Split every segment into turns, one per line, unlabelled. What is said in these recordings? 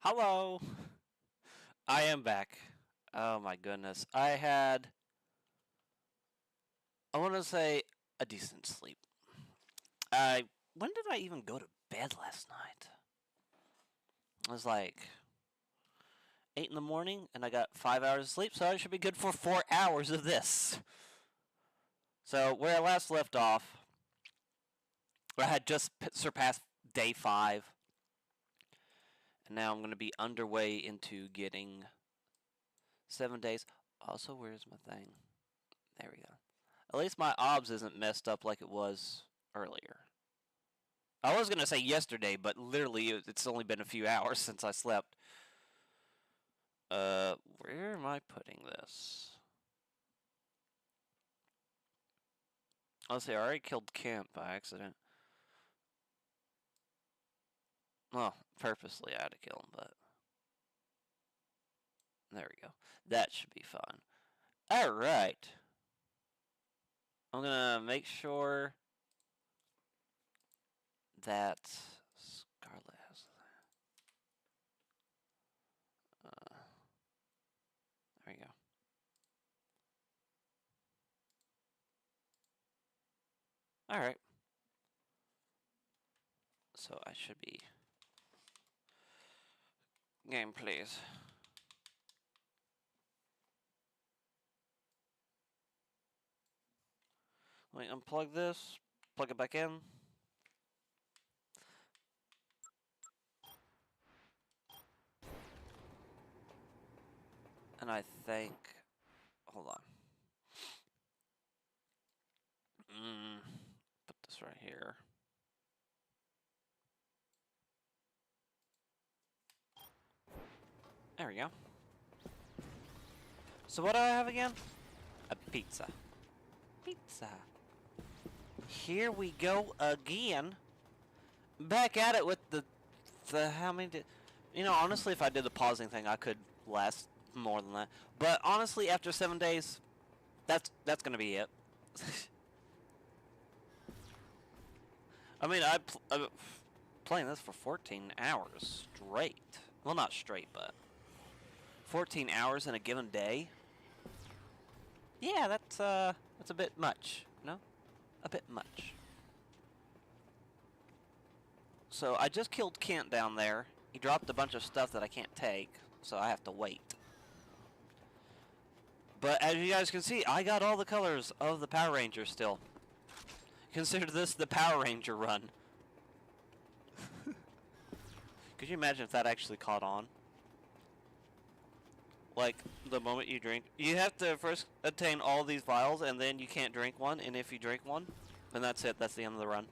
Hello! I am back. Oh my goodness. I want to say, a decent sleep. When did I even go to bed last night? It was like 8 in the morning, and I got 5 hours of sleep, so I should be good for 4 hours of this. So, where I last left off, I had just surpassed day 5, and now I'm going to be underway into getting 7 days. Also, where's my thing? There we go. At least my obs isn't messed up like it was earlier. I was going to say yesterday, but literally it's only been a few hours since I slept. Where am I putting this? Let's see, I already killed Kent by accident. Well, purposely I had to kill him, but... There we go. That should be fun. Alright. I'm gonna make sure that Scarlet has that. There we go. Alright. So I should be... Game, please. Let me unplug this, plug it back in. And I think... Hold on. Put this right here. There we go. So what do I have again? A pizza. Pizza. Here we go again. Back at it with the how many you know, honestly, if I did the pausing thing, I could last more than that. But honestly, after 7 days, that's gonna be it. I mean, I'm playing this for 14 hours straight. Well, not straight, but 14 hours in a given day. Yeah, that's a bit much, no? A bit much. So I just killed Kent down there. He dropped a bunch of stuff that I can't take, so I have to wait. But as you guys can see, I got all the colors of the Power Rangers still. Consider this the Power Ranger run. Could you imagine if that actually caught on? Like, the moment you drink... You have to first attain all these vials, and then you can't drink one, and if you drink one, then that's it. That's the end of the run.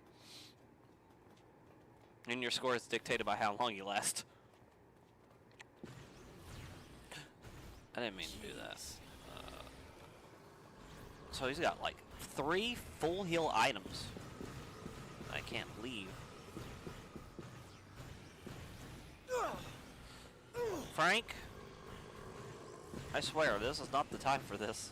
And your score is dictated by how long you last. I didn't mean to do that. So he's got, like, 3 full heal items. I can't believe. Frank? I swear, this is not the time for this.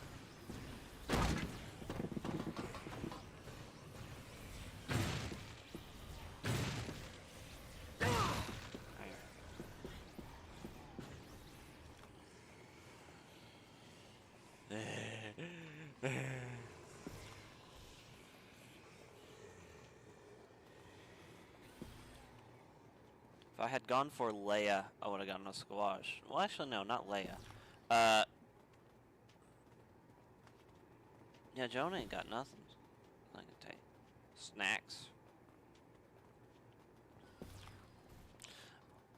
If I had gone for Leia, I would have gotten a squash. Well, actually, no, not Leia. Yeah, Jonah ain't got nothing. I can take snacks.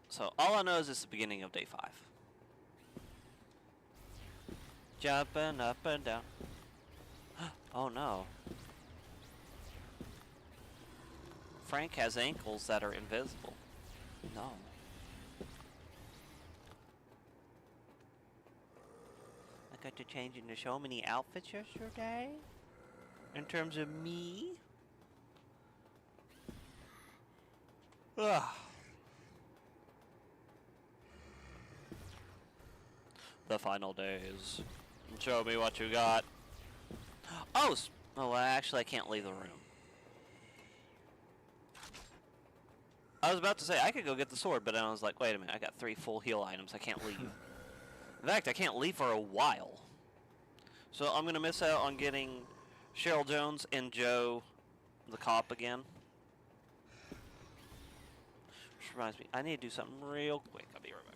So all I know is it's the beginning of day 5. Jumping up and down. Oh no. Frank has ankles that are invisible. No. I got to change into so many outfits yesterday. In terms of me. Ugh. The final days. Show me what you got. Oh, well, actually, I can't leave the room. I was about to say I could go get the sword, but then I was like, wait a minute, I got 3 full heal items. I can't leave. In fact, I can't leave for a while. So I'm gonna miss out on getting Cheryl Jones and Joe, the cop, again. Which reminds me, I need to do something real quick. I'll be right back.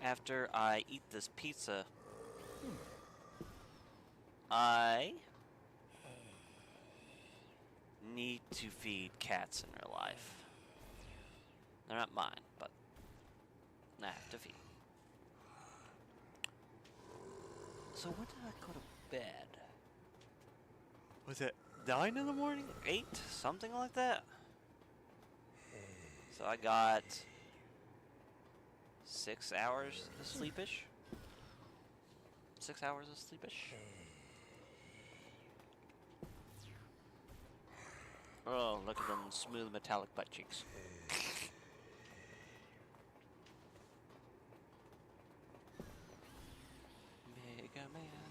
After I eat this pizza, I need to feed cats in real life. They're not mine, but I have to feed. So when did I go to bed? Was it 9 in the morning? 8? Something like that? So I got 6 hours of sleepish. 6 hours of sleepish. Oh, look at them smooth metallic butt cheeks. Mega Man.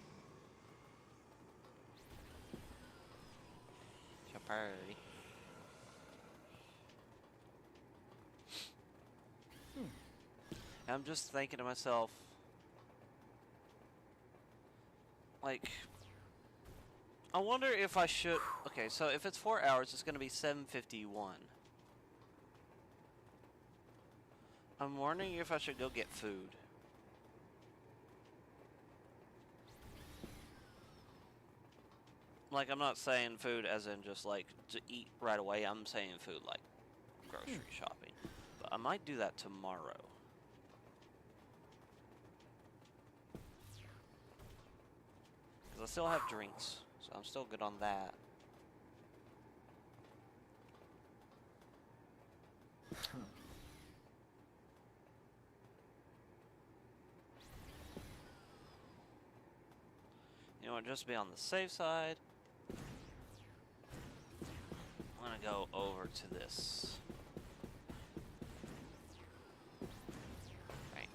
Chaparri. I'm just thinking to myself, like, I wonder if I should. Okay, so if it's 4 hours, it's going to be 7:51. I'm wondering if I should go get food. Like, I'm not saying food as in just like to eat right away. I'm saying food like grocery shopping. But I might do that tomorrow. Because I still have drinks, so I'm still good on that. You know what, just to be on the safe side, I'm gonna go over to this bank.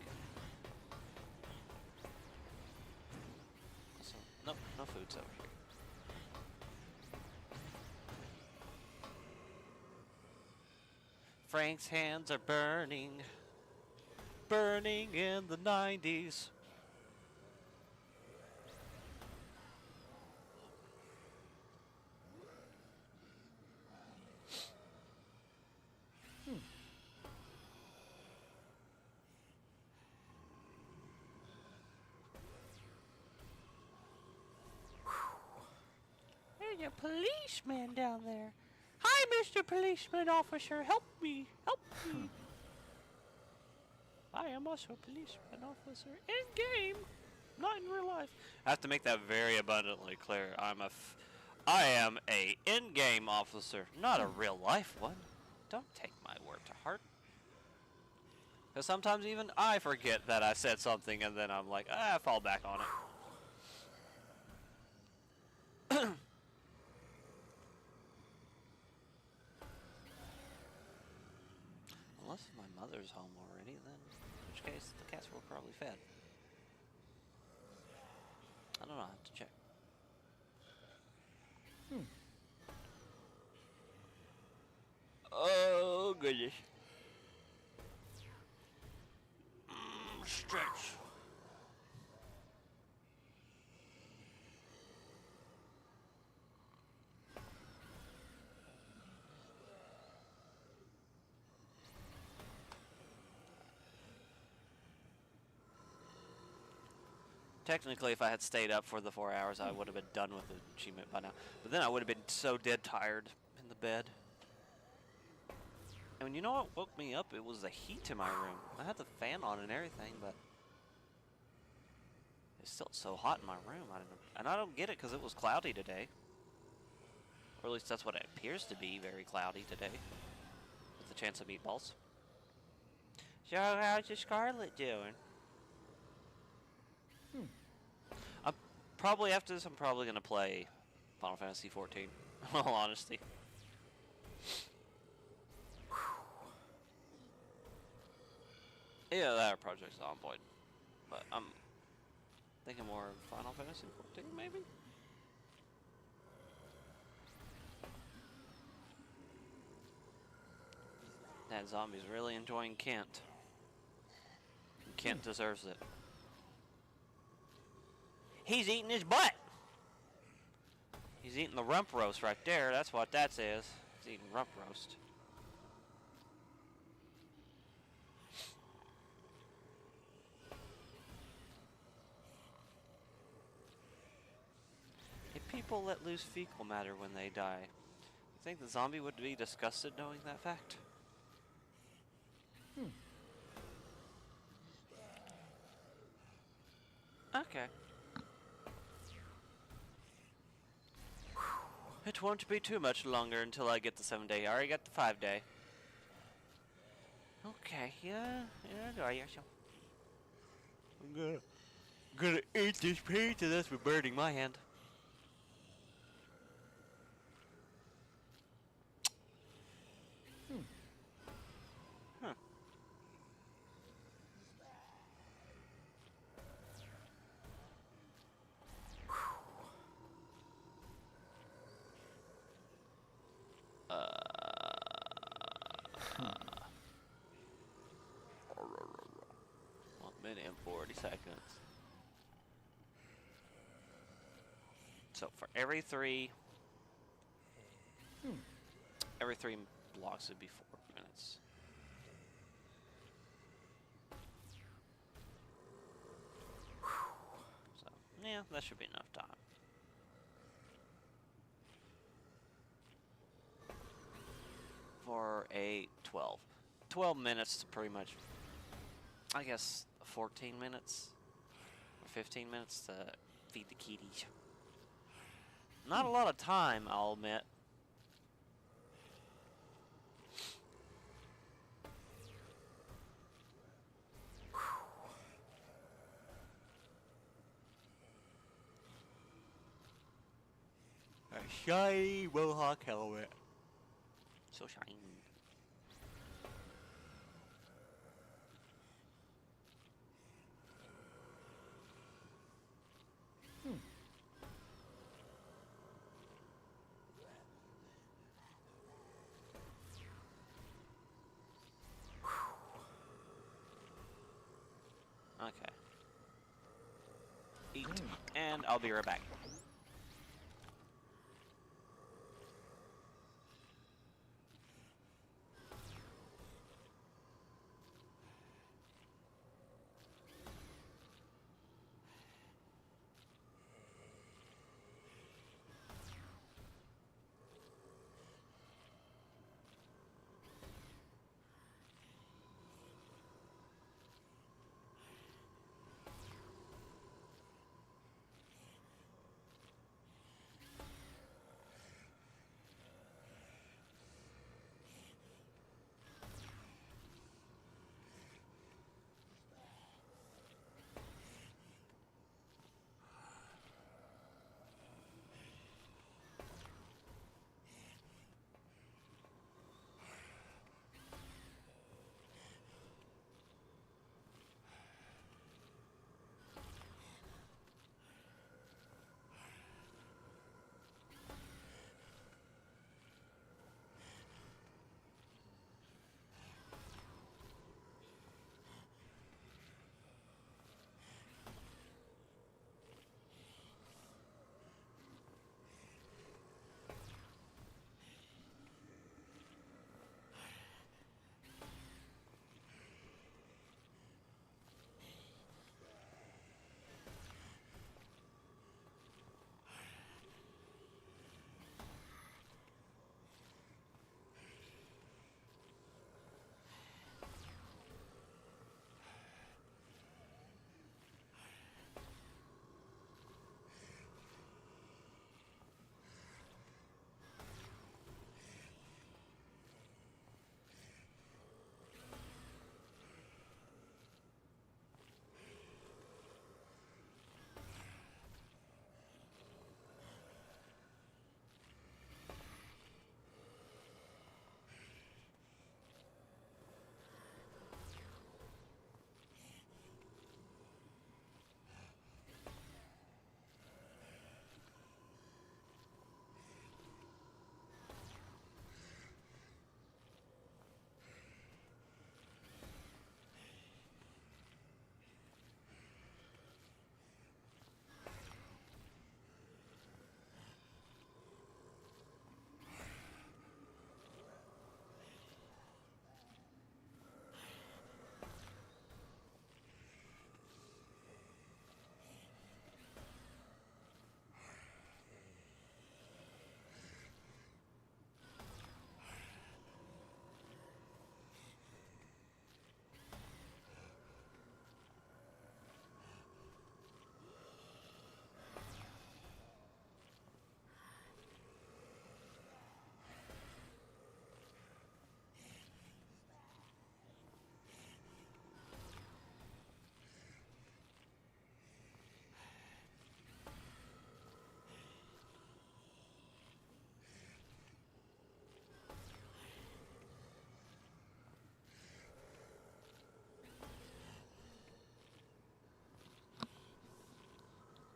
So, nope, no food's over here. Frank's hands are burning, burning in the 90s. There's a policeman down there. Hi, Mr. Policeman Officer. Help me. Help me. I am also a policeman officer in game, not in real life. I have to make that very abundantly clear. I am a in-game officer, not a real life one. Don't take my word to heart. Because sometimes even I forget that I said something and then I'm like, I fall back on it. Unless my mother's home already, then probably fed. I don't know. I have to check. Oh, goodness. Stretch. Technically, if I had stayed up for the 4 hours, I would have been done with the achievement by now. But then I would have been so dead tired in the bed. And you know what woke me up? It was the heat in my room. I had the fan on and everything, but it's still so hot in my room. And I don't get it because it was cloudy today. Or at least that's what it appears to be, very cloudy today. With the chance of meatballs. So how's your Scarlet doing? Probably after this, I'm probably going to play Final Fantasy 14, in all honesty. Yeah, that project's on point. But I'm thinking more of Final Fantasy 14, maybe? That zombie's really enjoying Kent. And Kent deserves it. He's eating his butt! He's eating the rump roast right there. That's what that says. He's eating rump roast. If people let loose fecal matter when they die, you think the zombie would be disgusted knowing that fact? Okay. It won't be too much longer until I get the 7-day. I already got the 5-day. Okay, yeah, enjoy yourself. I'm gonna eat this pizza that's been burning my hand. Huh. Minute and 40 seconds. So for every three blocks would be 4 minutes. So yeah, that should be enough time. For a 12 minutes to pretty much, I guess 14 minutes or 15 minutes to feed the kitties. Not a lot of time, I'll admit. A shiny mohawk helmet. So shiny. Okay. Eat, and I'll be right back.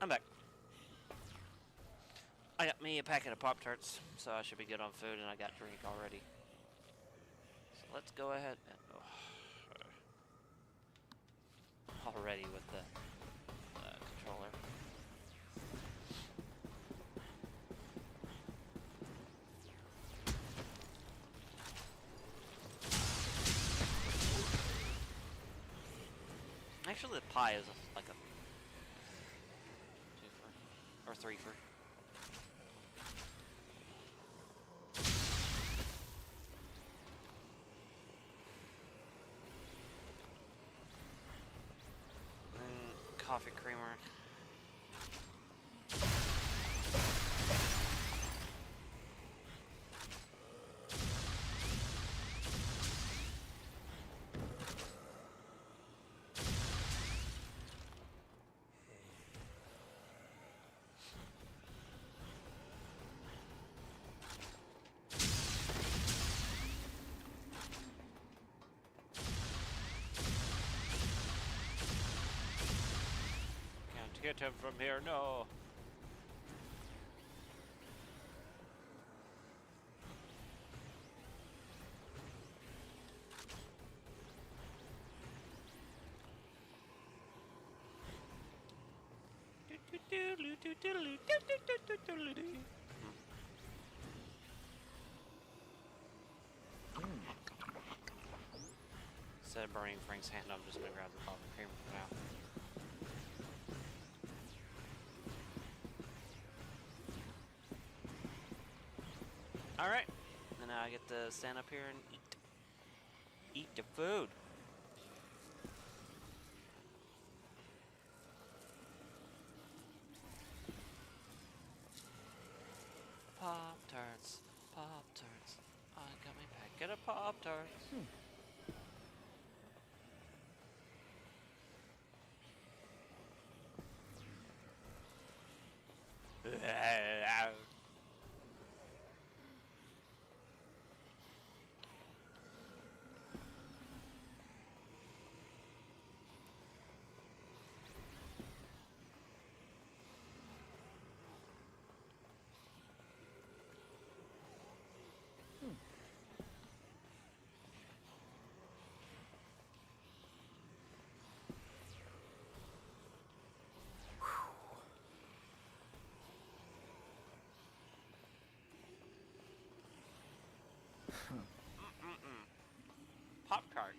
I'm back. I got me a packet of Pop-Tarts, so I should be good on food, and I got drink already. So let's go ahead and... already with the controller. Actually, the pie is like a twofer or threefer. Coffee creamer. Can't get him from here, no. Instead of burning Frank's hand, I'm just gonna grab the coffee creamer for now. Alright, and now I get to stand up here and eat. Eat the food. Pop-Tarts, Pop-Tarts. I got my packet of Pop-Tarts. Pop-Tart.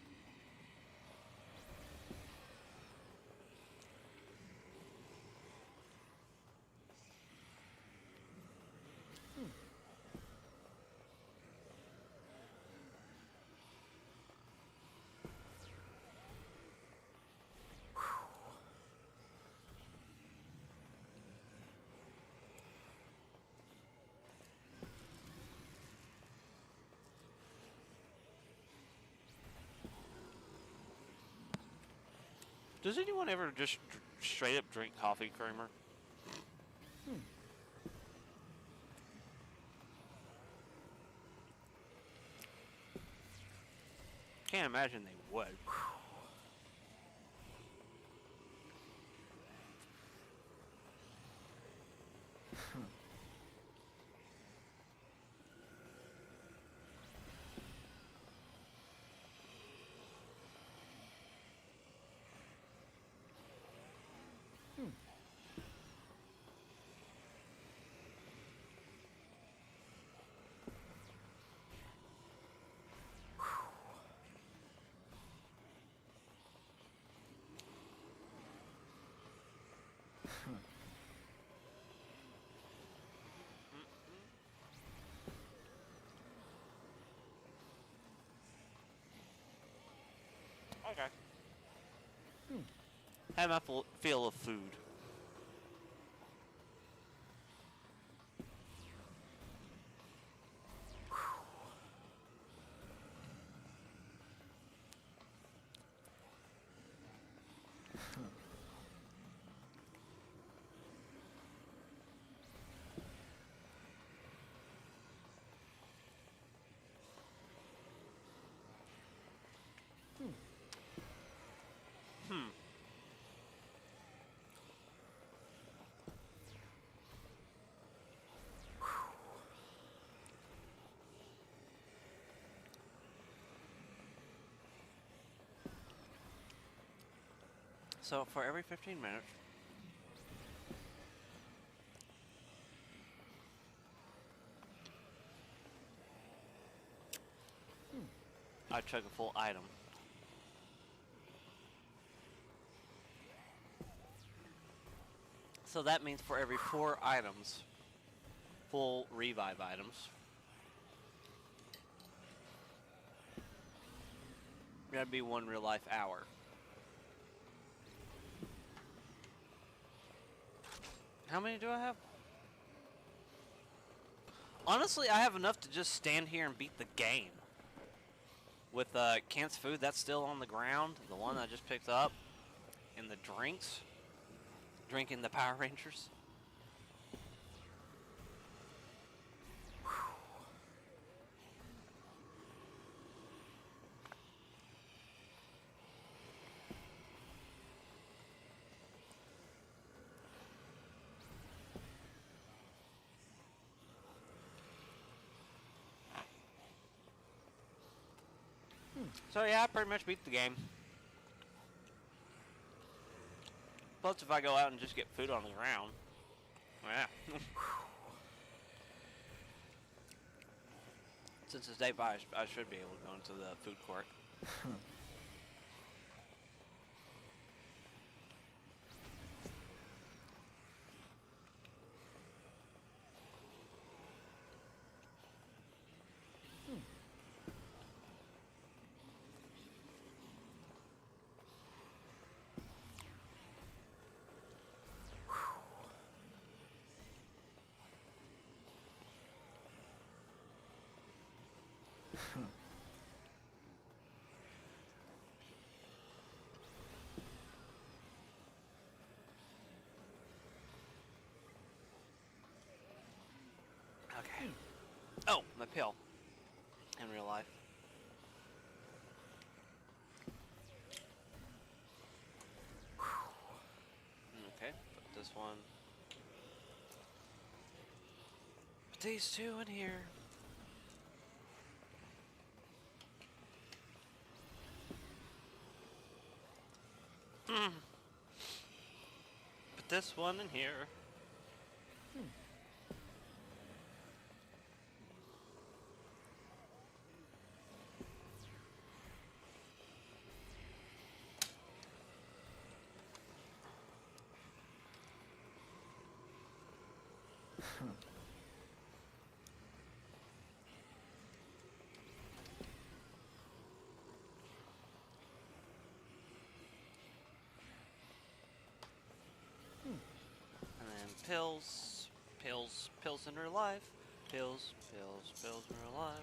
Does anyone ever just straight up drink coffee creamer? Can't imagine they would. Okay. Have my feel of food. So for every 15 minutes, I chug a full item. So that means for every 4 items, full revive items, that'd be 1 real life hour. How many do I have? Honestly, I have enough to just stand here and beat the game. With Kent's food, that's still on the ground. The one I just picked up. And the drinks. Drinking the Power Rangers. So yeah, I pretty much beat the game. Plus, if I go out and just get food on the ground, yeah. Since it's day 5, I should be able to go into the food court. Okay. Oh, my pill. In real life. Okay, put this one. Put these 2 in here. Put this one in here. And then pills, pills in real life, pills in real life.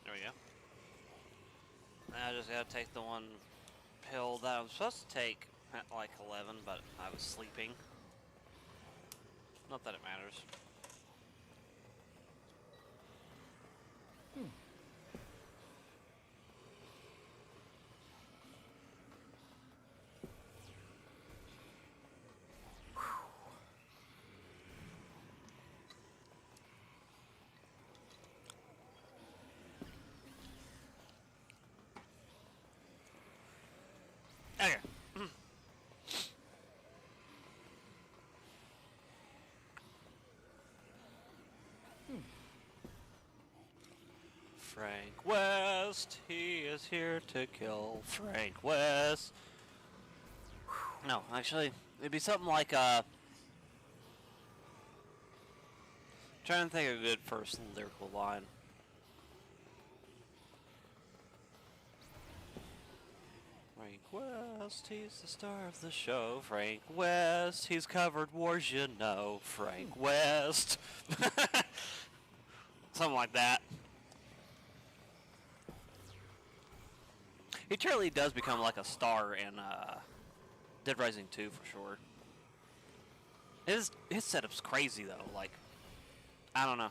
There we go. Now I just gotta take the one pill that I was supposed to take at like 11, but I was sleeping. Not that it matters. Okay. Frank West, he is here to kill Frank West. No, actually, it'd be something like, trying to think of a good first lyrical line. Frank West, he's the star of the show. Frank West, he's covered wars, you know. Frank West. Something like that. He truly does become like a star in Dead Rising 2 for sure. His setup's crazy though. Like, I don't know.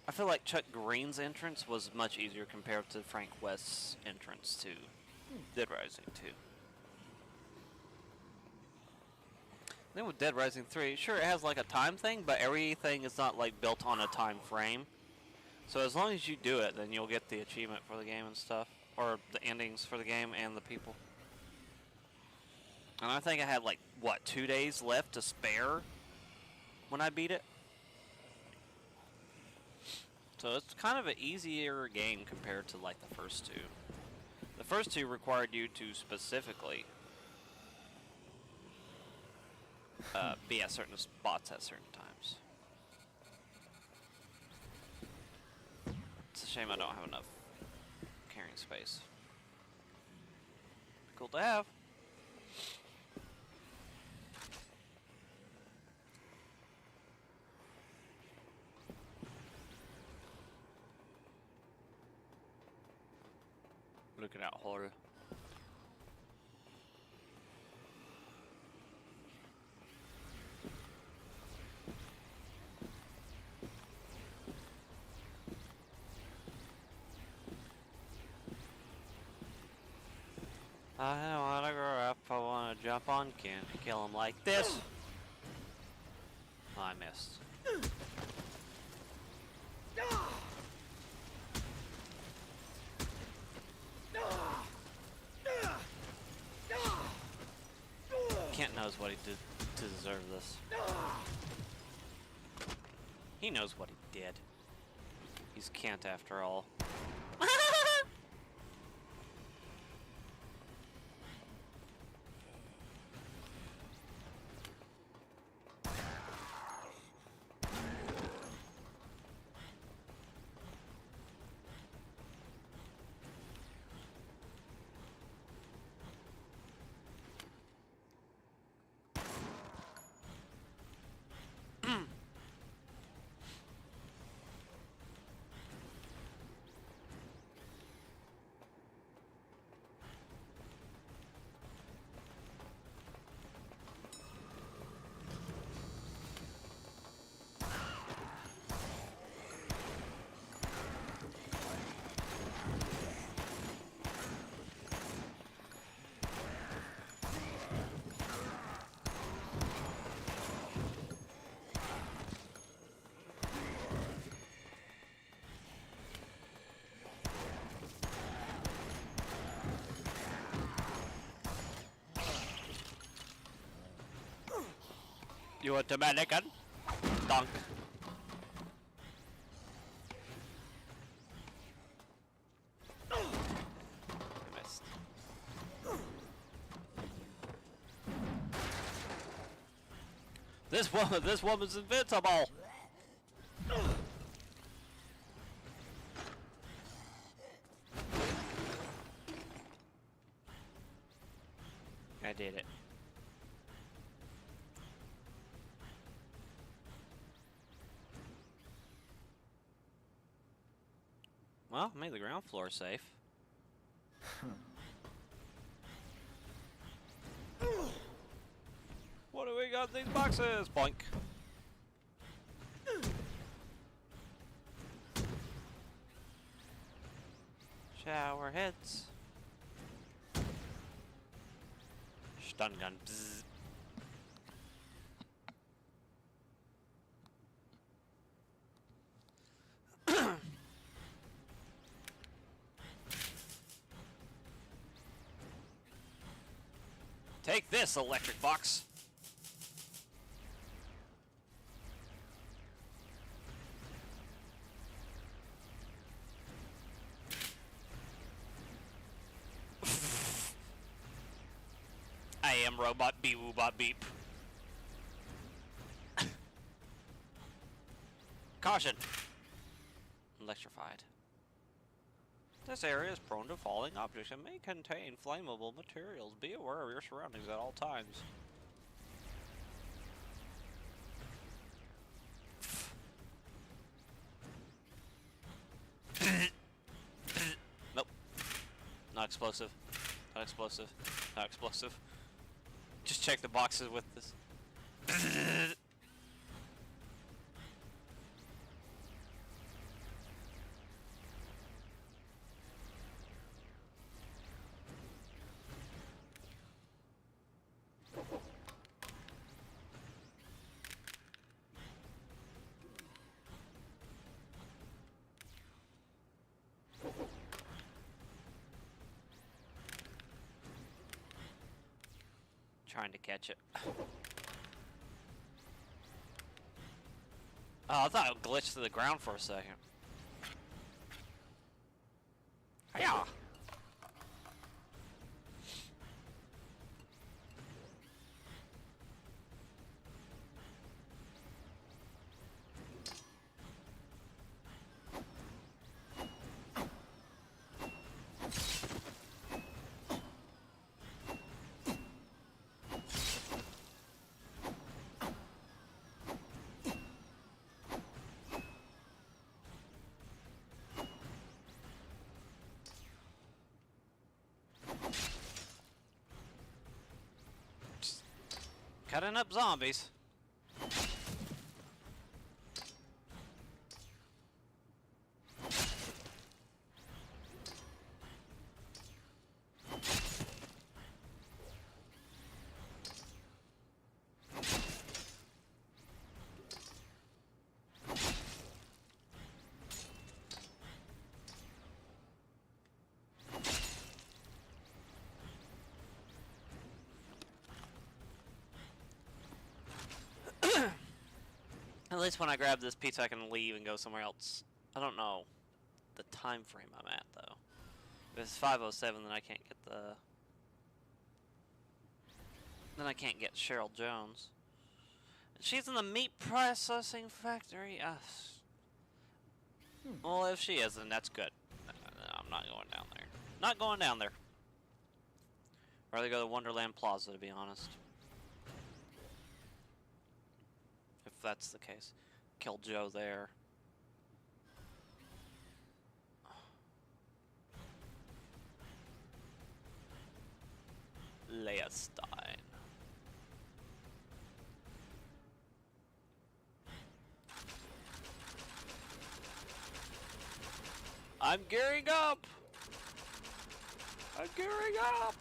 I feel like Chuck Green's entrance was much easier compared to Frank West's entrance to Dead Rising 2. Then with Dead Rising 3, sure, it has like a time thing, but everything is not like built on a time frame. So as long as you do it, then you'll get the achievement for the game and stuff. Or the endings for the game and the people. And I think I had like, what, 2 days left to spare when I beat it? So it's kind of an easier game compared to like the first two. The first two required you to specifically be at certain spots at certain times. It's a shame I don't have enough carrying space. Cool to have. Looking at horror. I don't wanna grow up, I wanna jump on Ken, kill him like this. Oh, I missed. Kent knows what he did to deserve this. He knows what he did. He's Kent after all. You want a mannequin? Donk. Missed. This woman's invincible. I did it. Well, made the ground floor safe. What do we got in these boxes? Boink. Shower heads. Stun gun. Bzz. Take this, electric box. I am robot bee-woo-bot beep. Caution. Electrified. This area is prone to falling objects and may contain flammable materials. Be aware of your surroundings at all times. Nope. Not explosive. Not explosive. Not explosive. Just check the boxes with this. trying to catch it. Oh, I thought it glitched to the ground for a second. Yeah. Cutting up zombies. At least when I grab this pizza, I can leave and go somewhere else. I don't know the time frame I'm at, though. If it's 5:07, then I can't get the... Then I can't get Cheryl Jones. She's in the meat processing factory. Well, if she is, then that's good. I'm not going down there. Not going down there. I'd rather go to Wonderland Plaza, to be honest. If that's the case. Kill Joe there. Leia Stein. I'm gearing up! I'm gearing up!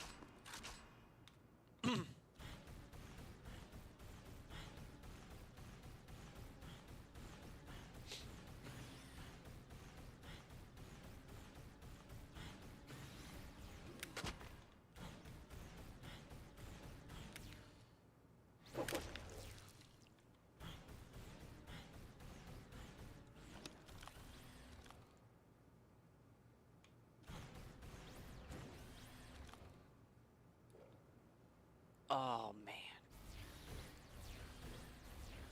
Oh, man.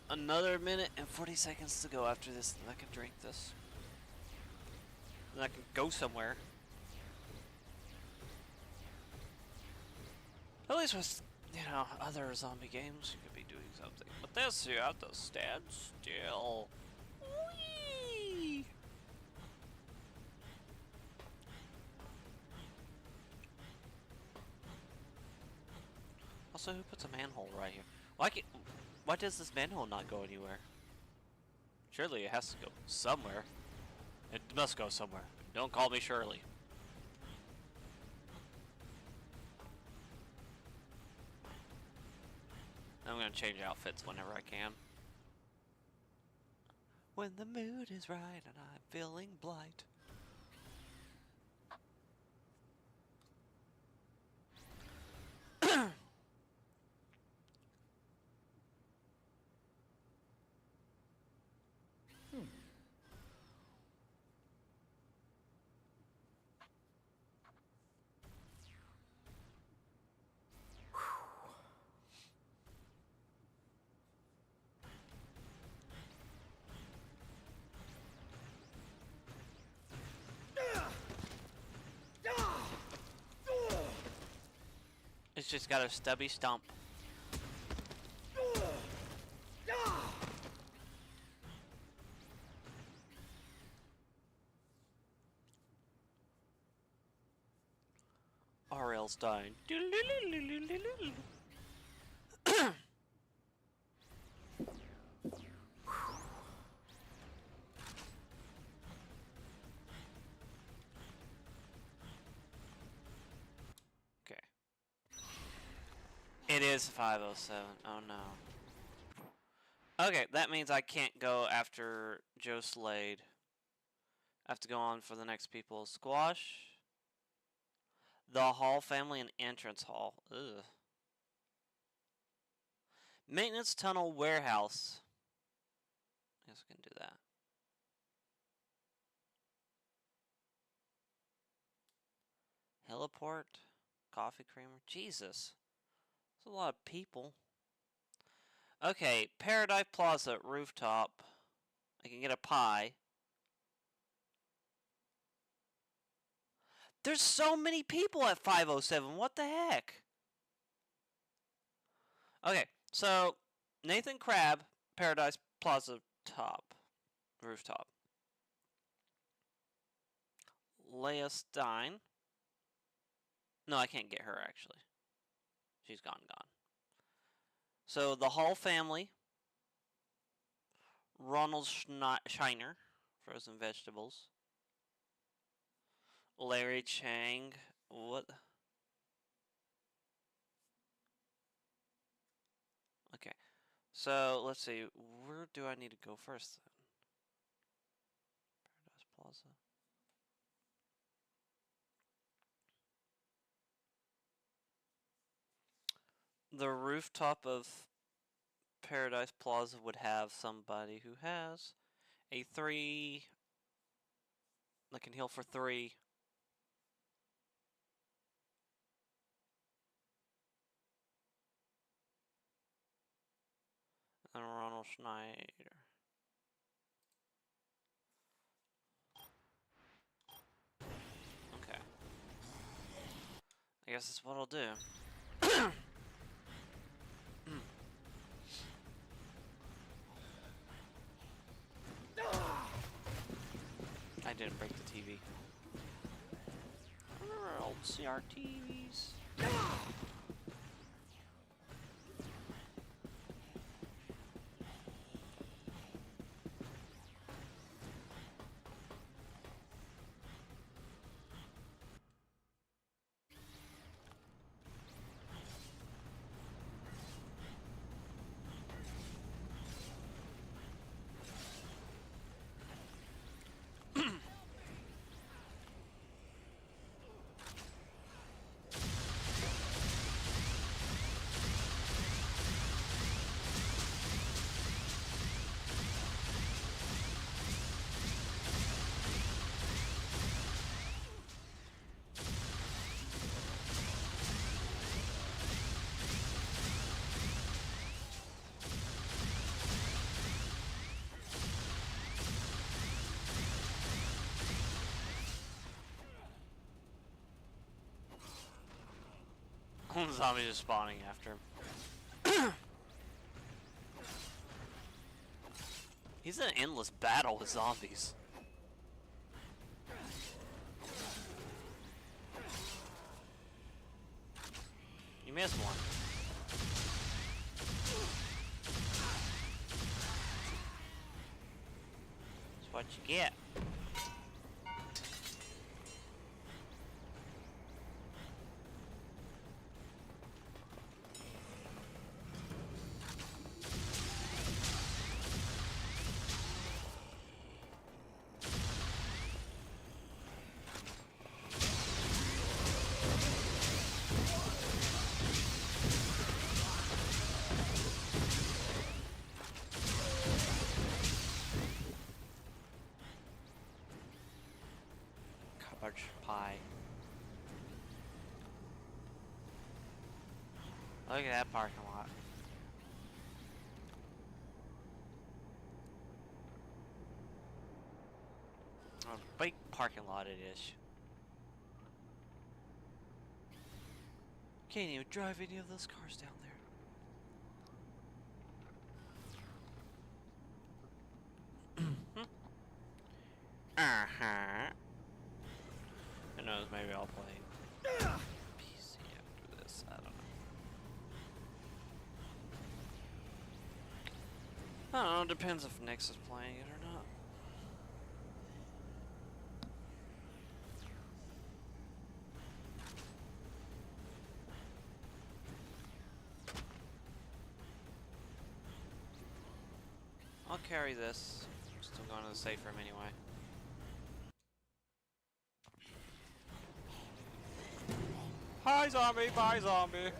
Another minute and 40 seconds to go after this, and I can drink this. And I can go somewhere. At least with, you know, other zombie games, you could be doing something. But this, you have to stand still. Whee! Also, who puts a manhole right here? Why does this manhole not go anywhere? Surely it has to go somewhere. It must go somewhere. Don't call me Shirley. I'm gonna change outfits whenever I can. When the mood is right and I'm feeling blight. It's just got a stubby stump. R.L. Stein. Okay. It is 5:07. Oh no. Okay, that means I can't go after Joe Slade. I have to go on for the next people. Squash. The Hall family and entrance hall. Ugh. Maintenance tunnel warehouse. I guess we can do that. Heliport. Coffee creamer. Jesus. There's a lot of people. Okay, Paradise Plaza rooftop. I can get a pie. There's so many people at 507. What the heck? Okay, so Nathan Crab, Paradise Plaza top. Rooftop. Leia Stein. No, I can't get her actually. She's gone. So the Hall family. Ronald Shiner, frozen vegetables. Larry Chang, what? Okay, so let's see, where do I need to go first then? Paradise Plaza. The rooftop of Paradise Plaza would have somebody who has a 3 that can heal for 3. And Ronald Schneider. Okay. I guess that's what I'll do. I didn't break the TV. Remember old CRTs? Zombies are spawning after him. He's in an endless battle with zombies. You missed one. That's what you get. Cabbage pie. Look at that parking lot. A big parking lot it is. Can't even drive any of those cars down there. Who knows, maybe I'll play PC after this, I don't know. I don't know, depends if Nyx is playing it or not. I'll carry this. I'm still going to the safe room anyway. Hi zombie, bye zombie.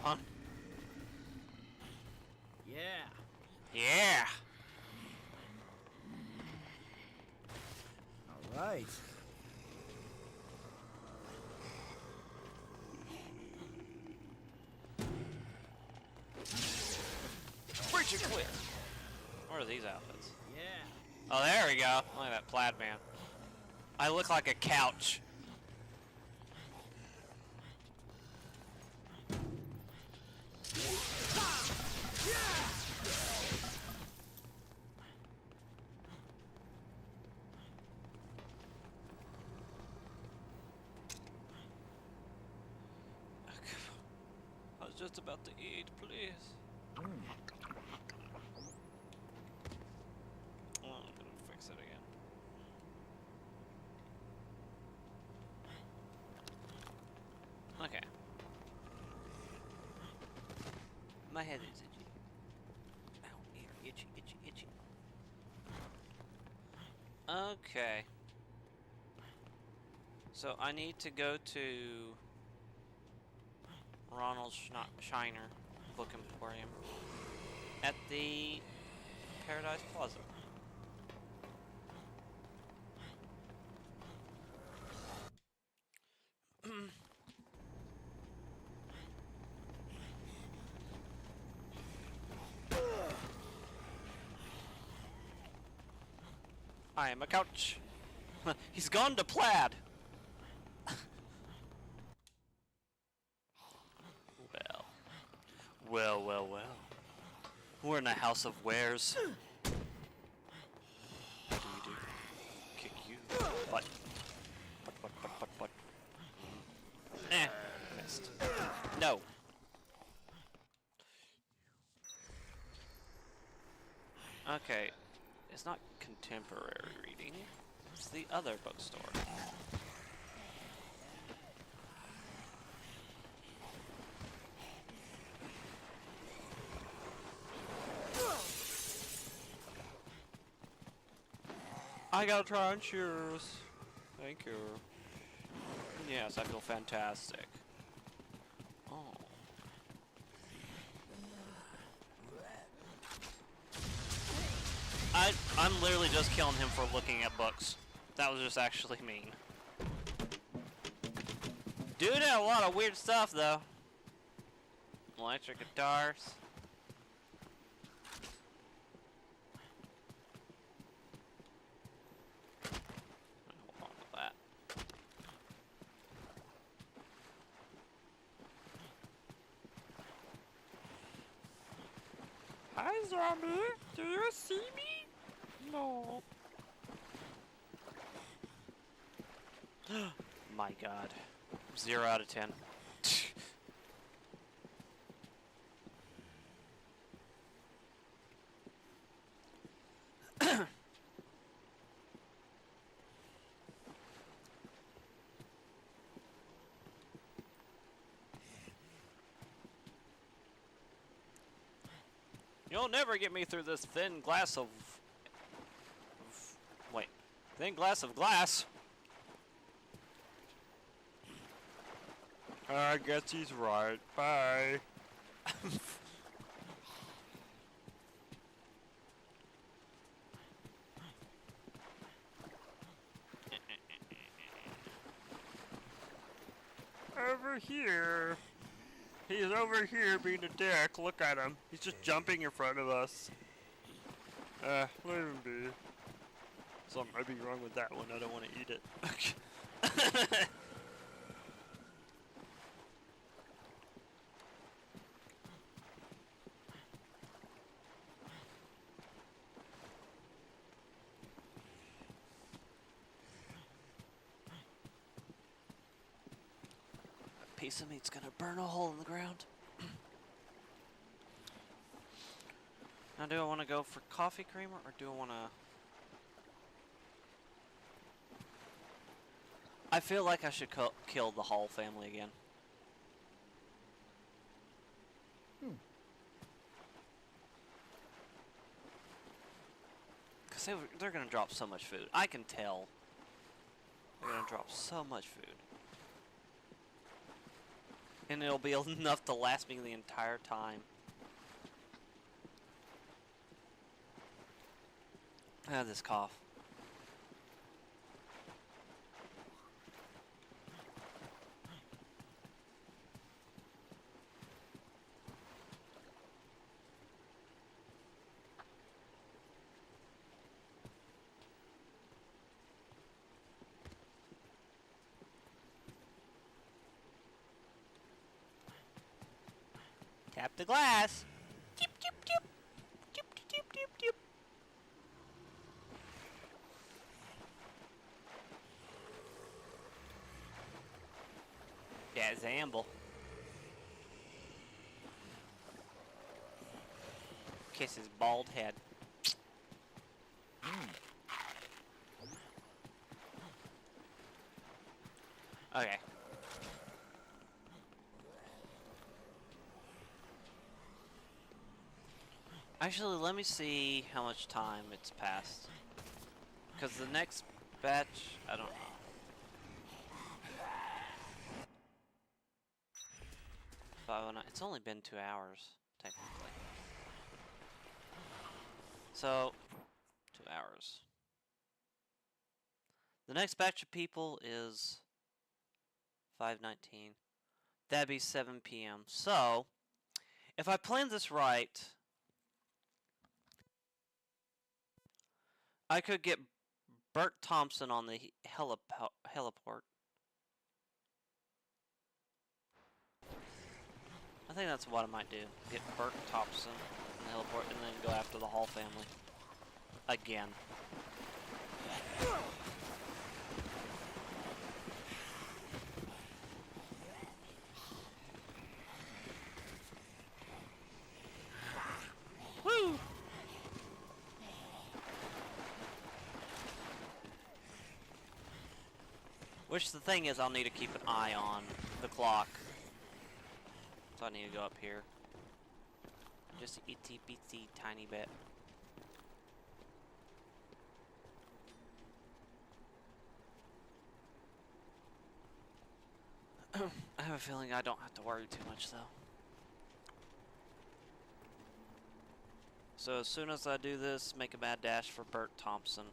Huh?
Yeah.
Yeah.
All right.
Bridge it clear. What are these outfits?
Yeah.
Oh, there we go. Look at that plaid man. I look like a couch. I was just about to eat, please. Oh, I'm gonna fix it again. Okay. My head is itchy. Ow, ear, itchy, itchy, itchy. Okay. So I need to go to Ronald Shiner Book Emporium at the Paradise Plaza. I am a couch. He's gone to plaid. Well. We're in a house of wares. What do you do? Kick you. What? What? Missed. No. Okay. It's not contemporary reading. It's the other bookstore. I gotta try on shoes. Thank you. Yes, I feel fantastic. Oh. I'm literally just killing him for looking at books. That was just actually mean. Dude had a lot of weird stuff though. Electric guitars. Hold on to that. Hi, zombie. Do you see me? No. My God. 0 out of 10. You'll never get me through this thin glass of wait, thin glass of glass. I guess he's right. Bye. Over here. He's over here being a dick. Look at him. He's just jumping in front of us. Let him be. Something might be wrong with that one. I don't want to eat it. Piece of meat's gonna burn a hole in the ground. Now, do I want to go for coffee creamer or do I want to? I feel like I should kill the Hall family again. Because they're gonna drop so much food. I can tell. They're gonna drop so much food. And it'll be enough to last me the entire time. I have this cough. Tap the glass. Doop, doop, doop. Doop, doop, doop, doop. Yeah, Zamble. Kiss his bald head. Okay. Actually, let me see how much time it's passed. Because the next batch, I don't know. It's only been 2 hours, technically. So, 2 hours. The next batch of people is 5:19. That'd be 7 p.m. So, if I plan this right, I could get Bert Thompson on the heliport. I think that's what I might do. Get Bert Thompson on the heliport and then go after the Hall family. Again. Woo! Which the thing is, I'll need to keep an eye on the clock. So I need to go up here. Just a itty bitty tiny bit. I have a feeling I don't have to worry too much though. So as soon as I do this, make a mad dash for Bert Thompson.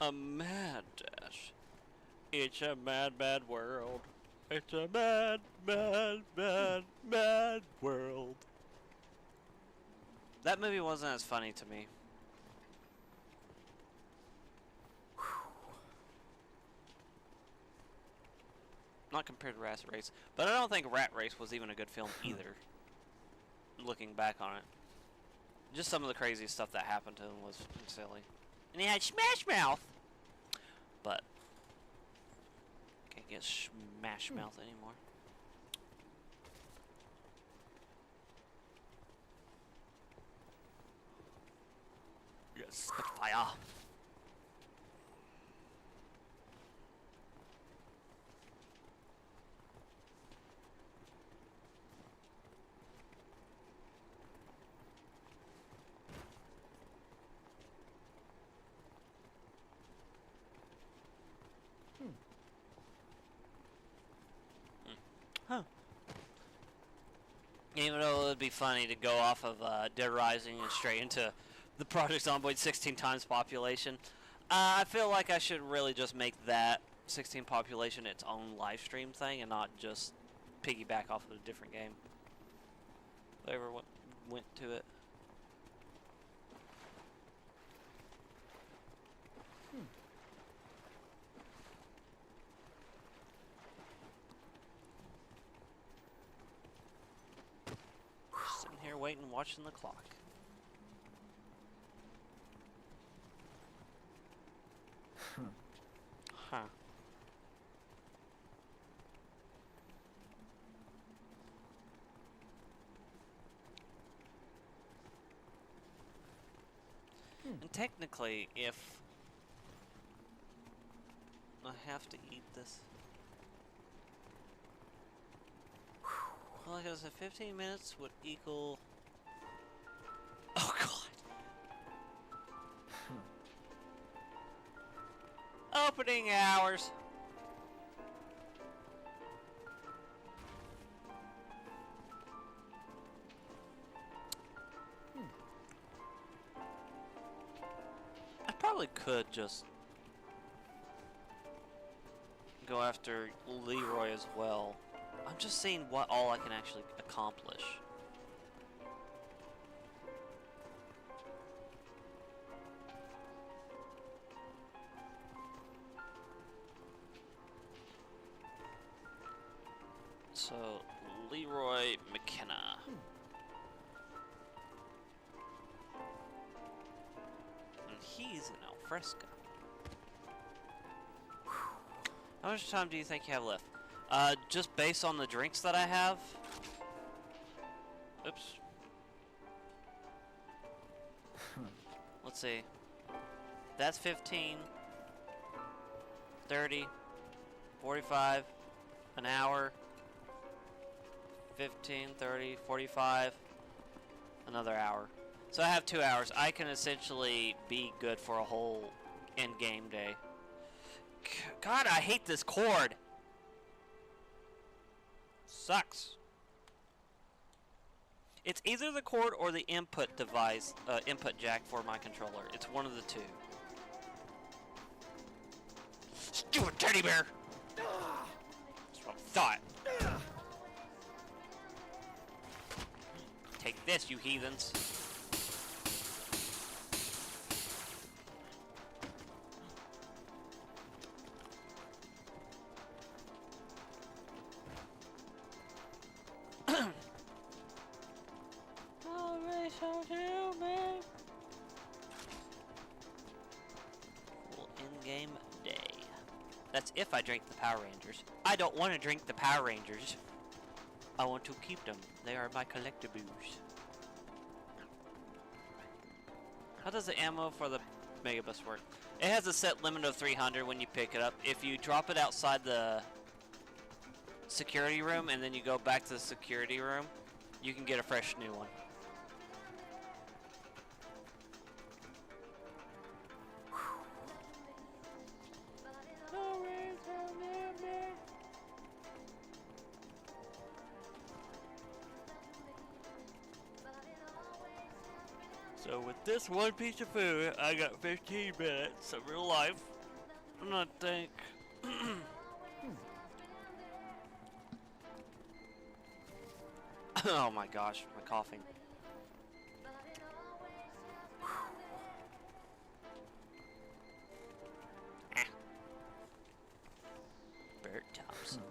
A mad dash. It's a mad, mad world. It's a mad, mad, mad, mad world. That movie wasn't as funny to me. Not compared to Rat Race. But I don't think Rat Race was even a good film either. Looking back on it. Just some of the crazy stuff that happened to him was silly. And he had Smash Mouth! But can't get Smash Mouth anymore. Yes, fire! Huh. Even though it would be funny to go off of Dead Rising and straight into the Project Zomboid 16 times population, I feel like I should really just make that 16 population its own live stream thing and not just piggyback off of a different game. Whatever went to it. Sitting here waiting, watching the clock. Huh. And technically, if I have to eat this, well, like I said, 15 minutes would equal. Oh God. Opening hours. I probably could just go after Leroy as well. I'm just seeing what all I can actually accomplish. So, Leroy McKenna. And he's an alfresco. How much time do you think you have left? Just based on the drinks that I have. Oops. Let's see. That's 15, 30, 45, an hour, 15, 30, 45, another hour. So I have 2 hours. I can essentially be good for a whole end game day. God, I hate this cord. Sucks. It's either the cord or the input device, input jack for my controller. It's one of the two. Stupid teddy bear! That's what I thought. Take this, you heathens. In-game day. That's if I drink the Power Rangers. I don't want to drink the Power Rangers. I want to keep them. They are my collectibles. How does the ammo for the Megabus work? It has a set limit of 300 when you pick it up. If you drop it outside the security room and then you go back to the security room, you can get a fresh new one. So with this one piece of food, I got 15 minutes of real life. I'm not think. Oh my gosh, my coughing. Bert Thompson.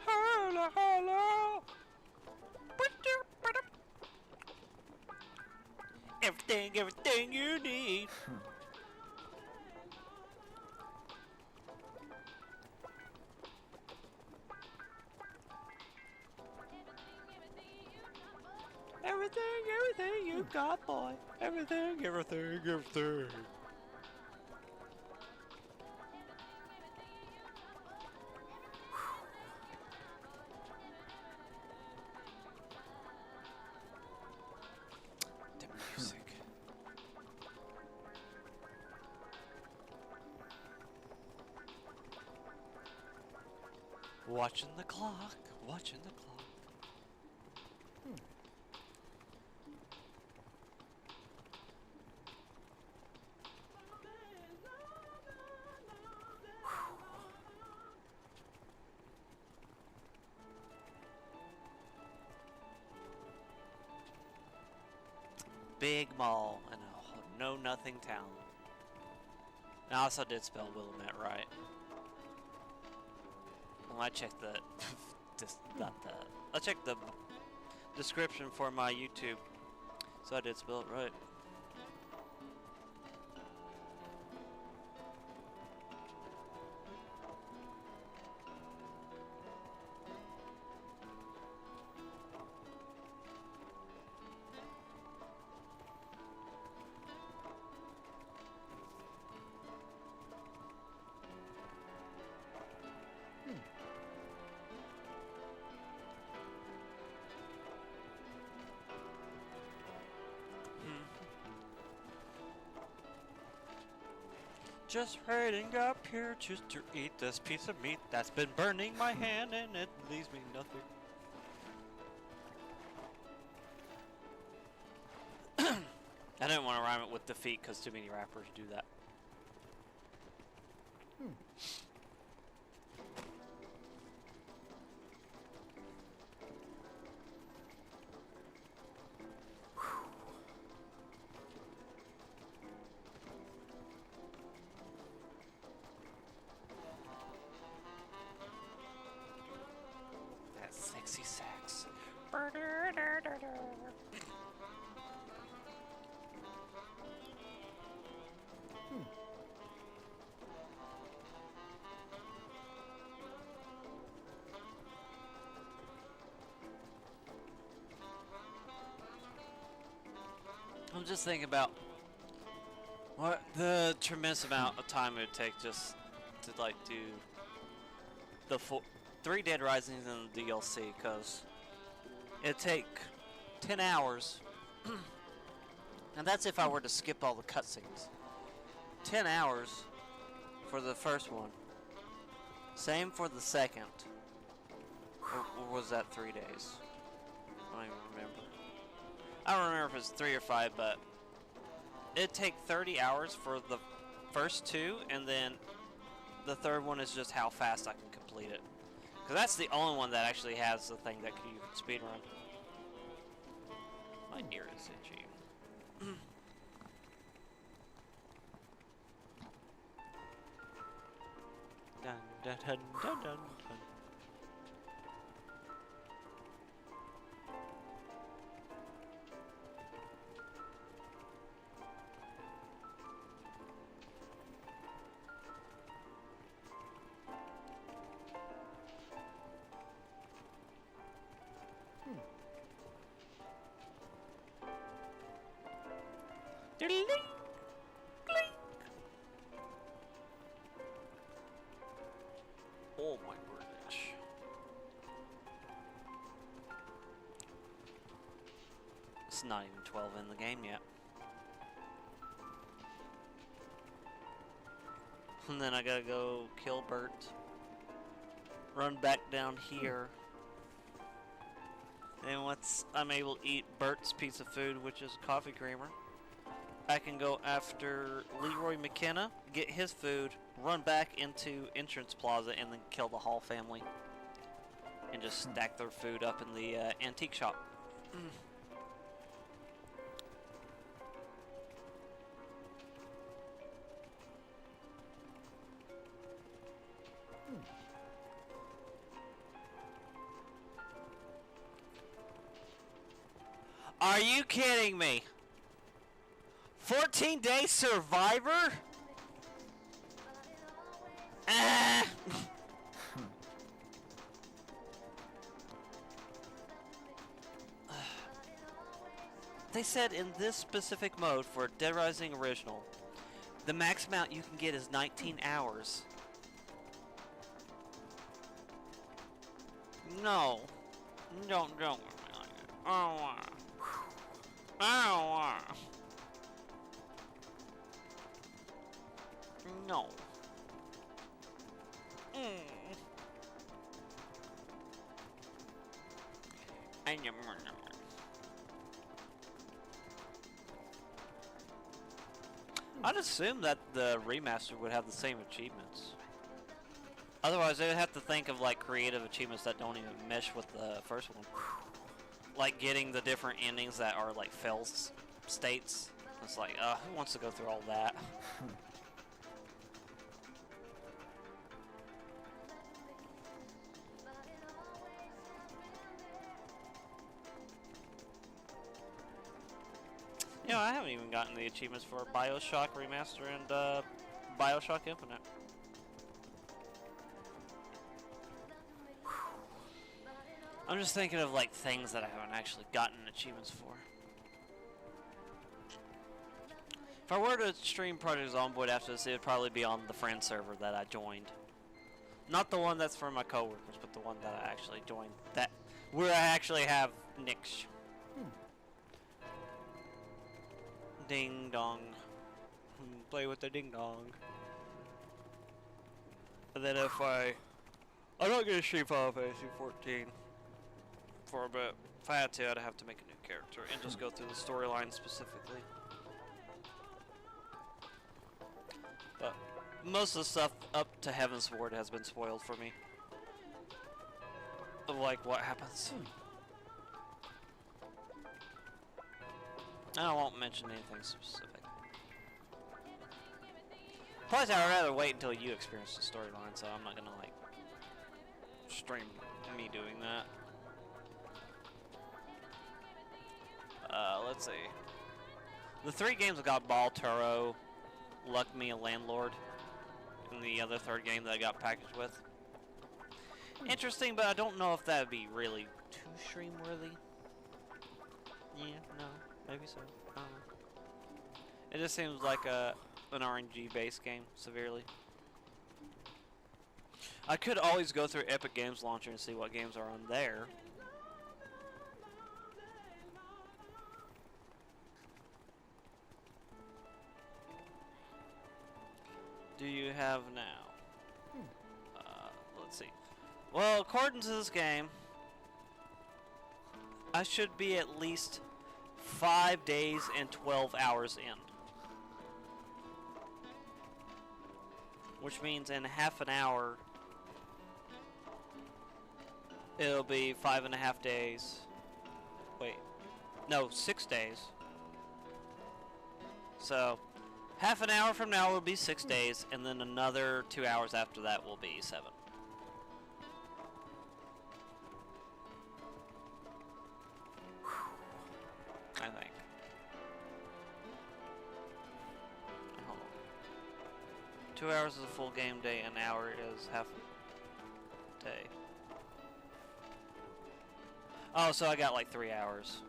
Hello, hello. Everything you need. Everything you got, boy. Everything. The music. Watching the clock. Big mall in a know-nothing town. And I also did spell Willamette right. Well, I checked the... I checked the description for my YouTube, so I did spell it right. Just raiding up here just to eat this piece of meat that's been burning my hand and it leaves me nothing. I didn't want to rhyme it with defeat because too many rappers do that. That sexy sax. I'm just thinking about what the tremendous amount of time it would take just to like do the 3 Dead Risings and the DLC, because it'd take 10 hours, and that's if I were to skip all the cutscenes. 10 hours for the first one. Same for the second. Or was that 3 days? I don't even remember. I don't remember if it's 3 or 5, but it'd take 30 hours for the first 2, and then the third one is just how fast I can complete it. Because that's the only one that actually has the thing that you can speedrun. My ear is itchy. Dun dun dun dun dun dun. Diddling, clink. Oh my goodness. It's not even 12 in the game yet. And then I gotta go kill Bert. Run back down here. And once I'm able to eat Bert's piece of food, which is a coffee creamer, I can go after Leroy McKenna, get his food, run back into Entrance Plaza, and then kill the Hall family. And just stack their food up in the antique shop. Are you kidding me? 14-day survivor? Ah! They said in this specific mode for Dead Rising Original, the max amount you can get is 19 hours. No. Don't. I don't want. I don't want. No. I'd assume that the remaster would have the same achievements. Otherwise, they would have to think of like creative achievements that don't even mesh with the first one. Like getting the different endings that are like fail states. It's like, who wants to go through all that? You know, I haven't even gotten the achievements for BioShock Remaster and BioShock Infinite. I'm just thinking of like things that I haven't actually gotten achievements for. If I were to stream Project Zomboid after this, it would probably be on the friend server that I joined. Not the one that's for my coworkers, but the one that I actually joined. That where I actually have Nix. Ding dong. Play with the ding dong. And then if I'm not gonna stream Final Fantasy 14 for a bit. If I had to, I'd have to make a new character and just go through the storyline specifically. But most of the stuff up to Heaven's Ward has been spoiled for me. Of like what happens. I won't mention anything specific. Plus, I'd rather wait until you experience the storyline, so I'm not gonna like stream me doing that. Let's see. The 3 games I got: Ball, Turo, Luck Me, a Landlord, and the other 3rd game that I got packaged with. Interesting, but I don't know if that would be really too stream worthy. Yeah, no, maybe so. I don't know. It just seems like an RNG based game severely. I could always go through Epic Games Launcher and see what games are on there. Do you have now? Let's see. Well, according to this game, I should be at least 5 days and 12 hours in. Which means in half an hour, it'll be 5.5 days. Wait, no, 6 days. So, half an hour from now will be 6 days, and then another 2 hours after that will be 7. I think. Hold on. 2 hours is a full game day, an hour is half a day. Oh, so I got like 3 hours.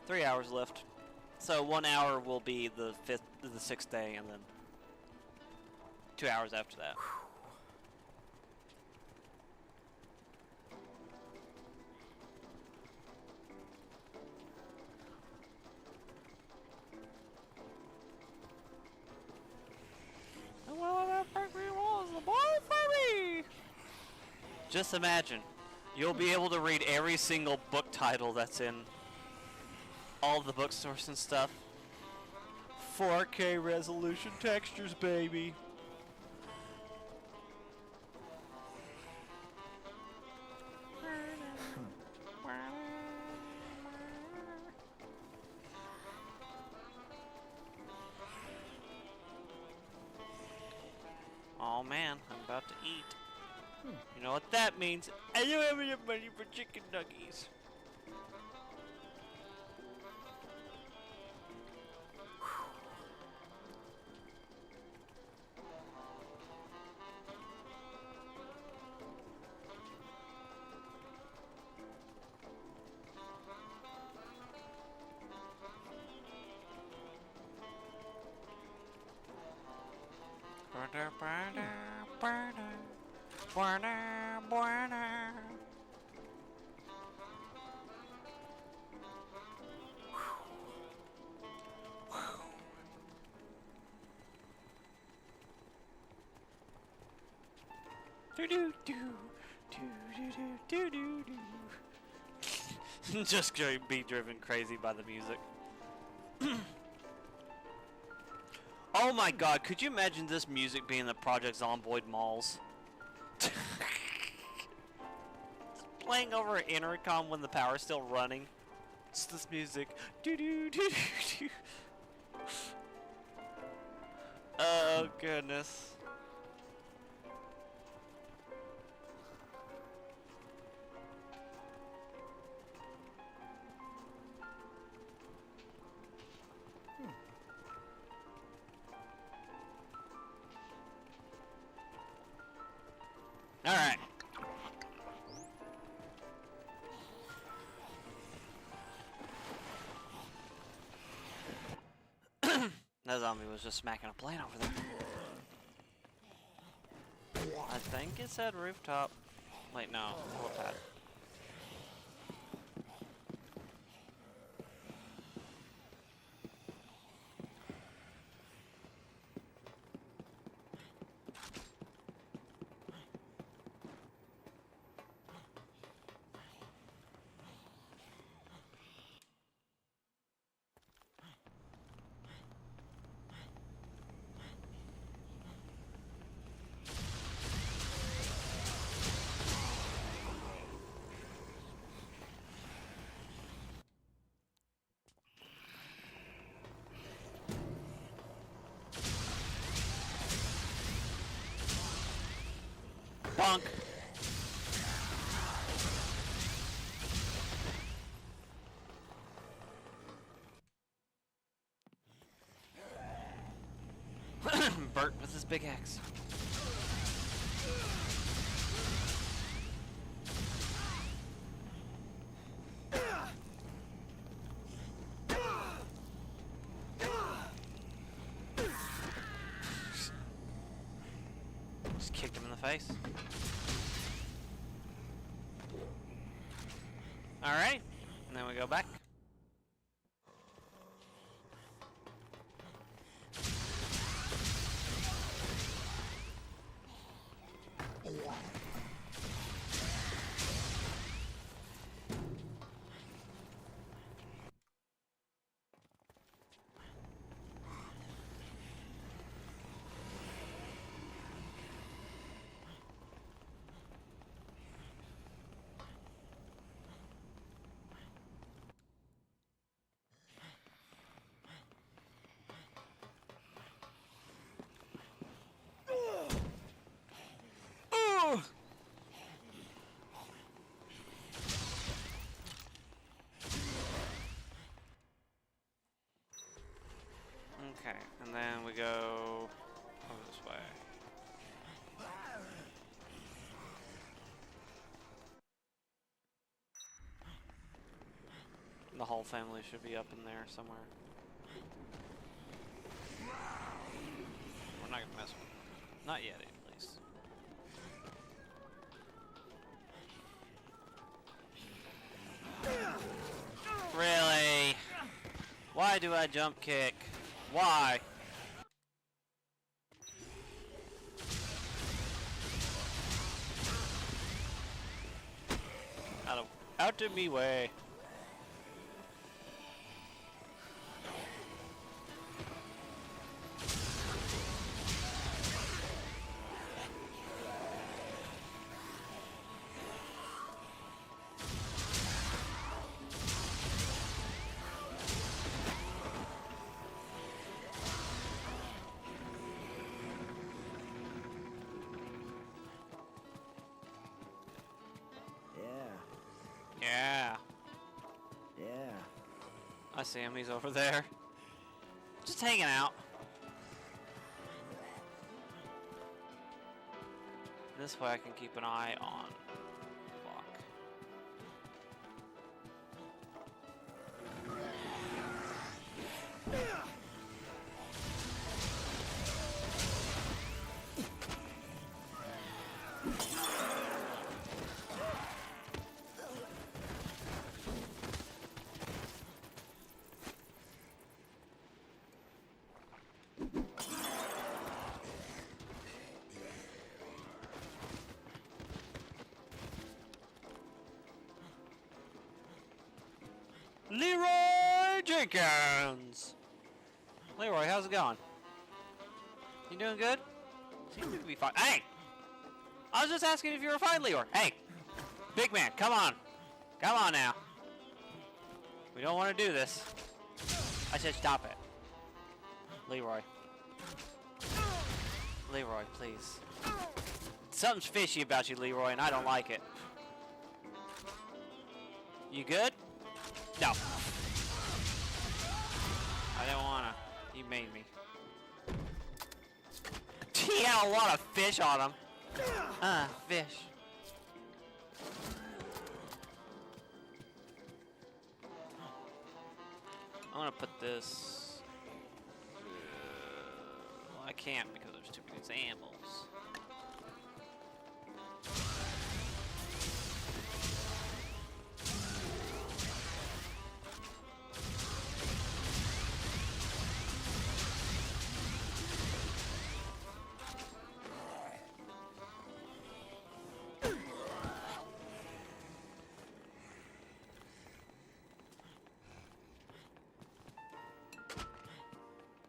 3 hours left. So 1 hour will be the 6th day, and then 2 hours after that. Just imagine, you'll be able to read every single book title that's in all the bookstores and stuff. 4K resolution textures, baby. Oh man, I'm about to eat. You know what that means? I don't have enough money for chicken nuggies. Just be driven crazy by the music. Oh my god, could you imagine this music being the Project Zomboid Malls? It's playing over an intercom when the power's still running. It's this music. Oh goodness. Alright. That zombie was just smacking a plane over there. I think it said rooftop. Wait, no. Helipad. punk! Bert with his big axe. Just kicked him in the face. Alright, and then we go back. Okay, and then we go over this way. The whole family should be up in there somewhere. We're not gonna mess with it. Not yet, at least. Really? Why do I jump kick? Why? Out of me way. Yeah.
Yeah.
I see him, he's over there. Just hanging out. This way I can keep an eye on the clock. Leroy Jenkins! Leroy, how's it going? You doing good? Seems to be fine. Hey! I was just asking if you were fine, Leroy. Hey! Big man, come on. Come on now. We don't want to do this. I said stop it. Leroy. Leroy, please. Something's fishy about you, Leroy, and I don't like it. You good? No. I didn't wanna. You made me. He had a lot of fish on him. Fish. I'm gonna put this... well, I can't because there's too many examples.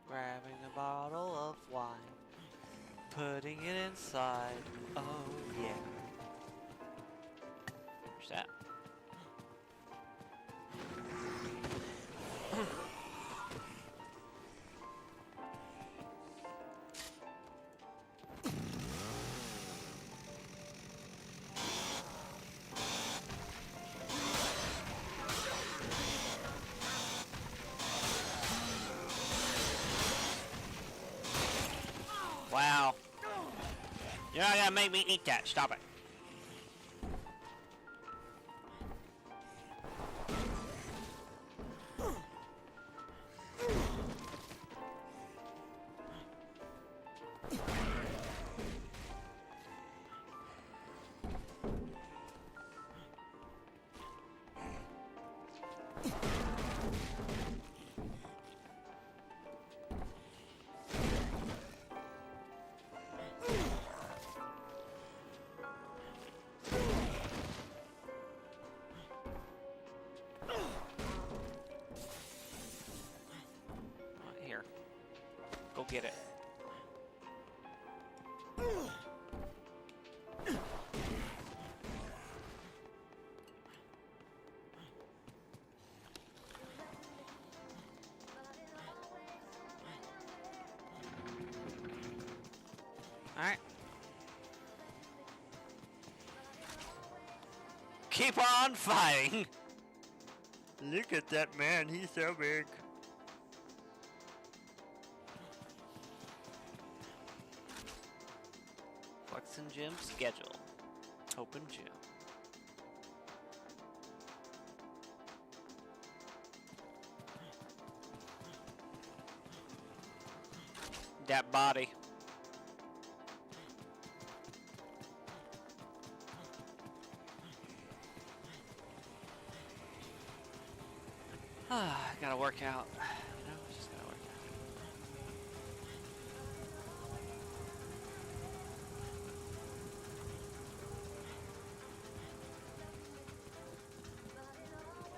Grabbing a bottle of wine, putting it inside, oh yeah. Where's that? You're not gonna make me eat that. Stop it. Here. Go get it. Alright. Keep on fighting! Look at that man, he's so big. Flex and Gym schedule. Open gym. That body. Gotta work out. You know, just gotta work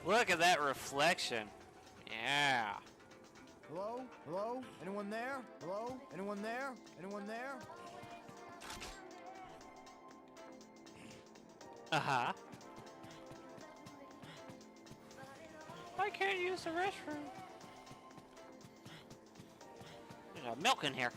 out. Look at that reflection. Yeah.
Hello? Hello? Anyone there? Hello? Anyone there? Anyone there?
Uh-huh. I can't use the restroom. There's milk in here.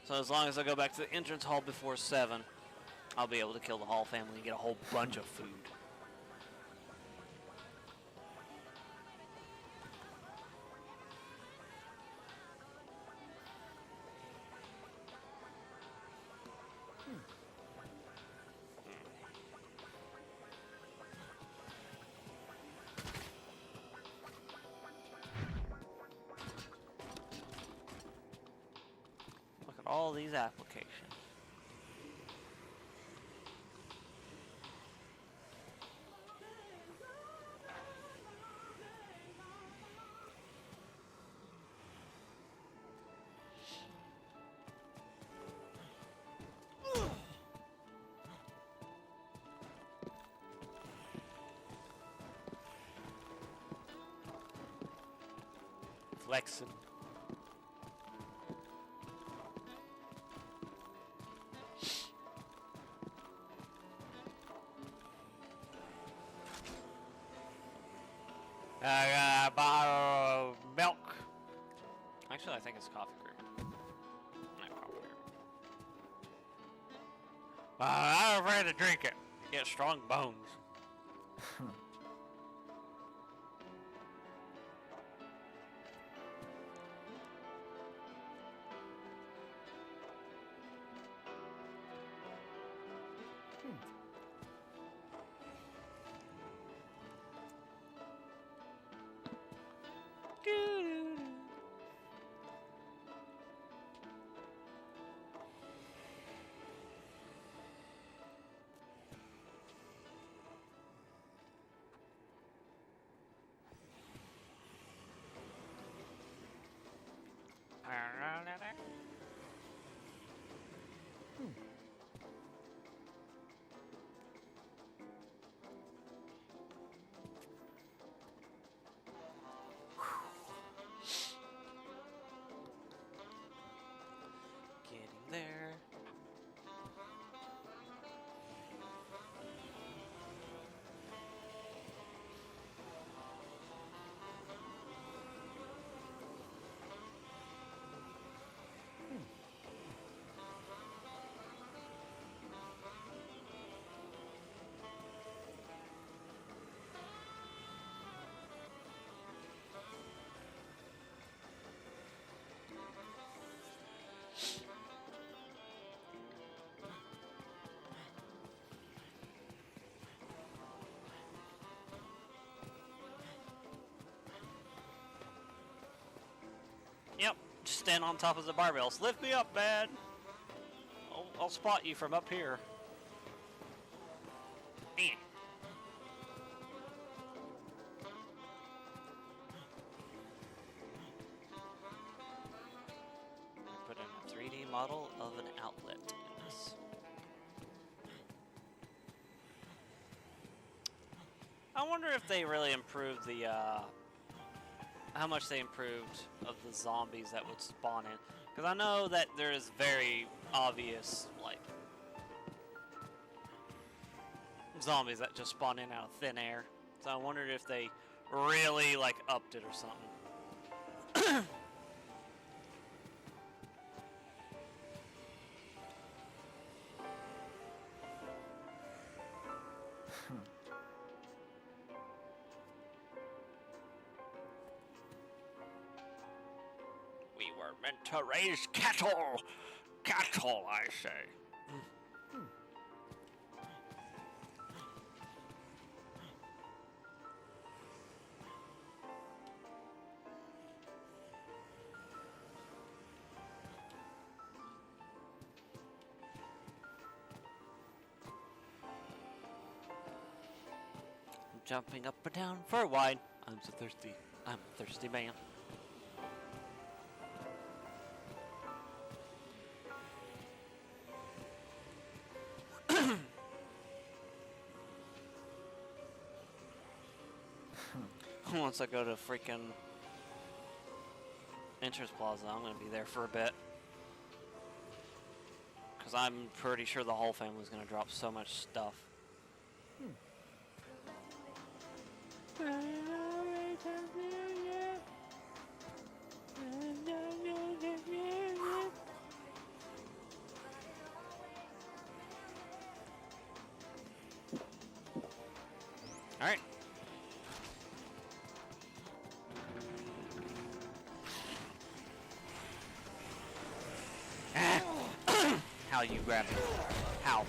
So as long as I go back to the entrance hall before 7, I'll be able to kill the Hall family and get a whole bunch of food. All these applications. Flexing. I got a bottle of milk. Actually, I think it's coffee creamer. Not coffee creamer. I'm afraid to drink it. You get strong bones. Just stand on top of the barbells. Lift me up, man. I'll spot you from up here. Eh. Put in a 3D model of an outlet in this. I wonder if they really improved the, how much they improved of the zombies that would spawn in. Because I know that there is very obvious, like, zombies that just spawn in out of thin air. So I wondered if they really, like, upped it or something. We were meant to raise cattle! Cattle, I say. Jumping up and down for a wine. I'm so thirsty. I'm a thirsty man. Once I go to freaking Entrance Plaza, I'm gonna be there for a bit. Because I'm pretty sure the whole family's gonna drop so much stuff. Alright. How you grab me? How?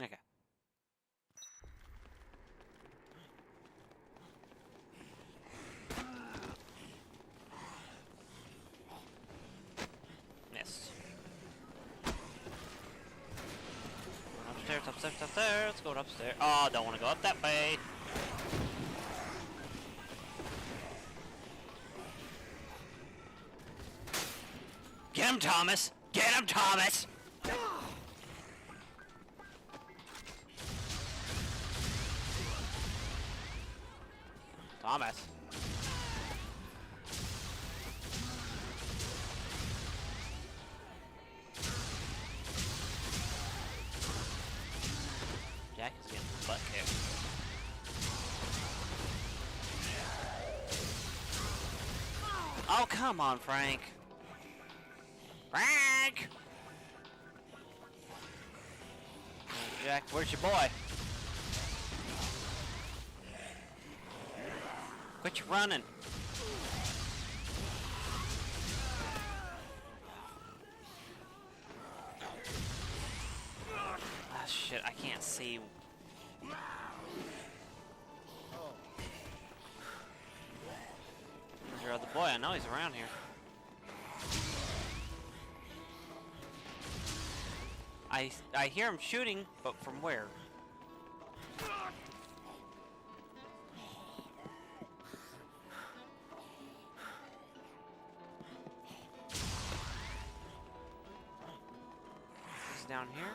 Okay. Missed. Upstairs, upstairs, upstairs. Let's go upstairs. Oh, don't want to go up that way. Get him, Thomas! Get him, Thomas! Thomas. Jack is getting butt kicked. Oh, come on, Frank. Frank! Jack, where's your boy? Quit you running. Ah, shit, I can't see. Where's your other boy? I know he's around here. I hear him shooting, but from where? He's down here.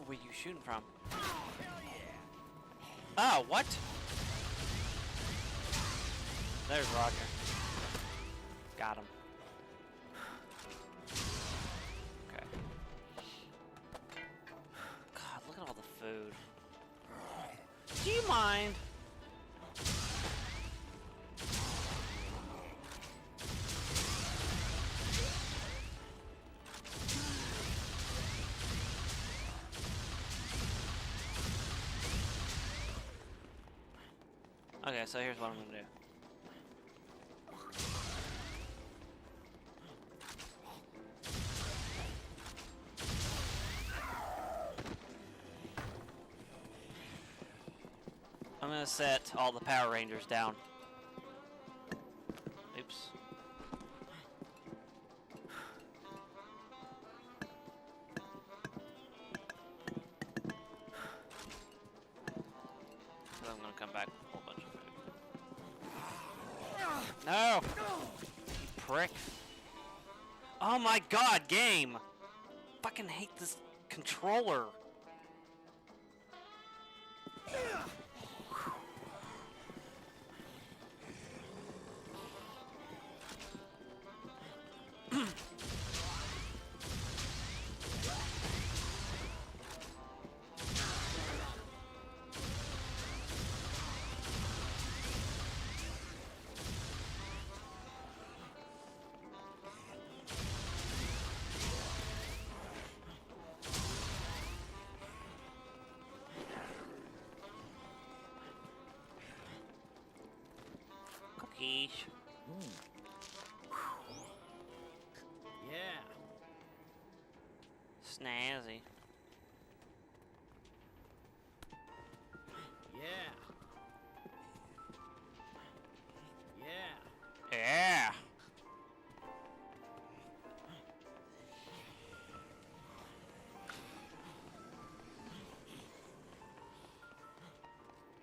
Where you shooting from? Oh, what? There's Roger. Got him. Okay. God, look at all the food. Do you mind? Okay, so here's what I'm gonna do. I'm gonna set all the Power Rangers down. Oops. So I'm gonna come back with a whole bunch of food. No! You prick. Oh my god, game! Fucking hate this controller. Cookies.
Yeah.
Snazzy.
Yeah. Yeah.
Yeah.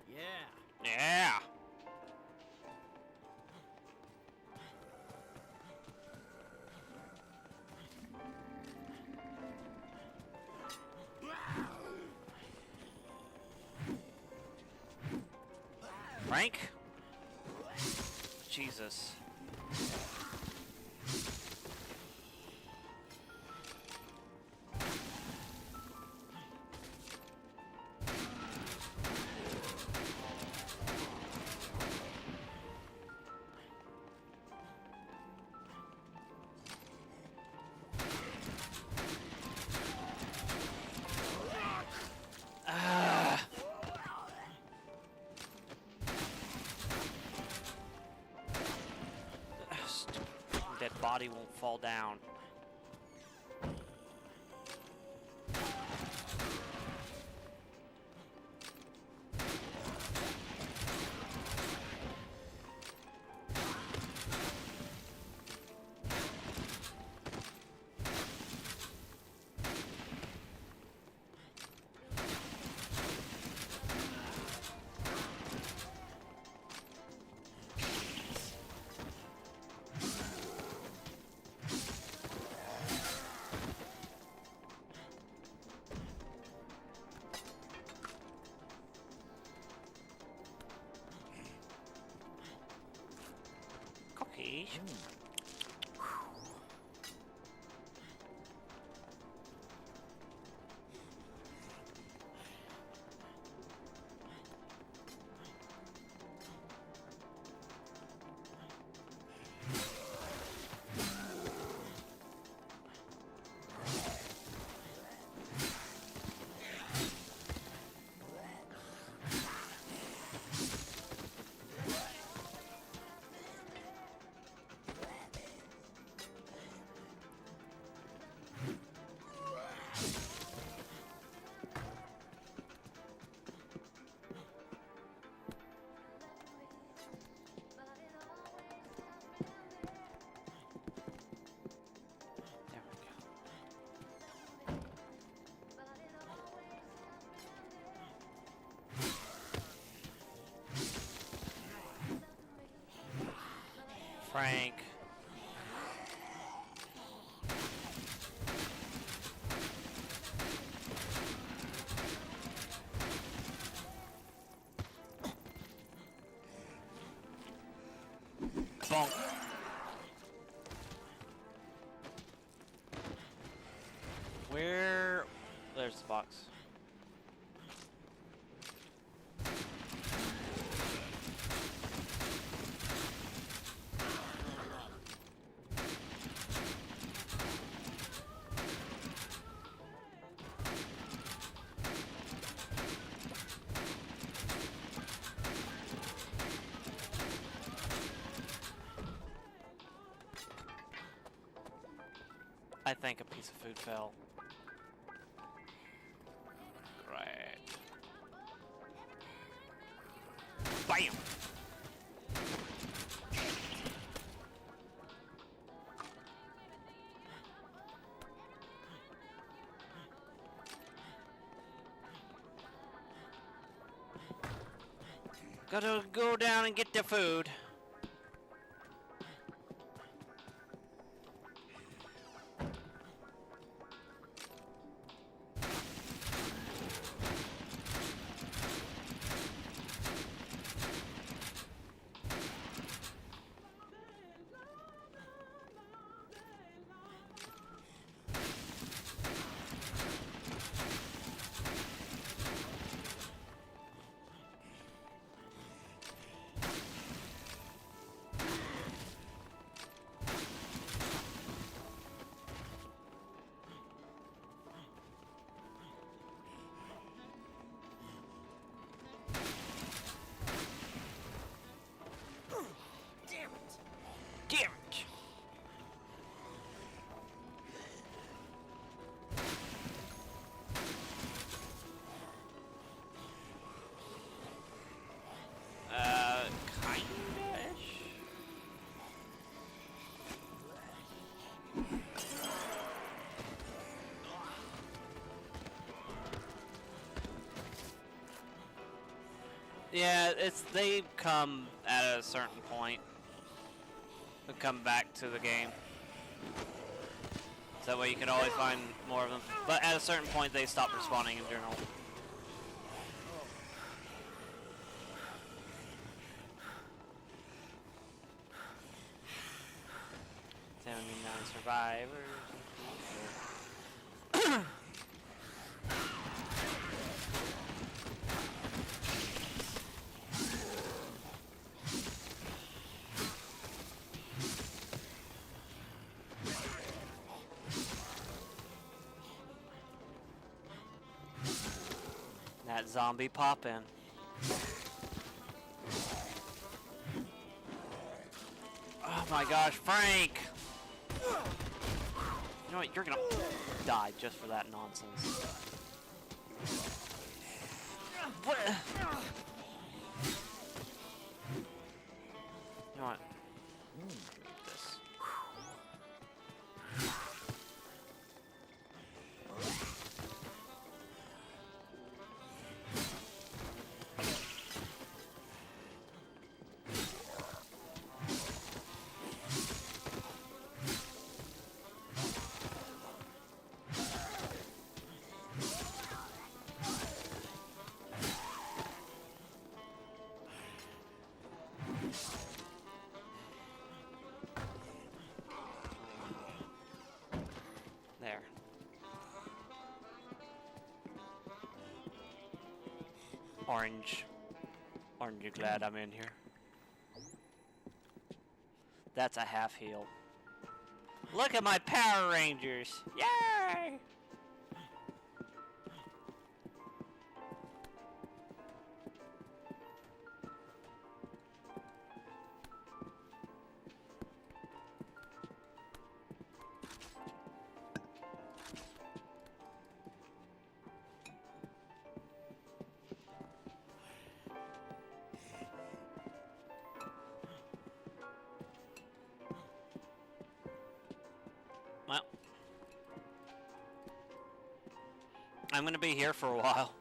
Yeah.
Yeah. Frank? Jesus. Ah. Stupid dead body won't fall down. Cookies. There we go. Frank. Bonk. Where? There's the box. I think a piece of food fell. Right. Bam! Gotta go down and get the food. Damn it! Kinda-ish. Yeah, they come at a certain point. They come back to the game. So that way you can always find more of them. But at a certain point they stop respawning in general. Survivors. That zombie poppin'. Oh my gosh, Frank! You know what? You're gonna die just for that nonsense. What? You know what? This. There. Orange. Aren't you glad I'm in here? That's a half heal. Look at my Power Rangers! Yay! Well, I'm gonna be here for a while.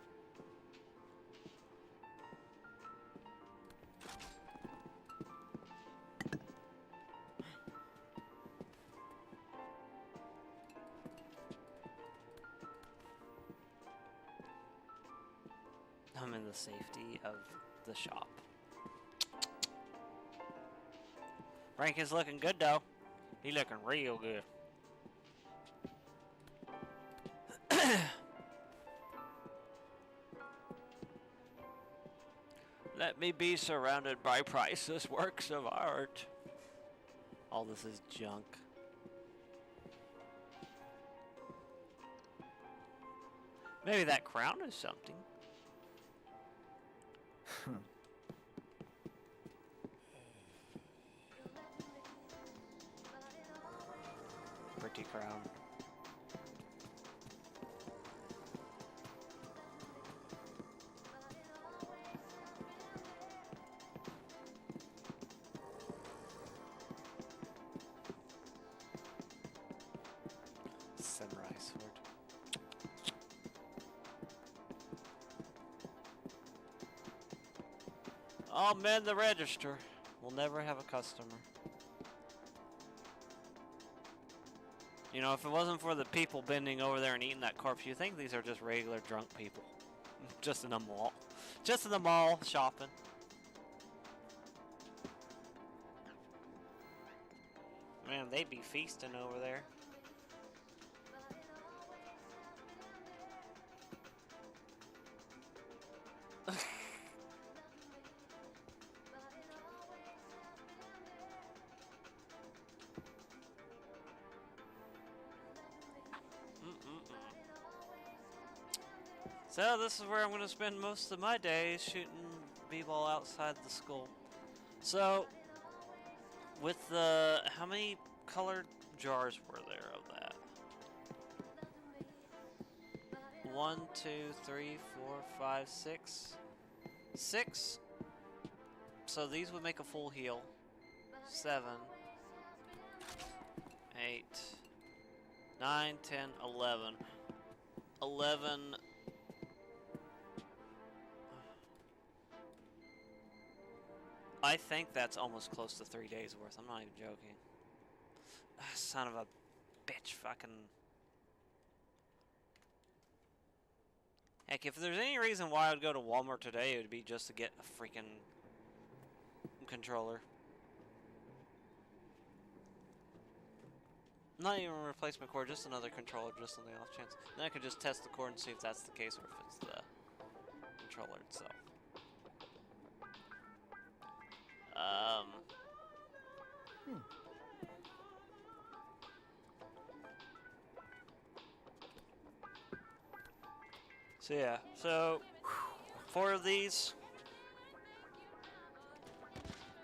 I'm in the safety of the shop. Frank is looking good though. He looking real good. Let me be surrounded by priceless works of art. All this is junk. Maybe that crown is something. Pretty crown. Samurai sword. I'll mend the register. We'll never have a customer. You know, if it wasn't for the people bending over there and eating that corpse, you think these are just regular drunk people. Just in the mall. Just in the mall shopping. Man, they'd be feasting over there. So this is where I'm going to spend most of my days shooting b-ball outside the school. So, with the... how many colored jars were there of that? 1, 2, 3, 4, 5, 6. 6. So these would make a full heal. 7, 8, 9, 10, 11. 11... I think that's almost close to 3 days worth. I'm not even joking. Son of a bitch, fucking... Heck, if there's any reason why I would go to Walmart today, it would be just to get a freaking controller. Not even a replacement cord, just another controller, just on the off chance. Then I could just test the cord and see if that's the case or if it's the controller itself. So yeah, so 4 of these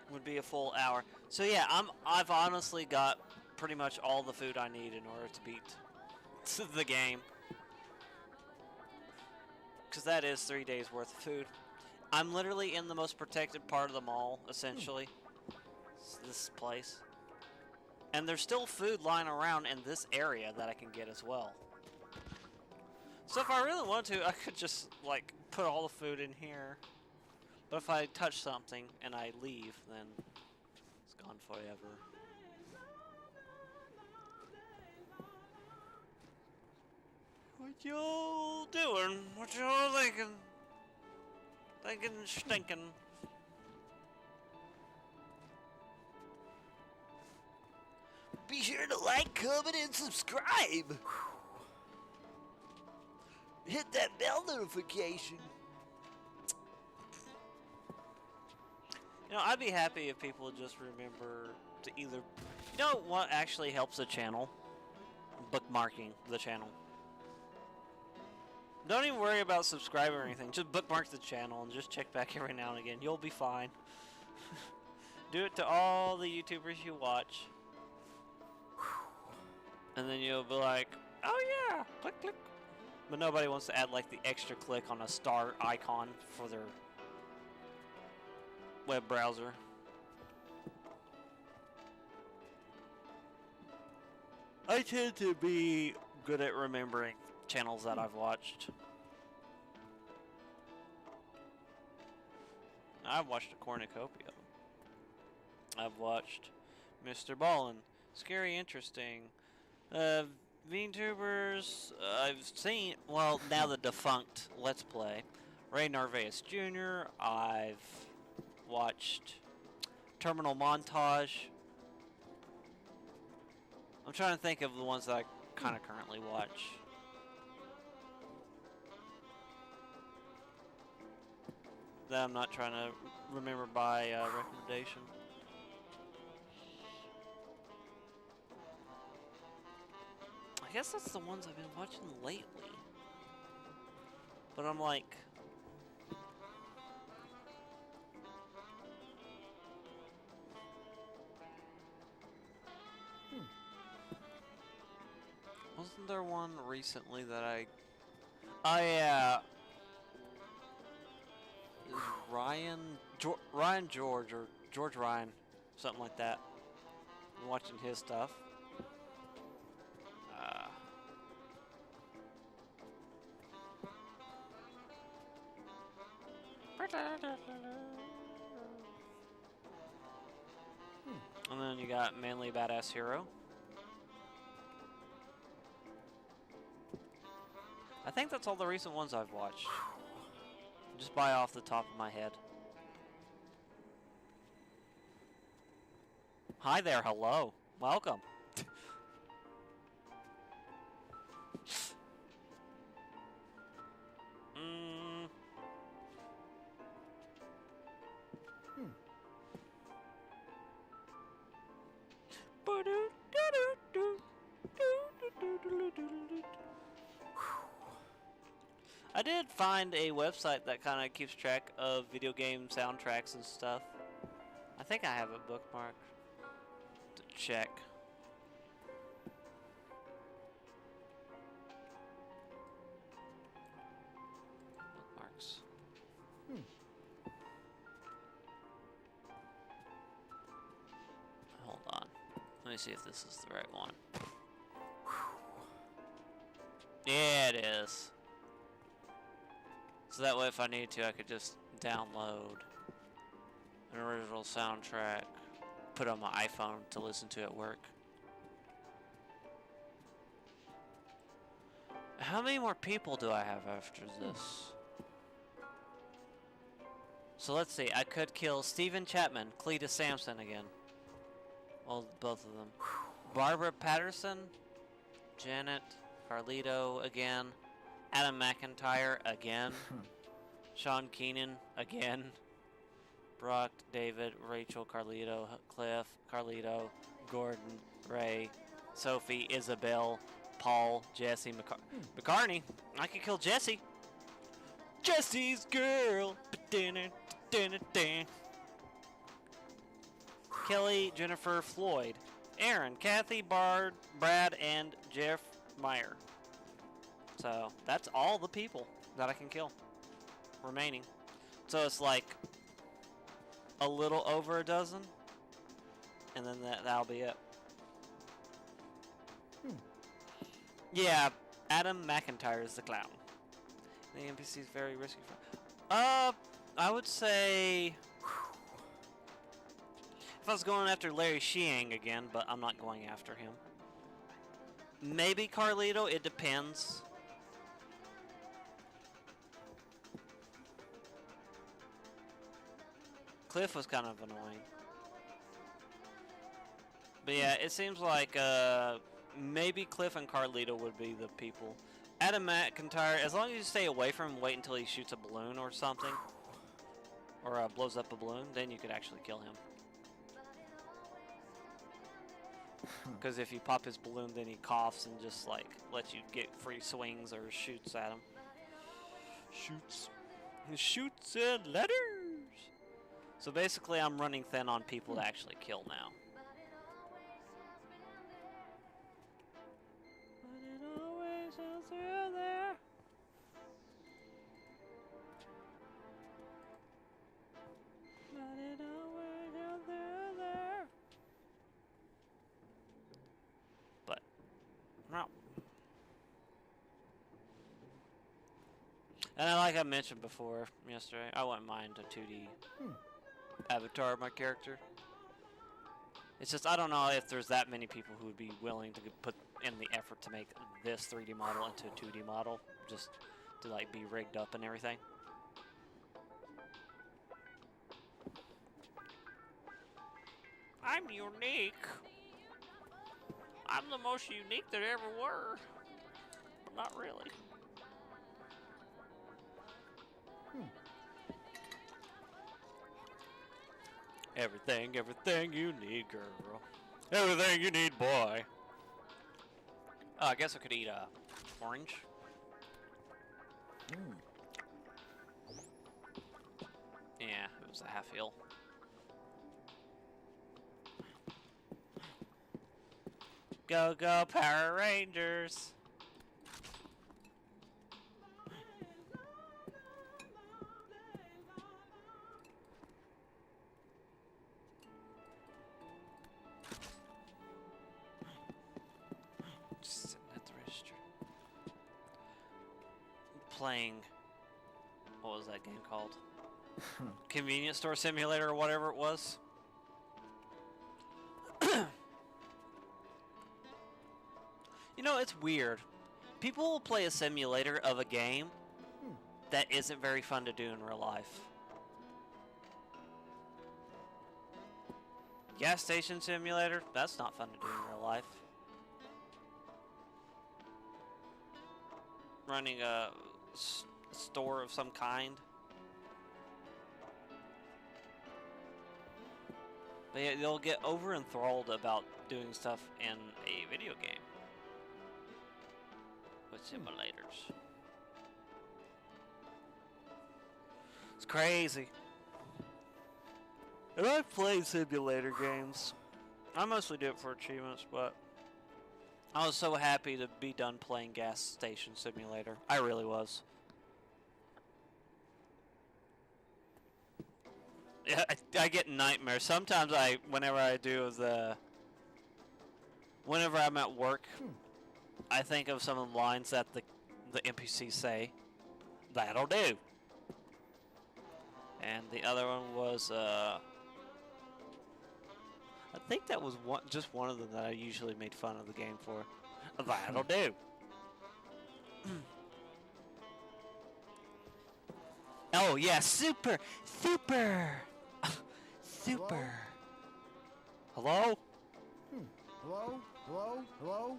would be a full hour. So yeah, I've honestly got pretty much all the food I need in order to beat the game. Because that is 3 days worth of food. I'm literally in the most protected part of the mall, essentially. This place. And there's still food lying around in this area that I can get as well. So if I really want to, I could just, like, put all the food in here. But if I touch something and I leave, then it's gone forever. What y'all doing? What y'all thinking? Thinking, stinking. Be sure to like, comment, and subscribe. Hit that bell notification. You know, I'd be happy if people would just remember to either... You know what actually helps the channel? Bookmarking the channel. Don't even worry about subscribing or anything. Just bookmark the channel and just check back every now and again. You'll be fine. Do it to all the YouTubers you watch. And then you'll be like, oh yeah, click, click. But nobody wants to add like the extra click on a star icon for their web browser. I tend to be good at remembering channels that I've watched. I've watched a cornucopia. I've watched Mr. Ballin, Scary Interesting, VTubers, I've seen, well, now the defunct Let's Play, Ray Narvaez Jr., I've watched Terminal Montage. I'm trying to think of the ones that I kind of currently watch. That I'm not trying to remember by recommendation. I guess that's the ones I've been watching lately. But I'm like... Wasn't there one recently that I... Oh yeah. Ryan George, or George Ryan, something like that. I'm watching his stuff. And then you got Manly Badass Hero. I think that's all the recent ones I've watched. Just by off the top of my head. Hi there, hello. Welcome. I did find a website that kind of keeps track of video game soundtracks and stuff. I think I have it bookmarked to check. Bookmarks. Hold on. Let me see if this is the right one. Yeah, it is. So that way if I need to, I could just download an original soundtrack, put it on my iPhone to listen to at work. How many more people do I have after this? So let's see, I could kill Steven Chapman, Cletus Sampson again. Well, both of them. Barbara Patterson, Janet, Carlito again, Adam McIntyre again, Sean Keenan again, Brock, David, Rachel, Carlito, Cliff, Carlito, Gordon, Ray, Sophie, Isabel, Paul, Jesse, McCartney. I could kill Jesse. Jesse's girl. Kelly, Jennifer, Floyd, Aaron, Kathy, Bard, Brad, and Jeff Meyer. So that's all the people that I can kill remaining. So it's like a little over a dozen, and then that'll be it. Yeah, Adam McIntyre is the clown. The NPC is very risky. I would say if I was going after Larry Sheehan again, but I'm not going after him. Maybe Carlito, it depends. Cliff was kind of annoying. But yeah, it seems like maybe Cliff and Carlito would be the people. Adam McIntyre, as long as you stay away from him, wait until he shoots a balloon or something. Or blows up a balloon, then you could actually kill him. Because if you pop his balloon, then he coughs and just like lets you get free swings or shoots at him. Shoots and letters! So basically I'm running thin on people to actually kill now. But it always ends through there. But it always ends through there. But, no. And like I mentioned before yesterday, I wouldn't mind a 2D avatar of my character. It's just I don't know if there's that many people who would be willing to put in the effort to make this 3D model into a 2D model, just to like be rigged up and everything. I'm unique. I'm the most unique there ever were, but not really. Everything you need, girl. Everything you need, boy. Oh, I guess I could eat a orange. Yeah, it was a half heal. Go, go, Power Rangers! Just sitting at the register. Playing, what was that game called? convenience store simulator or whatever it was. You know, it's weird. People will play a simulator of a game that isn't very fun to do in real life. Gas station simulator, that's not fun to do in real life. Running a store of some kind. But yeah, they'll get over enthralled about doing stuff in a video game with simulators. It's crazy. And I've played simulator games. I mostly do it for achievements, but I was so happy to be done playing Gas Station Simulator. I really was. Yeah, I get nightmares. Sometimes whenever I'm at work, I think of some of the lines that the NPCs say. That'll do. And the other one was, I think that was just one of them that I usually made fun of the game for. That'll do. Oh yeah, super. Hello?
Hello? Hello? Hello?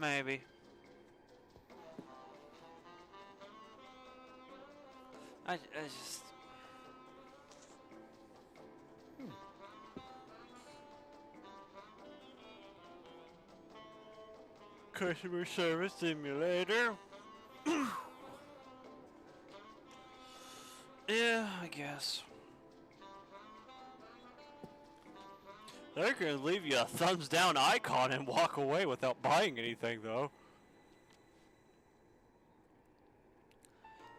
Maybe. I just... Customer service simulator. Yeah, I guess. They're gonna leave you a thumbs down icon and walk away without buying anything, though.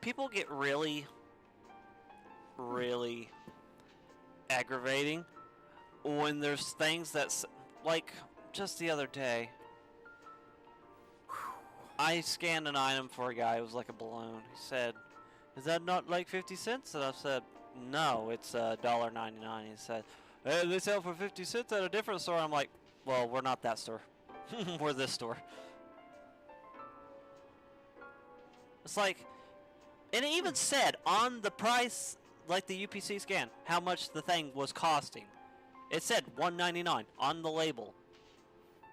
People get really aggravating when there's things that's like just the other day. I scanned an item for a guy. It was like a balloon. He said, "Is that not like 50 cents?" And I said, "No, it's $1.99." He said, "Hey, they sell for 50 cents at a different store." I'm like, "Well, we're not that store. We're this store." It's like, and it even said on the price, like the UPC scan, how much the thing was costing. It said $1.99 on the label.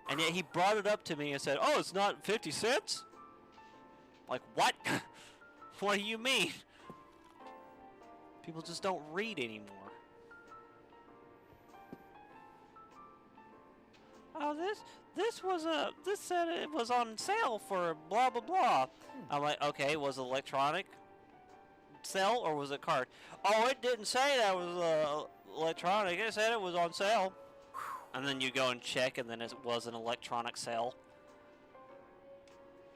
And yet he brought it up to me and said, "Oh, it's not 50 cents?" Like, what? What do you mean? People just don't read anymore. Oh, this said it was on sale for blah blah blah. I'm like, okay, was it electronic sale or was it card? Oh, it didn't say that was electronic. It said it was on sale. And then you go and check, and then it was an electronic sale.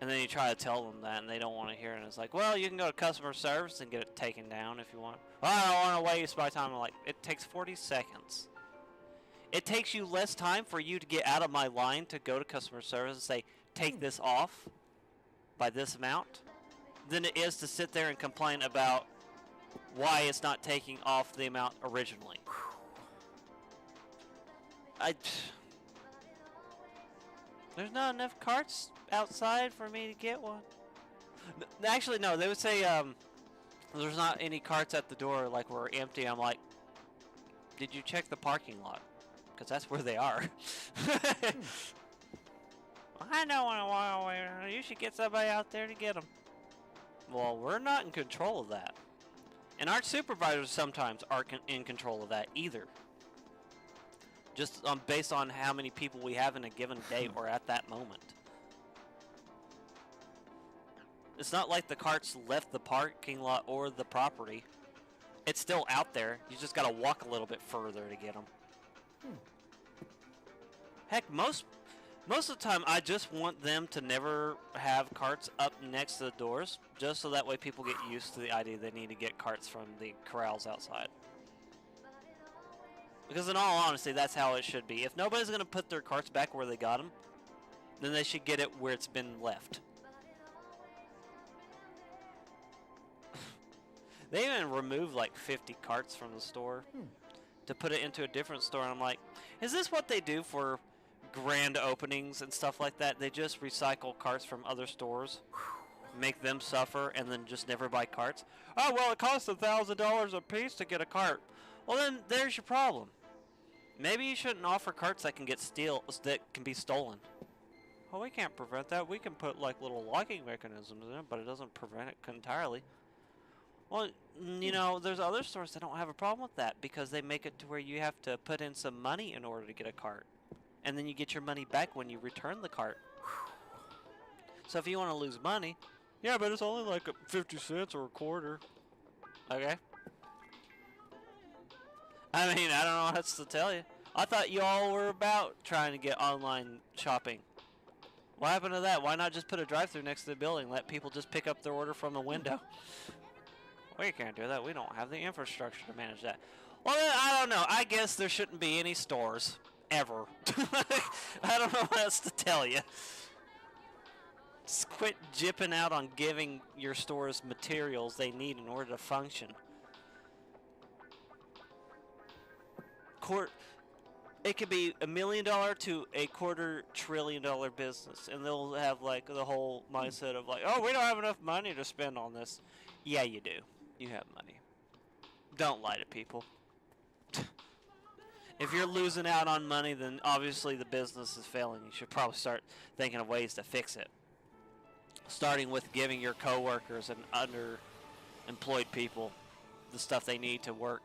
And then you try to tell them that, and they don't want to hear it. And it's like, well, you can go to customer service and get it taken down if you want. Well, I don't want to waste my time. I'm like, it takes 40 seconds. It takes you less time for you to get out of my line to go to customer service and say, take this off by this amount, than it is to sit there and complain about why it's not taking off the amount originally. There's not enough carts outside for me to get one. Actually, no, they would say there's not any carts at the door, like we're empty. I'm like, did you check the parking lot? Because that's where they are. I don't want to walk away. You should get somebody out there to get them. Well, we're not in control of that. And our supervisors sometimes aren't in control of that either. Just based on how many people we have in a given day or at that moment. It's not like the carts left the parking lot or the property. It's still out there. You just got to walk a little bit further to get them. Heck, most Most of the time, I just want them to never have carts up next to the doors, just so that way people get used to the idea they need to get carts from the corrals outside. Because in all honesty, that's how it should be. If nobody's going to put their carts back where they got them, then they should get it where it's been left. They even removed like 50 carts from the store to put it into a different store. And I'm like, is this what they do for grand openings and stuff like that? They just recycle carts from other stores, make them suffer, and then just never buy carts? Oh, well, it costs $1,000 a piece to get a cart. Well, then there's your problem. Maybe you shouldn't offer carts that can be stolen. Well, we can't prevent that. We can put like little locking mechanisms in it, but it doesn't prevent it entirely. Well, you know, there's other stores that don't have a problem with that because they make it to where you have to put in some money in order to get a cart. And then you get your money back when you return the cart. So if you want to lose money, yeah, but it's only like 50 cents or a quarter. Okay. I mean, I don't know what else to tell you. I thought you all were about trying to get online shopping. What happened to that? Why not just put a drive-thru next to the building? Let people just pick up their order from the window. We can't do that. We don't have the infrastructure to manage that. Well, I don't know. I guess there shouldn't be any stores. Ever. I don't know what else to tell you. Just quit jipping out on giving your stores materials they need in order to function. It could be $1 million to a $250 billion business, and they'll have like the whole mindset of like, oh, we don't have enough money to spend on this. Yeah, you do. You have money. Don't lie to people. If you're losing out on money, then obviously the business is failing. You should probably start thinking of ways to fix it. Starting with giving your coworkers and underemployed people the stuff they need to work.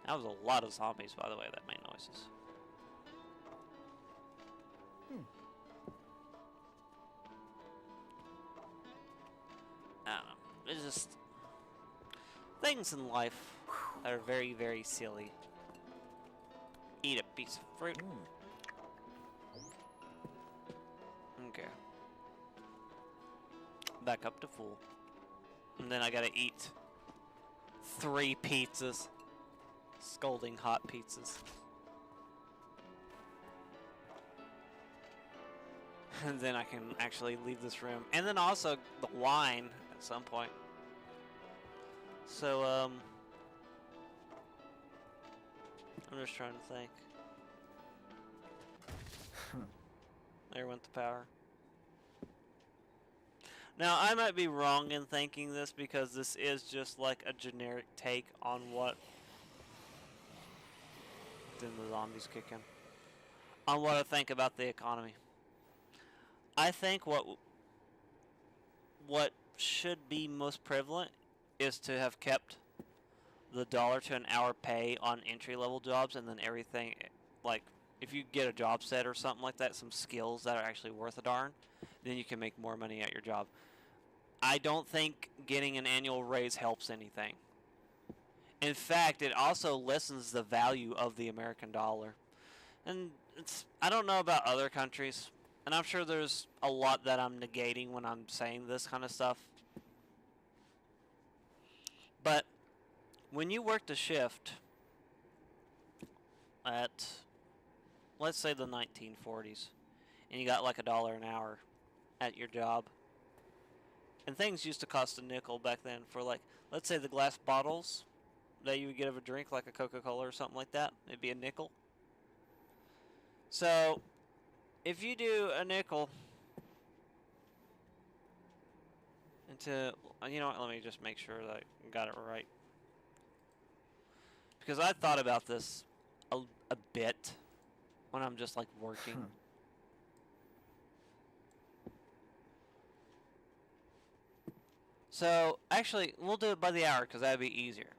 That was a lot of zombies, by the way, that made noises. I don't know. It's just things in life that are very, very silly. Eat a piece of fruit. Okay. Back up to full. And then I gotta eat 3 pizzas. Scalding hot pizzas. And then I can actually leave this room. And then also the wine at some point. So, I'm just trying to think. There went the power. Now, I might be wrong in thinking this because this is just like a generic take on what... Then the zombies kick in. On what I think about the economy. I think what should be most prevalent is to have kept the $1 to an hour pay on entry-level jobs, and then everything, like, if you get a job set or something like that, some skills that are actually worth a darn, then you can make more money at your job. I don't think getting an annual raise helps anything. In fact, it also lessens the value of the American dollar. And I don't know about other countries, and I'm sure there's a lot that I'm negating when I'm saying this kind of stuff. But when you worked a shift at, let's say, the 1940s, and you got like $1 an hour at your job, and things used to cost a nickel back then for, like, let's say the glass bottles that you would get of a drink, like a Coca-Cola or something like that, it'd be a nickel. So if you do a nickel into, you know what, let me just make sure that I got it right, because I thought about this a bit when I'm just like working. So actually we'll do it by the hour because that'd be easier.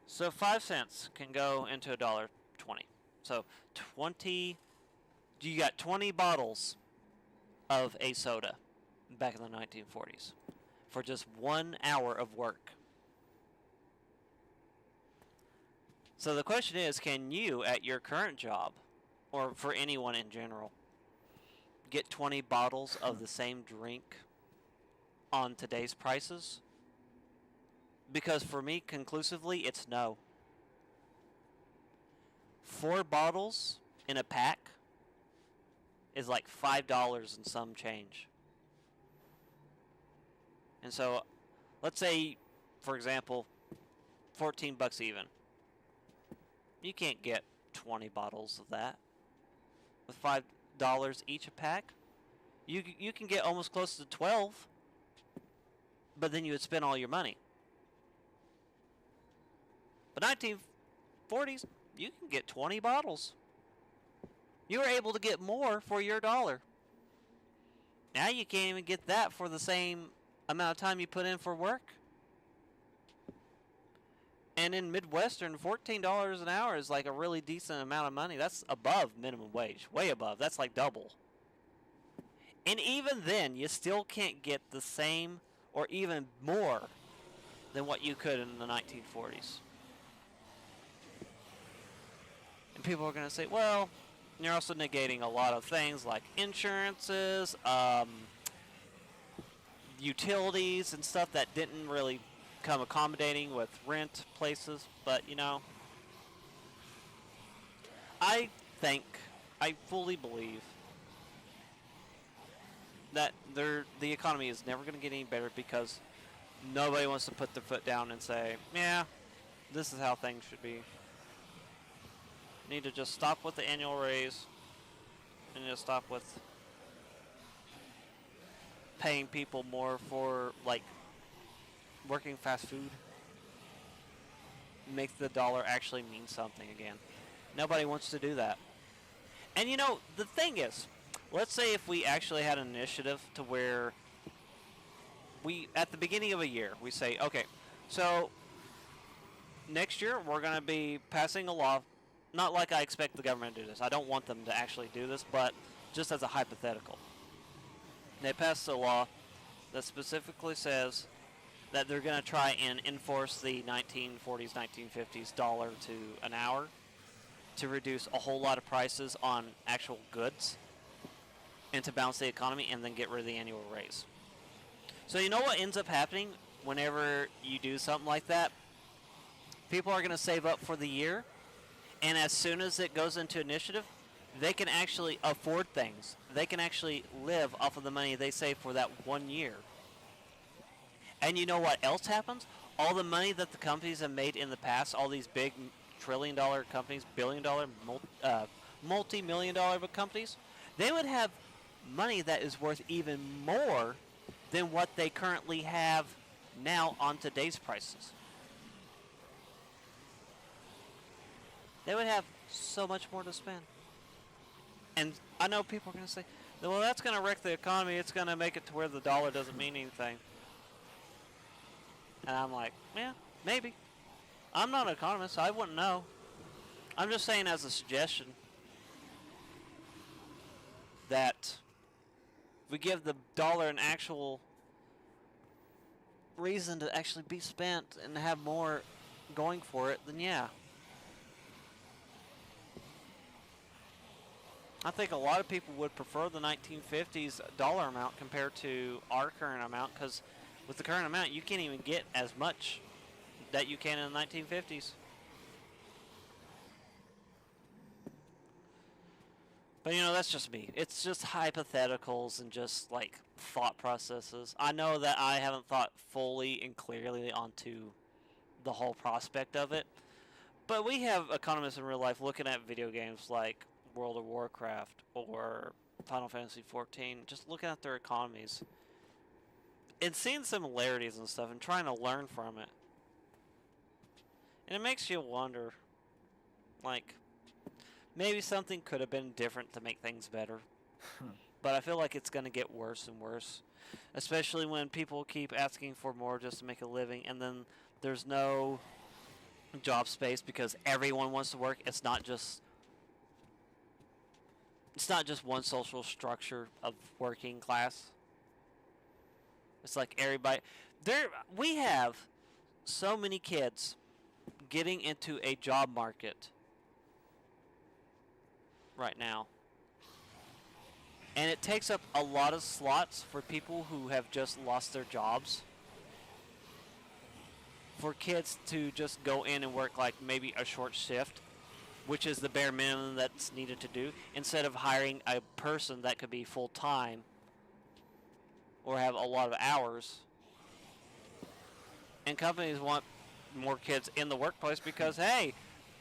So 5 cents can go into $1.20. So 20, you got 20 bottles of a soda back in the 1940s for just 1 hour of work. So the question is, can you, at your current job, or for anyone in general, get 20 bottles of the same drink on today's prices? Because for me, conclusively, it's no. 4 bottles in a pack is like $5 and some change. And so, let's say, for example, 14 bucks even. You can't get 20 bottles of that with $5 each a pack. You can get almost close to 12, but then you would spend all your money. But 1940s, you can get 20 bottles. You were able to get more for your dollar. Now you can't even get that for the same amount of time you put in for work. And in Midwestern, $14 an hour is like a really decent amount of money. That's above minimum wage, way above. That's like double. And even then, you still can't get the same or even more than what you could in the 1940s. And people are going to say, well, you're also negating a lot of things like insurances, utilities and stuff that didn't really come accommodating with rent places. But, you know, I fully believe that the economy is never going to get any better because nobody wants to put their foot down and say, yeah, this is how things should be. Need to just stop with the annual raise and just stop with paying people more for, like, working fast food. Make the dollar actually mean something again. Nobody wants to do that. And, you know, the thing is, let's say if we actually had an initiative to where we, at the beginning of a year, we say, okay, so next year we're going to be passing a law. Not like I expect the government to do this. I don't want them to actually do this, but just as a hypothetical. They passed a law that specifically says that they're going to try and enforce the 1940s, 1950s dollar to an hour to reduce a whole lot of prices on actual goods and to balance the economy and then get rid of the annual raise. So you know what ends up happening whenever you do something like that? People are going to save up for the year. And as soon as it goes into initiative, they can actually afford things. They can actually live off of the money they save for that 1 year. And you know what else happens? All the money that the companies have made in the past, all these big trillion-dollar companies, billion-dollar, multi-million-dollar companies, they would have money that is worth even more than what they currently have now on today's prices. They would have so much more to spend. And I know people are going to say, well, that's going to wreck the economy. It's going to make it to where the dollar doesn't mean anything. And I'm like, yeah, maybe. I'm not an economist. So I wouldn't know. I'm just saying as a suggestion that if we give the dollar an actual reason to actually be spent and have more going for it, then yeah. I think a lot of people would prefer the 1950s dollar amount compared to our current amount, because with the current amount, you can't even get as much that you can in the 1950s. But, you know, that's just me. It's just hypotheticals and just, like, thought processes. I know that I haven't thought fully and clearly onto the whole prospect of it. But we have economists in real life looking at video games like World of Warcraft or Final Fantasy XIV, just looking at their economies and seeing similarities and stuff and trying to learn from it. And it makes you wonder, like, maybe something could have been different to make things better. But I feel like it's going to get worse and worse, especially when people keep asking for more just to make a living, and then there's no job space because everyone wants to work. It's not just one social structure of working class. It's like everybody. We have so many kids getting into a job market right now. And it takes up a lot of slots for people who have just lost their jobs. For kids to just go in and work like maybe a short shift, which is the bare minimum that's needed to do, instead of hiring a person that could be full-time or have a lot of hours. And companies want more kids in the workplace because, hey,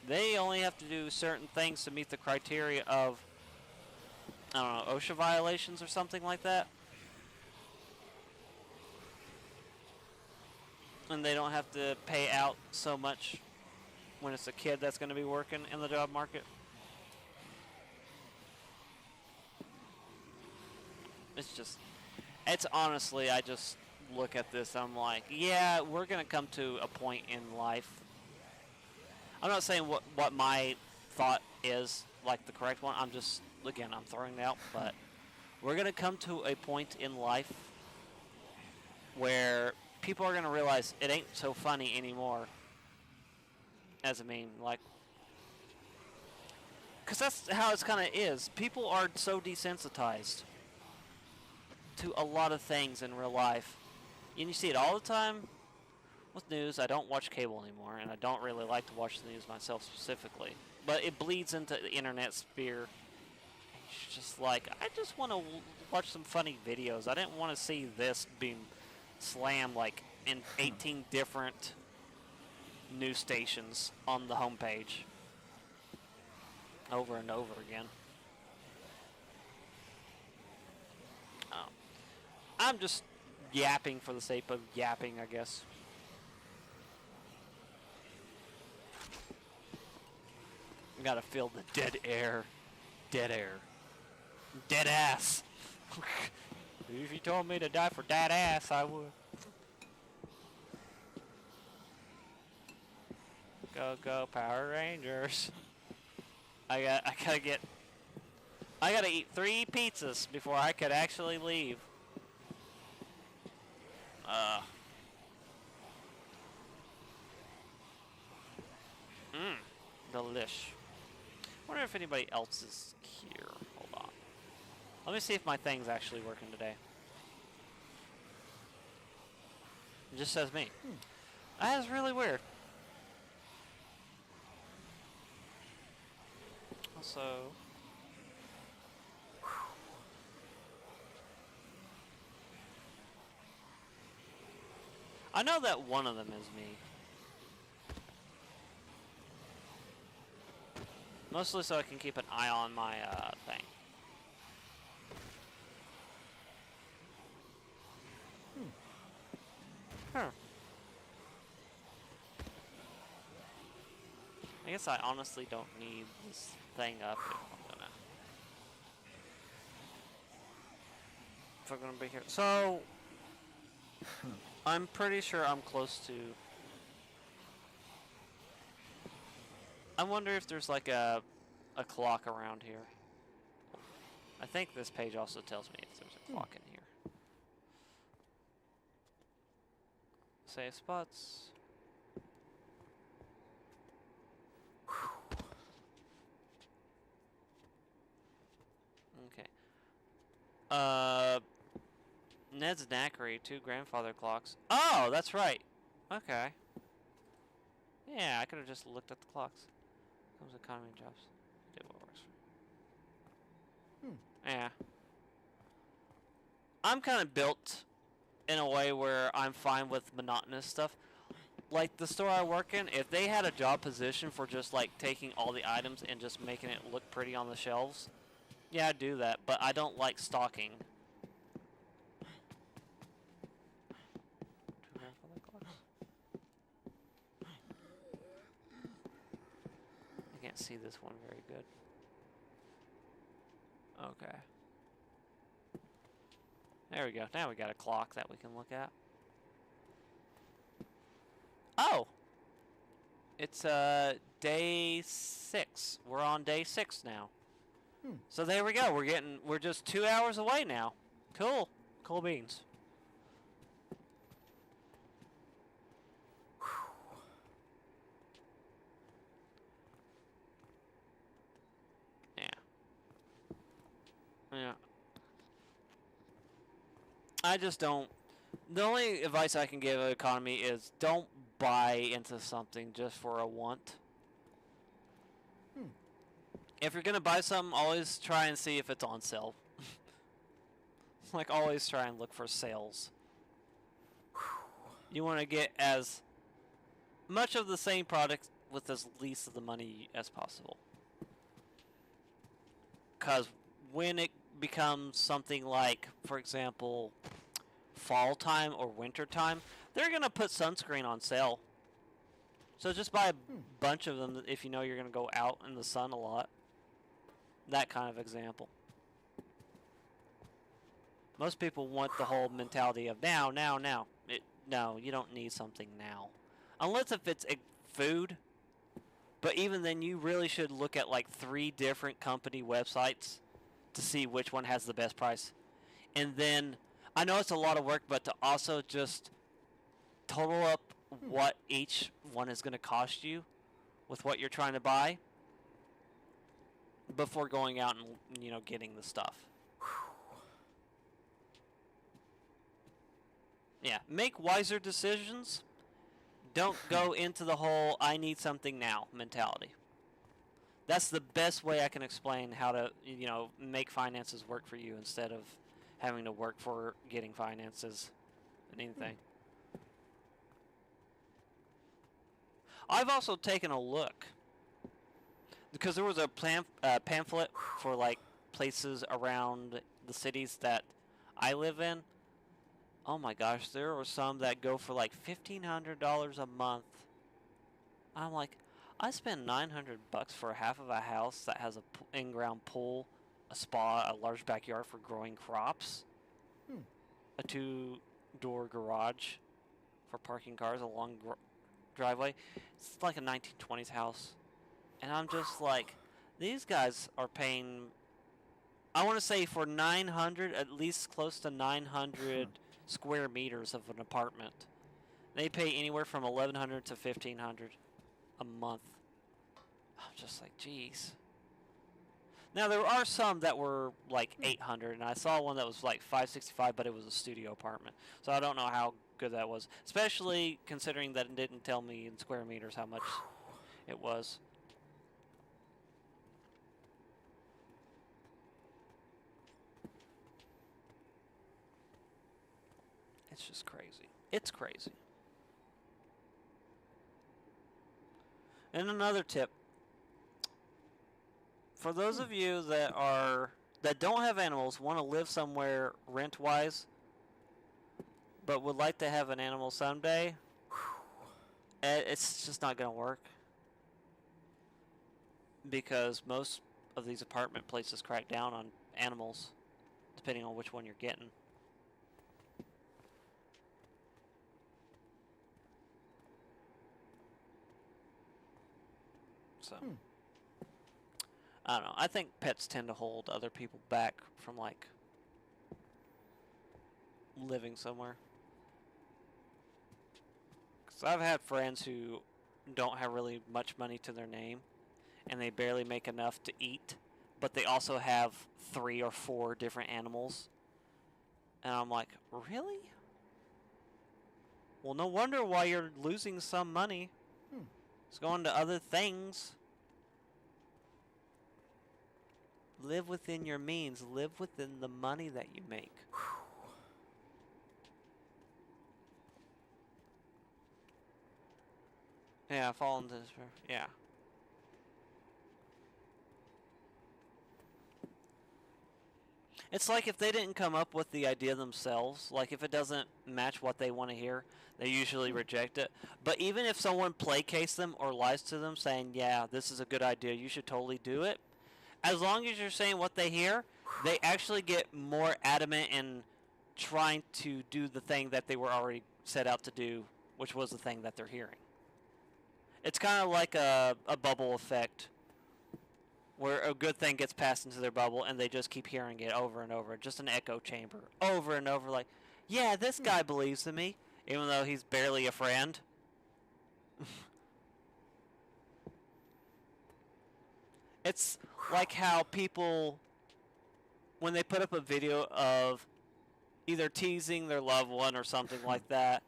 they only have to do certain things to meet the criteria of, I don't know, OSHA violations or something like that. And they don't have to pay out so much when it's a kid that's going to be working in the job market. It's honestly, I just look at this, I'm like, yeah, we're going to come to a point in life. I'm not saying what my thought is like the correct one. I'm just, again, I'm throwing it out, but we're going to come to a point in life where people are going to realize it ain't so funny anymore. As a meme, like, because that's how it's kind of is. People are so desensitized to a lot of things in real life. And you see it all the time with news. I don't watch cable anymore, and I don't really like to watch the news myself specifically. But it bleeds into the internet sphere. It's just like, I just want to watch some funny videos. I didn't want to see this being slammed like in 18 different news stations on the homepage over and over again. I'm just yapping for the sake of yapping, I guess. I gotta feel the dead air. Dead air. Dead ass. If you told me to die for dead ass, I would. Go, go, Power Rangers. I gotta eat 3 pizzas before I could actually leave. Delish. Wonder if anybody else is here. Hold on. Let me see if my thing's actually working today. It just says me. That is really weird. Also, I know that one of them is me. Mostly so I can keep an eye on my thing. Huh. I guess I honestly don't need this thing up if I'm gonna be here. So I'm pretty sure I'm close to. I wonder if there's like a clock around here. I think this page also tells me if there's a clock in here. Save spots. Okay. Ned's Knackery, 2 grandfather clocks. Oh, that's right. Okay. Yeah, I could have just looked at the clocks. Comes economy jobs. Do what works for. Yeah. I'm kind of built in a way where I'm fine with monotonous stuff. Like the store I work in, if they had a job position for just like taking all the items and just making it look pretty on the shelves, yeah, I'd do that. But I don't like stocking. I can't see this one very good. Okay. There we go. Now we got a clock that we can look at. Oh! It's day 6. We're on day 6 now. So there we go. We're just 2 hours away now. Cool. Cool beans. I just don't. The only advice I can give the economy is don't buy into something just for a want. If you're gonna buy something, always try and see if it's on sale. Like, always try and look for sales. You want to get as much of the same product with as least of the money as possible. Because when it becomes something like, for example, fall time or winter time, they're going to put sunscreen on sale. So just buy a bunch of them if you know you're going to go out in the sun a lot. That kind of example. Most people want the whole mentality of now. No, you don't need something now. Unless if it's food. But even then, you really should look at like 3 different company websites to see which one has the best price. And then, I know it's a lot of work, but to also just total up what each one is going to cost you with what you're trying to buy before going out and, you know, getting the stuff. Yeah, make wiser decisions. Don't go into the whole I need something now mentality. That's the best way I can explain how to, you know, make finances work for you instead of having to work for getting finances and anything. I've also taken a look because there was a pamphlet for like places around the cities that I live in. Oh my gosh, there were some that go for like $1,500 a month. I'm like, I spend $900 for half of a house that has a in-ground pool, a spa, a large backyard for growing crops, a 2-door garage for parking cars, a long driveway. It's like a 1920s house. And I'm just like, these guys are paying, I want to say for 900, at least close to 900 square meters of an apartment. They pay anywhere from $1,100 to $1,500 a month. I'm just like, geez. Now there are some that were like $800, and I saw one that was like $565, but it was a studio apartment. So I don't know how good that was, especially considering that it didn't tell me in square meters how much it was. It's just crazy. It's crazy. And another tip. For those of you that don't have animals, want to live somewhere rent-wise, but would like to have an animal someday, it's just not going to work. Because most of these apartment places crack down on animals, depending on which one you're getting. So, I don't know. I think pets tend to hold other people back from, like, living somewhere. Because I've had friends who don't have really much money to their name, and they barely make enough to eat, but they also have 3 or 4 different animals. And I'm like, really? Well, no wonder why you're losing some money. It's going to other things. Live within your means. Live within the money that you make. Yeah, fall into despair. Yeah. It's like if they didn't come up with the idea themselves, like if it doesn't match what they want to hear, they usually reject it. But even if someone placates them or lies to them saying, yeah, this is a good idea, you should totally do it, as long as you're saying what they hear, they actually get more adamant in trying to do the thing that they were already set out to do, which was the thing that they're hearing. It's kind of like a bubble effect, where a good thing gets passed into their bubble and they just keep hearing it over and over. Just an echo chamber. Over and over, like, yeah, this guy believes in me, even though he's barely a friend. It's like how people, when they put up a video of either teasing their loved one or something like that,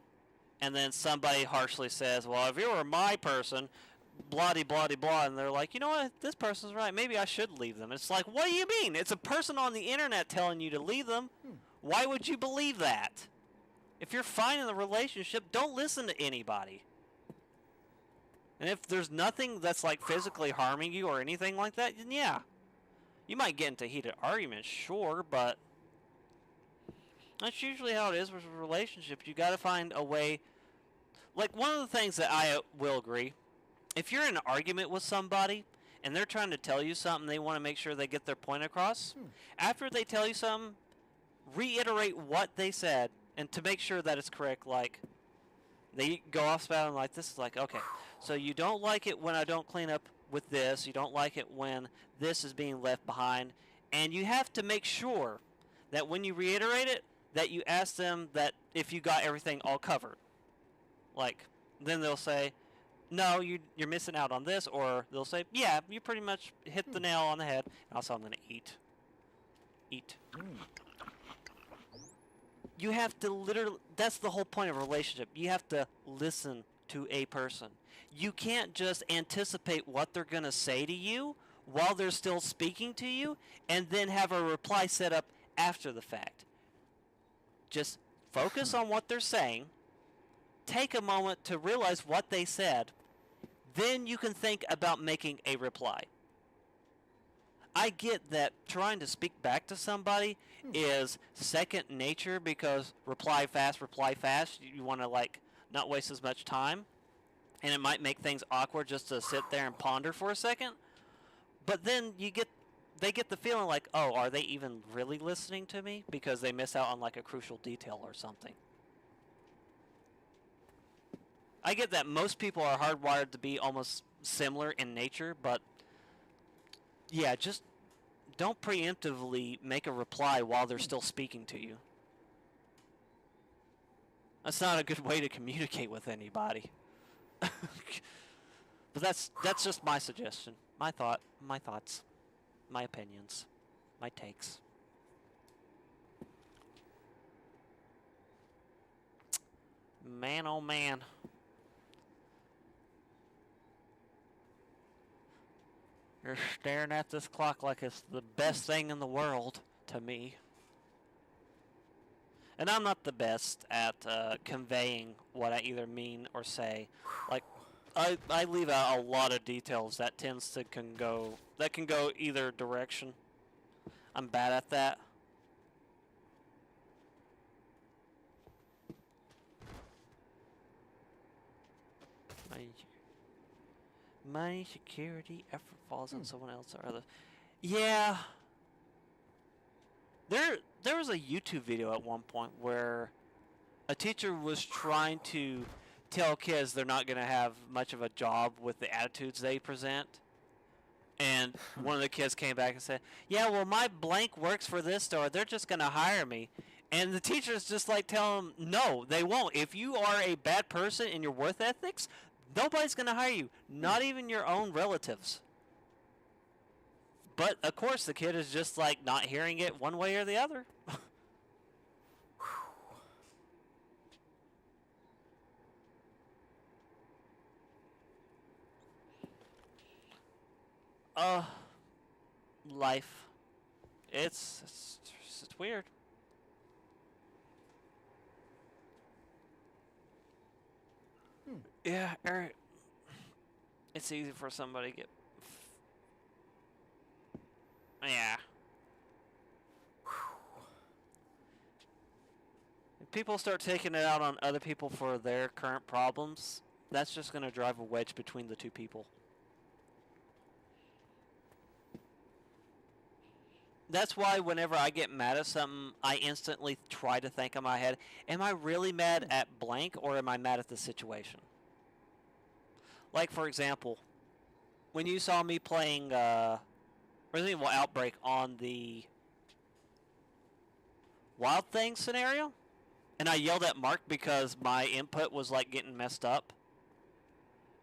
and then somebody harshly says, well, if you were my person, blah de blah de blah, and they're like, you know what, this person's right, maybe I should leave them. It's like, what do you mean? It's a person on the internet telling you to leave them. Why would you believe that? If you're fine in the relationship, don't listen to anybody. And if there's nothing that's like physically harming you or anything like that, then yeah, you might get into heated arguments, sure, but that's usually how it is with relationships. You gotta find a way. Like, one of the things that I will agree, if you're in an argument with somebody and they're trying to tell you something, they want to make sure they get their point across. After they tell you something, reiterate what they said, and to make sure that it's correct. Like, they go off spouting like this is like, okay, so you don't like it when I don't clean up with this, you don't like it when this is being left behind, and you have to make sure that when you reiterate it, that you ask them that if you got everything all covered. Like, then they'll say, no, you're missing out on this, or they'll say, yeah, you pretty much hit the nail on the head. And also, I'm going to eat. You have to literally, that's the whole point of a relationship. You have to listen to a person. You can't just anticipate what they're going to say to you while they're still speaking to you, and then have a reply set up after the fact. Just focus on what they're saying. Take a moment to realize what they said. Then you can think about making a reply. I get that trying to speak back to somebody is second nature because reply fast. You want to, like, not waste as much time. And it might make things awkward just to sit there and ponder for a second. But then they get the feeling like, oh, are they even really listening to me? Because they miss out on, like, a crucial detail or something. I get that most people are hardwired to be almost similar in nature, but yeah, just don't preemptively make a reply while they're still speaking to you. That's not a good way to communicate with anybody. But that's just my suggestion, my thoughts, my opinions, my takes. Man, oh man. You're staring at this clock like it's the best thing in the world to me. And I'm not the best at conveying what I either mean or say. Like, I leave out a lot of details that can go either direction. I'm bad at that. Money, security, effort falls on someone else or other. Yeah. There was a YouTube video at one point where a teacher was trying to tell kids they're not going to have much of a job with the attitudes they present. And one of the kids came back and said, yeah, well, my blank works for this store. They're just going to hire me. And the teacher's just like telling them, no, they won't. If you are a bad person in your worth ethics, nobody's going to hire you, not even your own relatives. But, of course, the kid is just, like, not hearing it one way or the other. Life. It's weird. Yeah, Eric. It's easy for somebody to get. Yeah. If people start taking it out on other people for their current problems, that's just going to drive a wedge between the two people. That's why whenever I get mad at something, I instantly try to think in my head, am I really mad at blank or am I mad at the situation? Like, for example, when you saw me playing Resident Evil Outbreak on the Wild Things scenario, and I yelled at Mark because my input was, like, getting messed up.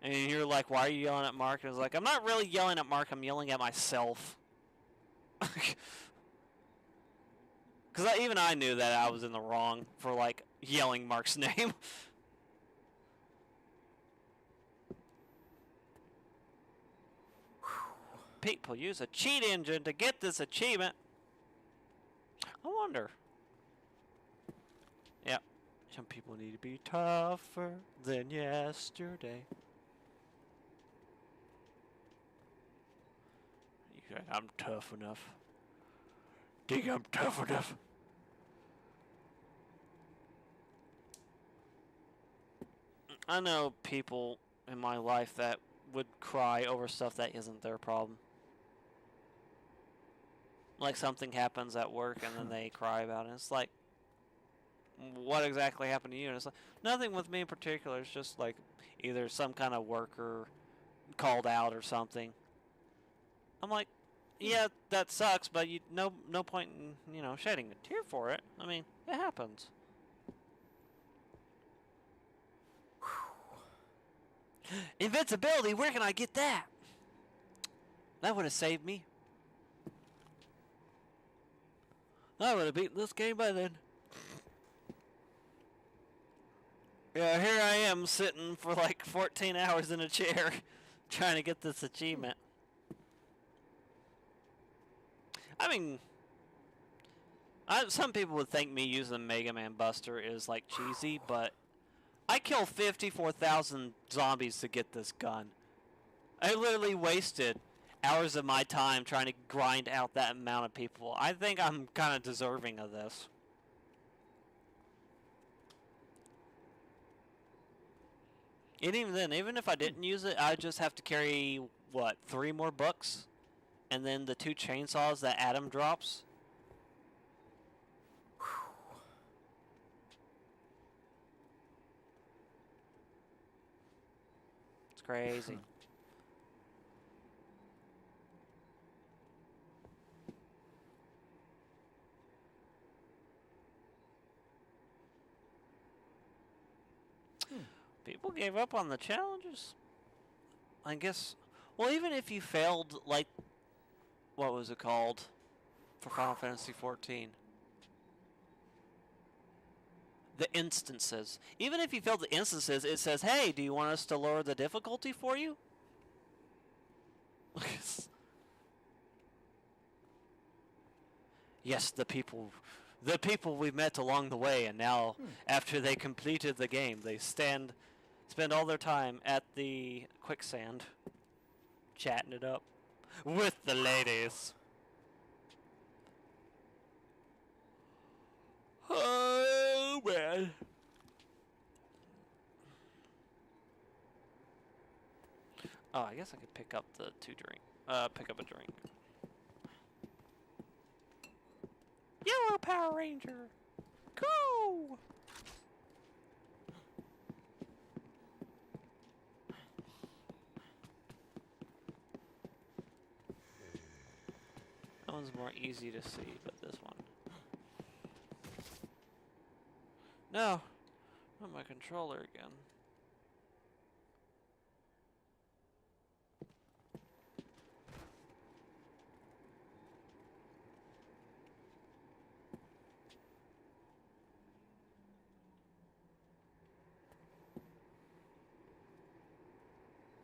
And you're like, why are you yelling at Mark? And I was like, I'm not really yelling at Mark, I'm yelling at myself. Because Because even I knew that I was in the wrong for, like, yelling Mark's name. People use a cheat engine to get this achievement. I wonder. Yep. Some people need to be tougher than yesterday. I'm tough enough. Think I'm tough enough? I know people in my life that would cry over stuff that isn't their problem. Like something happens at work and then they cry about it. It's like, what exactly happened to you? And it's like, nothing with me in particular. It's just like either some kind of worker called out or something. I'm like, yeah, that sucks, but no point in, shedding a tear for it. I mean, it happens. Invincibility, where can I get that? That would have saved me. I would have beaten this game by then. Yeah, here I am sitting for like 14 hours in a chair trying to get this achievement. I mean, some people would think me using Mega Man Buster is like cheesy, but I killed 54,000 zombies to get this gun. I literally wasted hours of my time trying to grind out that amount of people. I think I'm kind of deserving of this. And even then, even if I didn't use it, I'd just have to carry, what, 3 more books? And then the 2 chainsaws that Adam drops? It's crazy. People gave up on the challenges. I guess. Well, even if you failed, like, what was it called for Final Fantasy XIV? The instances. Even if you failed the instances, it says, hey, do you want us to lower the difficulty for you? Yes, the people we met along the way, and now, after they completed the game, they spend all their time at the quicksand, chatting it up with the ladies. Oh man! Oh, I guess I could pick up the pick up a drink. Yellow Power Ranger, go! That one's more easy to see, but this one. No, not my controller again.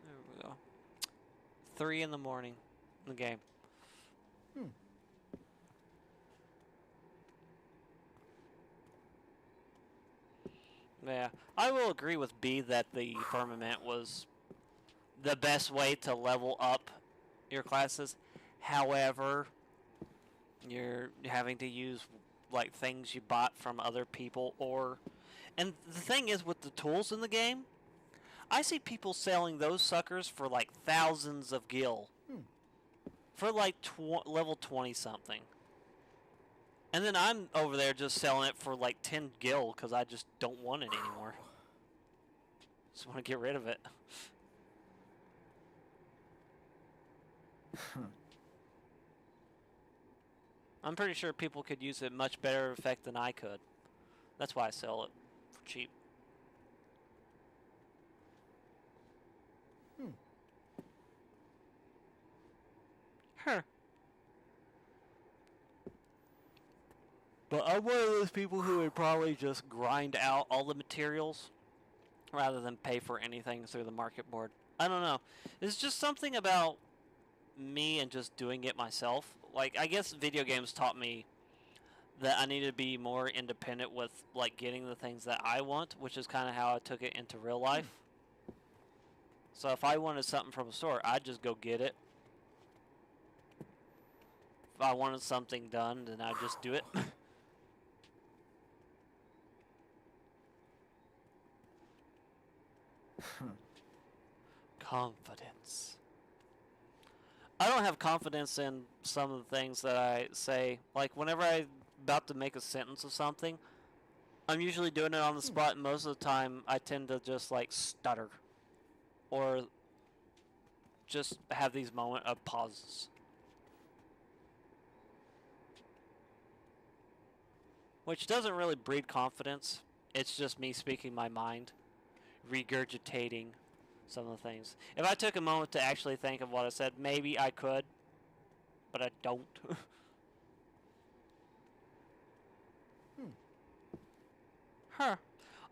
There we go. 3 in the morning in the game. Yeah, I will agree with B that the Firmament was the best way to level up your classes. However, you're having to use like things you bought from other people, and the thing is with the tools in the game, I see people selling those suckers for like thousands of gil. For like level 20 something. And then I'm over there just selling it for like 10 gil because I just don't want it anymore. Just want to get rid of it. I'm pretty sure people could use it much better effect than I could. That's why I sell it for cheap. Huh. But I'm one of those people who would probably just grind out all the materials rather than pay for anything through the market board. I don't know. It's just something about me and just doing it myself. Like, I guess video games taught me that I need to be more independent with, like, getting the things that I want, which is kind of how I took it into real life. So if I wanted something from a store, I'd just go get it. If I wanted something done, then I'd just do it. Confidence. I don't have confidence in some of the things that I say. Like, whenever I'm about to make a sentence of something, I'm usually doing it on the spot, and most of the time I tend to just, like, stutter. Or just have these moments of pauses. Which doesn't really breed confidence. It's just me speaking my mind. Regurgitating some of the things. If I took a moment to actually think of what I said, maybe I could. But I don't. Huh.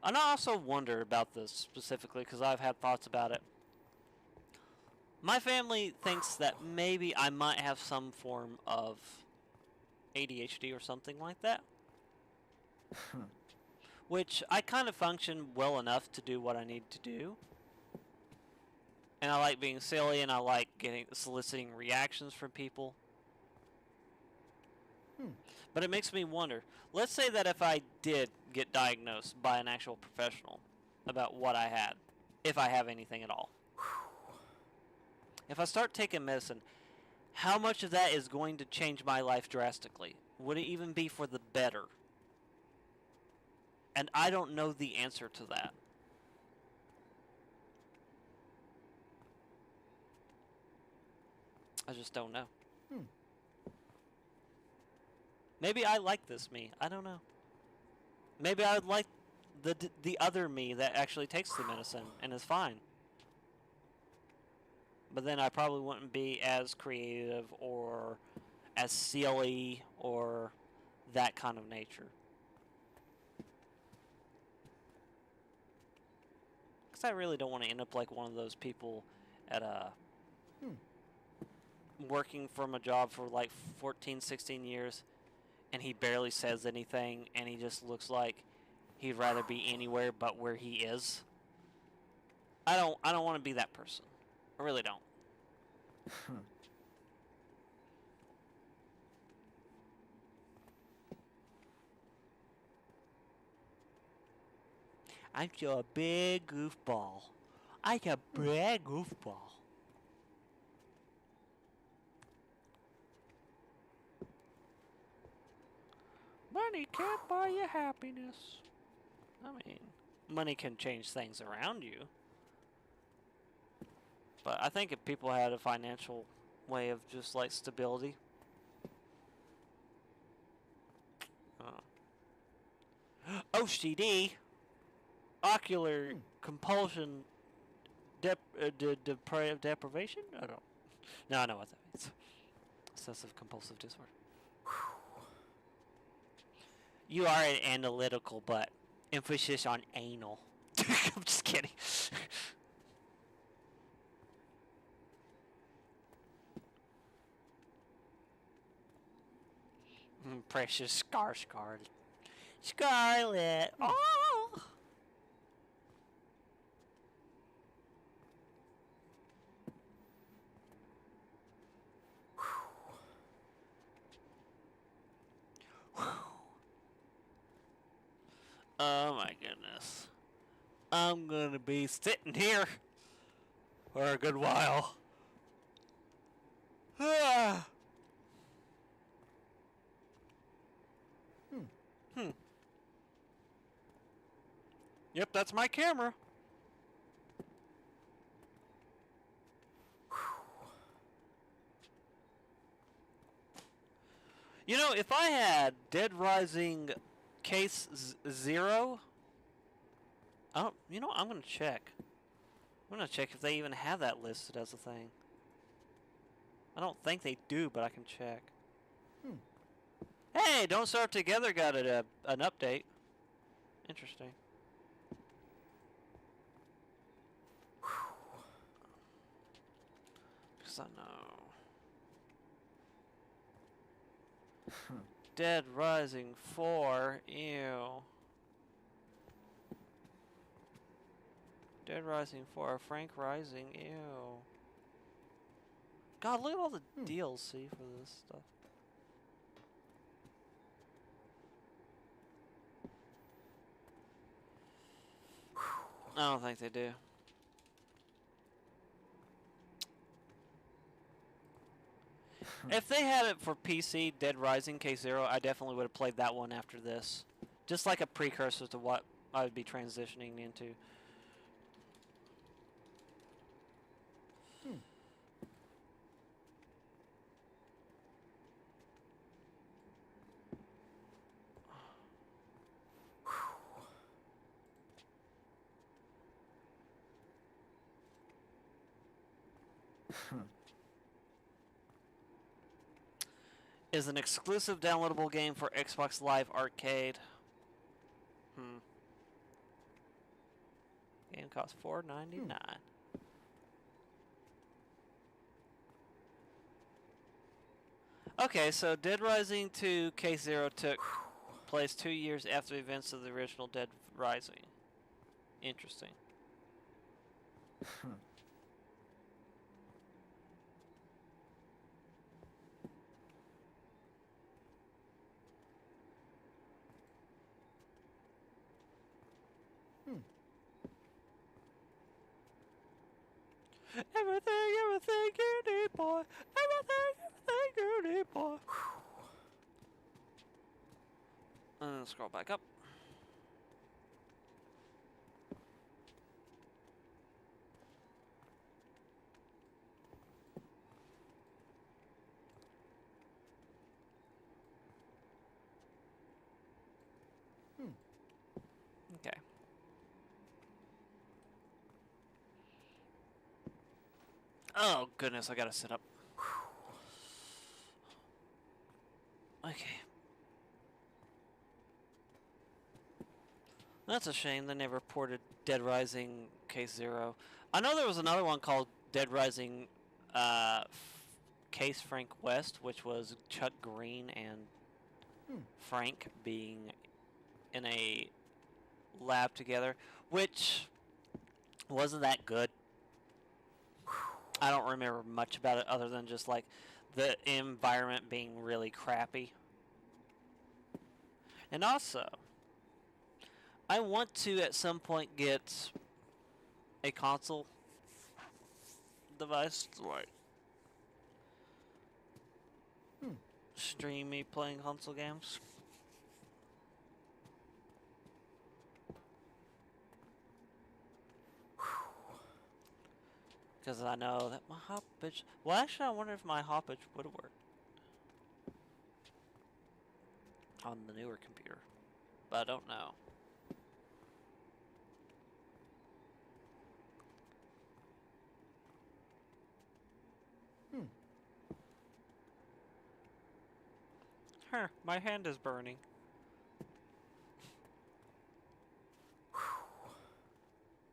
And I also wonder about this specifically because I've had thoughts about it. My family thinks that maybe I might have some form of ADHD or something like that. Which I kind of function well enough to do what I need to do. And I like being silly, and I like soliciting reactions from people. But it makes me wonder. Let's say that if I did get diagnosed by an actual professional about what I had, if I have anything at all. If I start taking medicine, how much of that is going to change my life drastically? Would it even be for the better? And I don't know the answer to that. I just don't know. Maybe I like this me. I don't know. Maybe I would like the other me that actually takes the medicine and is fine. But then I probably wouldn't be as creative or as silly or that kind of nature. Because I really don't want to end up like one of those people at a... working from a job for like 14, 16 years, and he barely says anything, and he just looks like he'd rather be anywhere but where he is. I don't want to be that person. I really don't. I'm just a big goofball. I'm a big goofball. Money can't buy you happiness. I mean, money can change things around you. But I think if people had a financial way of just like stability. OCD. Ocular compulsion deprivation? I don't. No, I know what that means. Obsessive compulsive disorder. You are an analytical, but emphasis on anal. I'm just kidding. Precious Scarlet. Scarlet. Oh! Oh my goodness. I'm gonna be sitting here for a good while. Yep, that's my camera. You know, if I had Dead Rising Case 0, I don't, you know, I'm gonna check. I'm gonna check if they even have that listed as a thing. I don't think they do, but I can check. Hey, Don't Starve Together got an update. Interesting. Because I know. Dead Rising 4. Ew. Dead Rising 4. Frank Rising. Ew. God, look at all the DLC for this stuff. I don't think they do. If they had it for PC, Dead Rising K0, I definitely would have played that one after this. Just like a precursor to what I would be transitioning into. Is an exclusive downloadable game for Xbox Live Arcade. Game costs $4.99. Okay, so Dead Rising 2 K0 took place 2 years after the events of the original Dead Rising. Interesting. Everything you need, boy. Everything you need, boy. Scroll back up. Okay. Oh, goodness, I gotta sit up. Okay. That's a shame they never ported Dead Rising Case 0. I know there was another one called Dead Rising Case Frank West, which was Chuck Green and Frank being in a lab together, which wasn't that good. I don't remember much about it other than just like the environment being really crappy. And also, I want to at some point get a console device to like stream me playing console games. Because I know that my hoppage... Well, actually, I wonder if my hoppage would work on the newer computer. But I don't know. Huh, my hand is burning.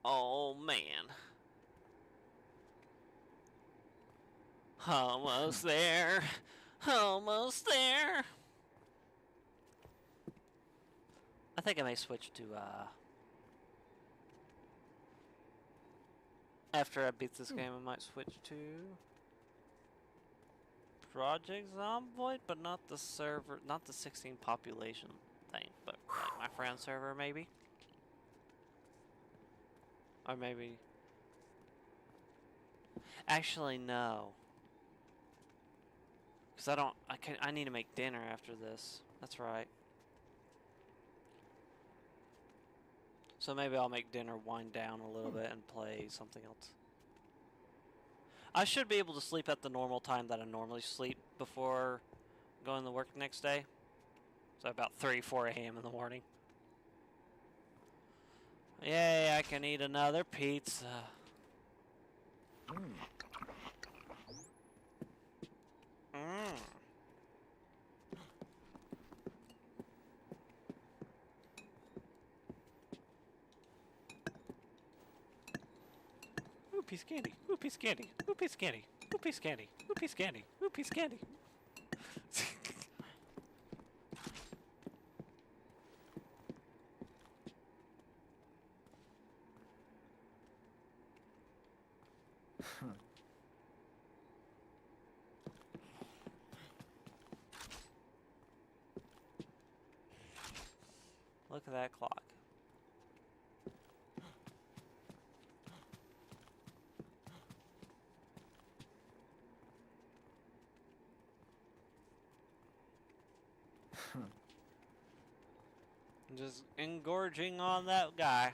Oh, man. Almost there. Almost there. I think I may switch to, after I beat this game, I might switch to Project Zomboid, but not the server, not the 16 population thing, but like my friend's server, maybe? Or maybe... Actually, no. Because I need to make dinner after this. That's right. So maybe I'll make dinner, wind down a little bit, and play something else. I should be able to sleep at the normal time that I normally sleep before going to work the next day. So about 3, 4 a.m. in the morning. Yay, I can eat another pizza. piece of candy. Ooh, piece of candy. Ooh, piece of candy. Ooh, piece of candy. Ooh, piece of candy. Ooh, piece of candy. Look at that clock. Just engorging on that guy.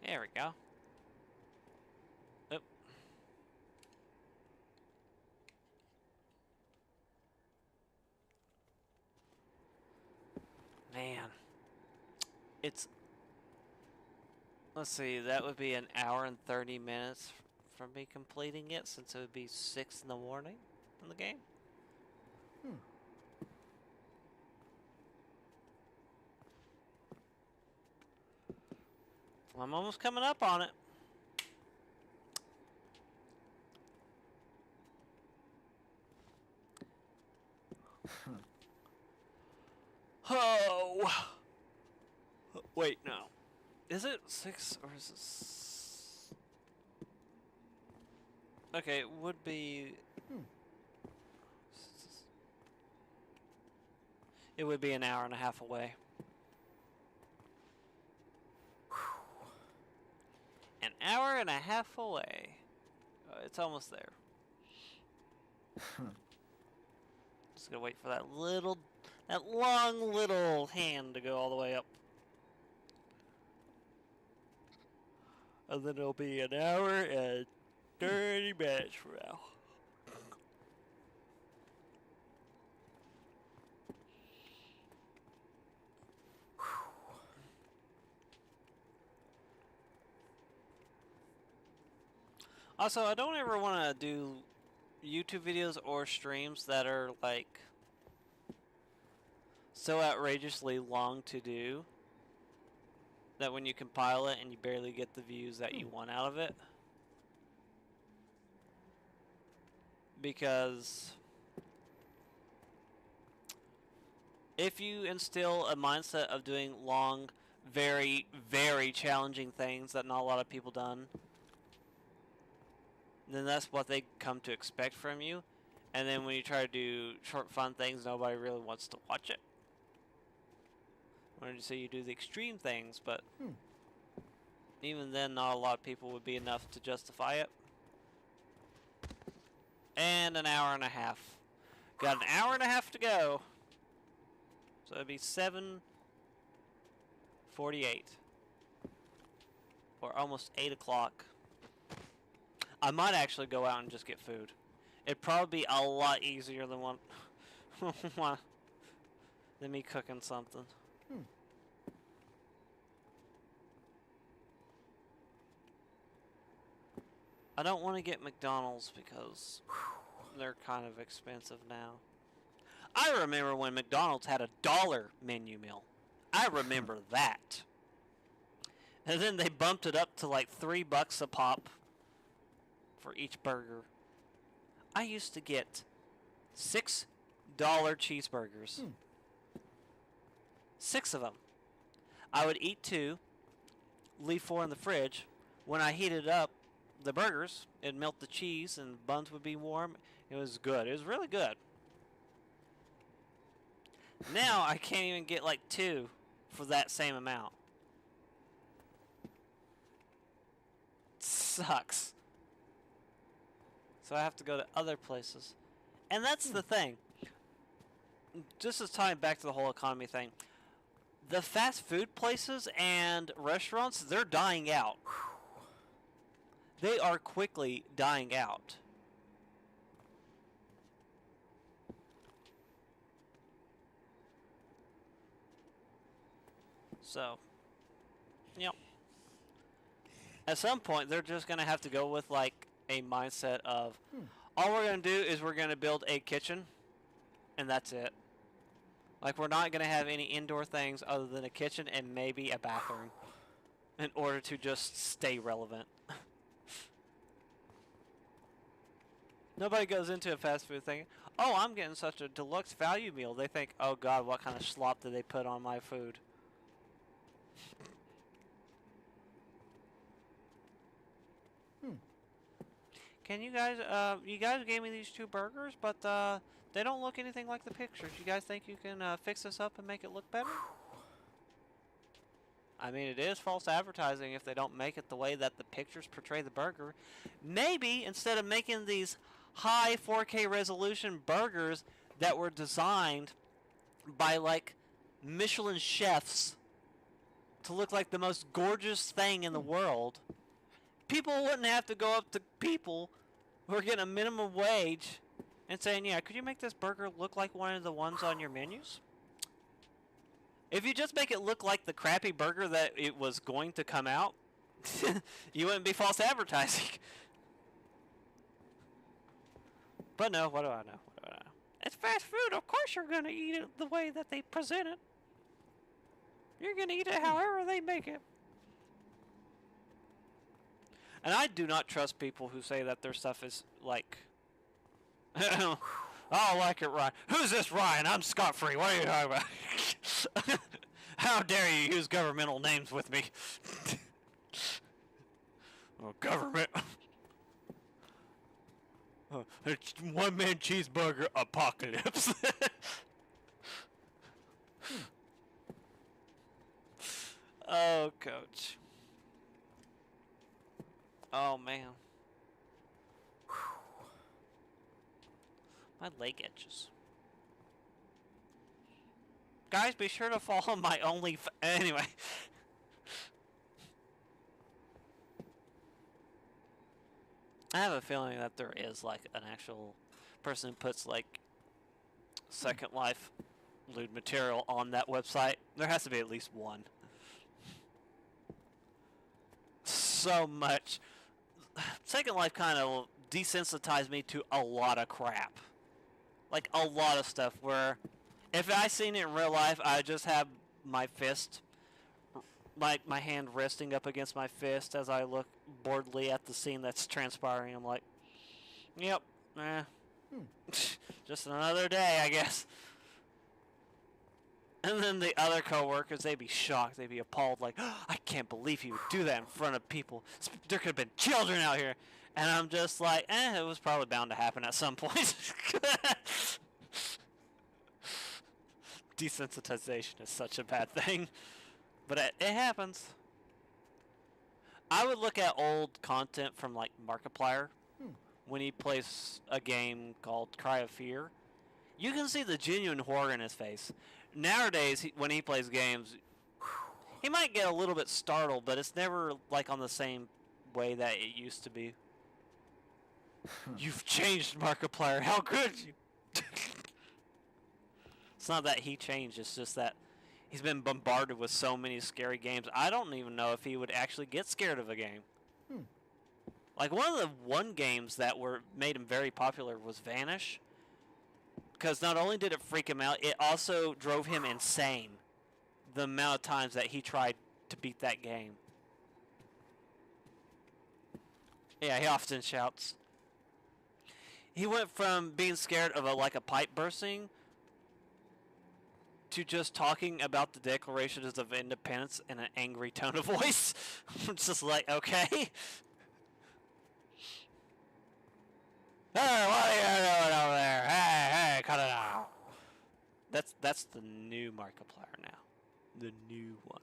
There we go. Oop. Man. It's... Let's see, that would be an hour and 30 minutes from me completing it, since it would be 6 in the morning in the game. I'm almost coming up on it. Oh! Wait, no. Is it 6 or is it... Okay, it would be... It would be an hour and a half away. An hour and a half away. It's almost there. Just gonna wait for that long little hand to go all the way up. And then it'll be an hour and 30 minutes from now. Also, I don't ever want to do YouTube videos or streams that are like so outrageously long to do that when you compile it and you barely get the views that you want out of it. Because if you instill a mindset of doing long, very, very challenging things that not a lot of people done, then that's what they come to expect from you. And then when you try to do short, fun things, nobody really wants to watch it. Wanted to say you do the extreme things, but even then, not a lot of people would be enough to justify it. And an hour and a half. Got an hour and a half to go. So it'd be 7:48. Or almost 8 o'clock. I might actually go out and just get food. It'd probably be a lot easier than than me cooking something. I don't want to get McDonald's because they're kind of expensive now. I remember when McDonald's had a $1 menu meal. I remember that. And then they bumped it up to like $3 a pop for each burger. I used to get $6 cheeseburgers. 6 of them. I would eat 2, leave 4 in the fridge. When I heated up the burgers, it'd melt the cheese and the buns would be warm. It was good. It was really good. Now I can't even get like 2 for that same amount. Sucks. So I have to go to other places. And that's the thing. Just as tying back to the whole economy thing. The fast food places and restaurants, they're dying out. They are quickly dying out. So, yep. At some point, they're just going to have to go with like a mindset of, all we're going to do is we're going to build a kitchen and that's it. Like, we're not going to have any indoor things other than a kitchen and maybe a bathroom in order to just stay relevant. Nobody goes into a fast food thinking, oh, I'm getting such a deluxe value meal. They think, oh God, what kind of slop did they put on my food? Can you guys gave me these 2 burgers, but they don't look anything like the pictures. You guys think you can fix this up and make it look better? I mean, it is false advertising if they don't make it the way that the pictures portray the burger. Maybe instead of making these high 4K resolution burgers that were designed by like Michelin chefs to look like the most gorgeous thing in the world, people wouldn't have to go up to people who are getting a minimum wage and saying, yeah, could you make this burger look like one of the ones on your menus? If you just make it look like the crappy burger that it was going to come out, you wouldn't be false advertising. But no, what do I know? What do I know? It's fast food. Of course you're going to eat it the way that they present it. You're going to eat it however they make it. And I do not trust people who say that their stuff is like... oh, I like it, Ryan. Who's this Ryan? I'm scot-free. What are you talking about? How dare you use governmental names with me? Oh, government. It's one-man cheeseburger apocalypse. Oh, coach. Oh, man. My leg itches. Guys, be sure to follow my anyway. I have a feeling that there is like an actual person who puts like Second Life lewd material on that website. There has to be at least one. So much. Second Life kind of desensitized me to a lot of crap. Like a lot of stuff where if I seen it in real life, I just have my fist, my hand resting up against my fist as I look boredly at the scene that's transpiring. I'm like, yep, just another day, I guess. And then the other coworkers, they'd be shocked, they'd be appalled, like, oh, I can't believe he would do that in front of people. There could have been children out here. And I'm just like, it was probably bound to happen at some point. Desensitization is such a bad thing. But it happens. I would look at old content from, like, Markiplier when he plays a game called Cry of Fear. You can see the genuine horror in his face. Nowadays, when he plays games, he might get a little bit startled, but it's never, like, on the same way that it used to be. You've changed, Markiplier. How could you? It's not that he changed. It's just that he's been bombarded with so many scary games. I don't even know if he would actually get scared of a game. Like, one of the games that made him very popular was Vanish. Because not only did it freak him out, it also drove him insane. The amount of times that he tried to beat that game. Yeah, he often shouts. He went from being scared of a pipe bursting to just talking about the Declarations of Independence in an angry tone of voice. I'm just like, okay. Hey, what are you doing over there? Hey, cut it out. That's the new Markiplier now. The new one.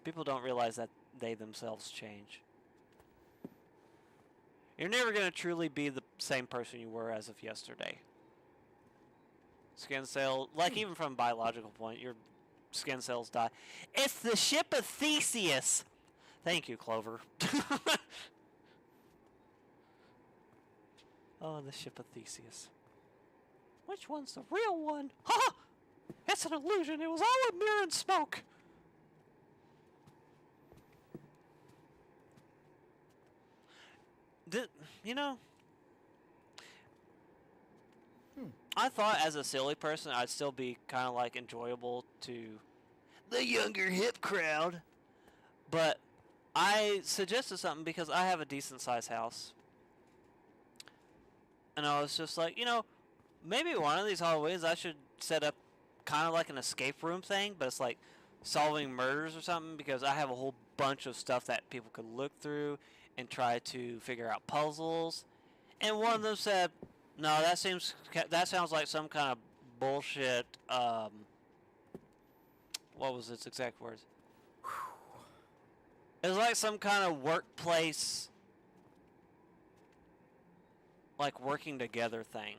People don't realize that they themselves change. You're never going to truly be the same person you were as of yesterday. Skin cell, like even from a biological point, your skin cells die. It's the ship of Theseus. Thank you, Clover. Oh, the ship of Theseus. Which one's the real one? Ha! It's an illusion. It was all a mirror and smoke. You know, I thought as a silly person, I'd still be kind of like enjoyable to the younger hip crowd. But I suggested something because I have a decent sized house. And I was just like, maybe one of these Halloweens I should set up kind of like an escape room thing, but it's like solving murders or something, because I have a whole bunch of stuff that people could look through and try to figure out puzzles. And one of them said, "No, that sounds like some kind of bullshit." What was its exact words? It was like some kind of workplace, like working together thing,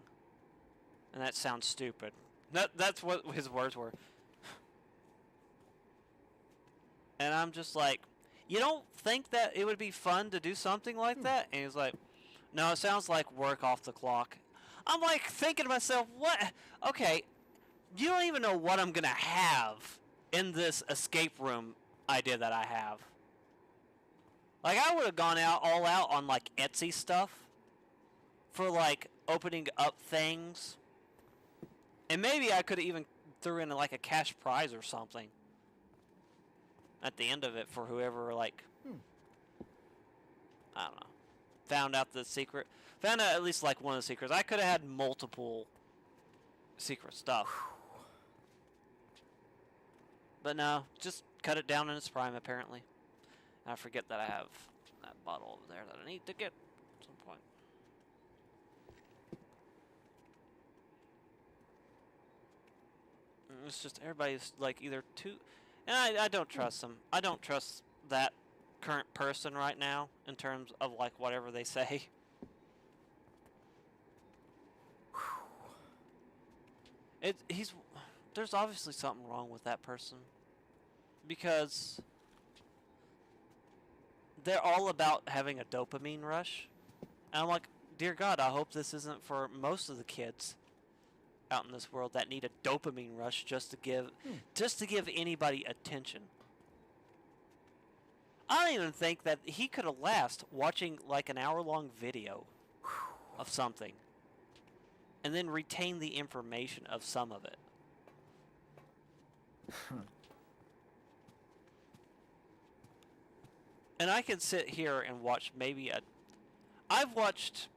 and that sounds stupid. That's what his words were. And I'm just like, you don't think that it would be fun to do something like that? And he's like, no, it sounds like work off the clock. I'm like thinking to myself, what? Okay, you don't even know what I'm going to have in this escape room idea that I have. Like, I would have gone all out on like Etsy stuff for like opening up things. And maybe I could have even threw in like a cash prize or something at the end of it for whoever, like, I don't know, found out the secret. Found out at least like one of the secrets. I could have had multiple secret stuff. But no, just cut it down in its prime, apparently. And I forget that I have that bottle over there that I need to get at some point. It's just everybody's like either too... And I don't trust them. I don't trust that current person right now in terms of like whatever they say. There's obviously something wrong with that person, because they're all about having a dopamine rush. And I'm like, dear God, I hope this isn't for most of the kids out in this world that need a dopamine rush just to give anybody attention. I don't even think that he could have lasted watching like an hour-long video of something and then retain the information of some of it. And I can sit here and watch I've watched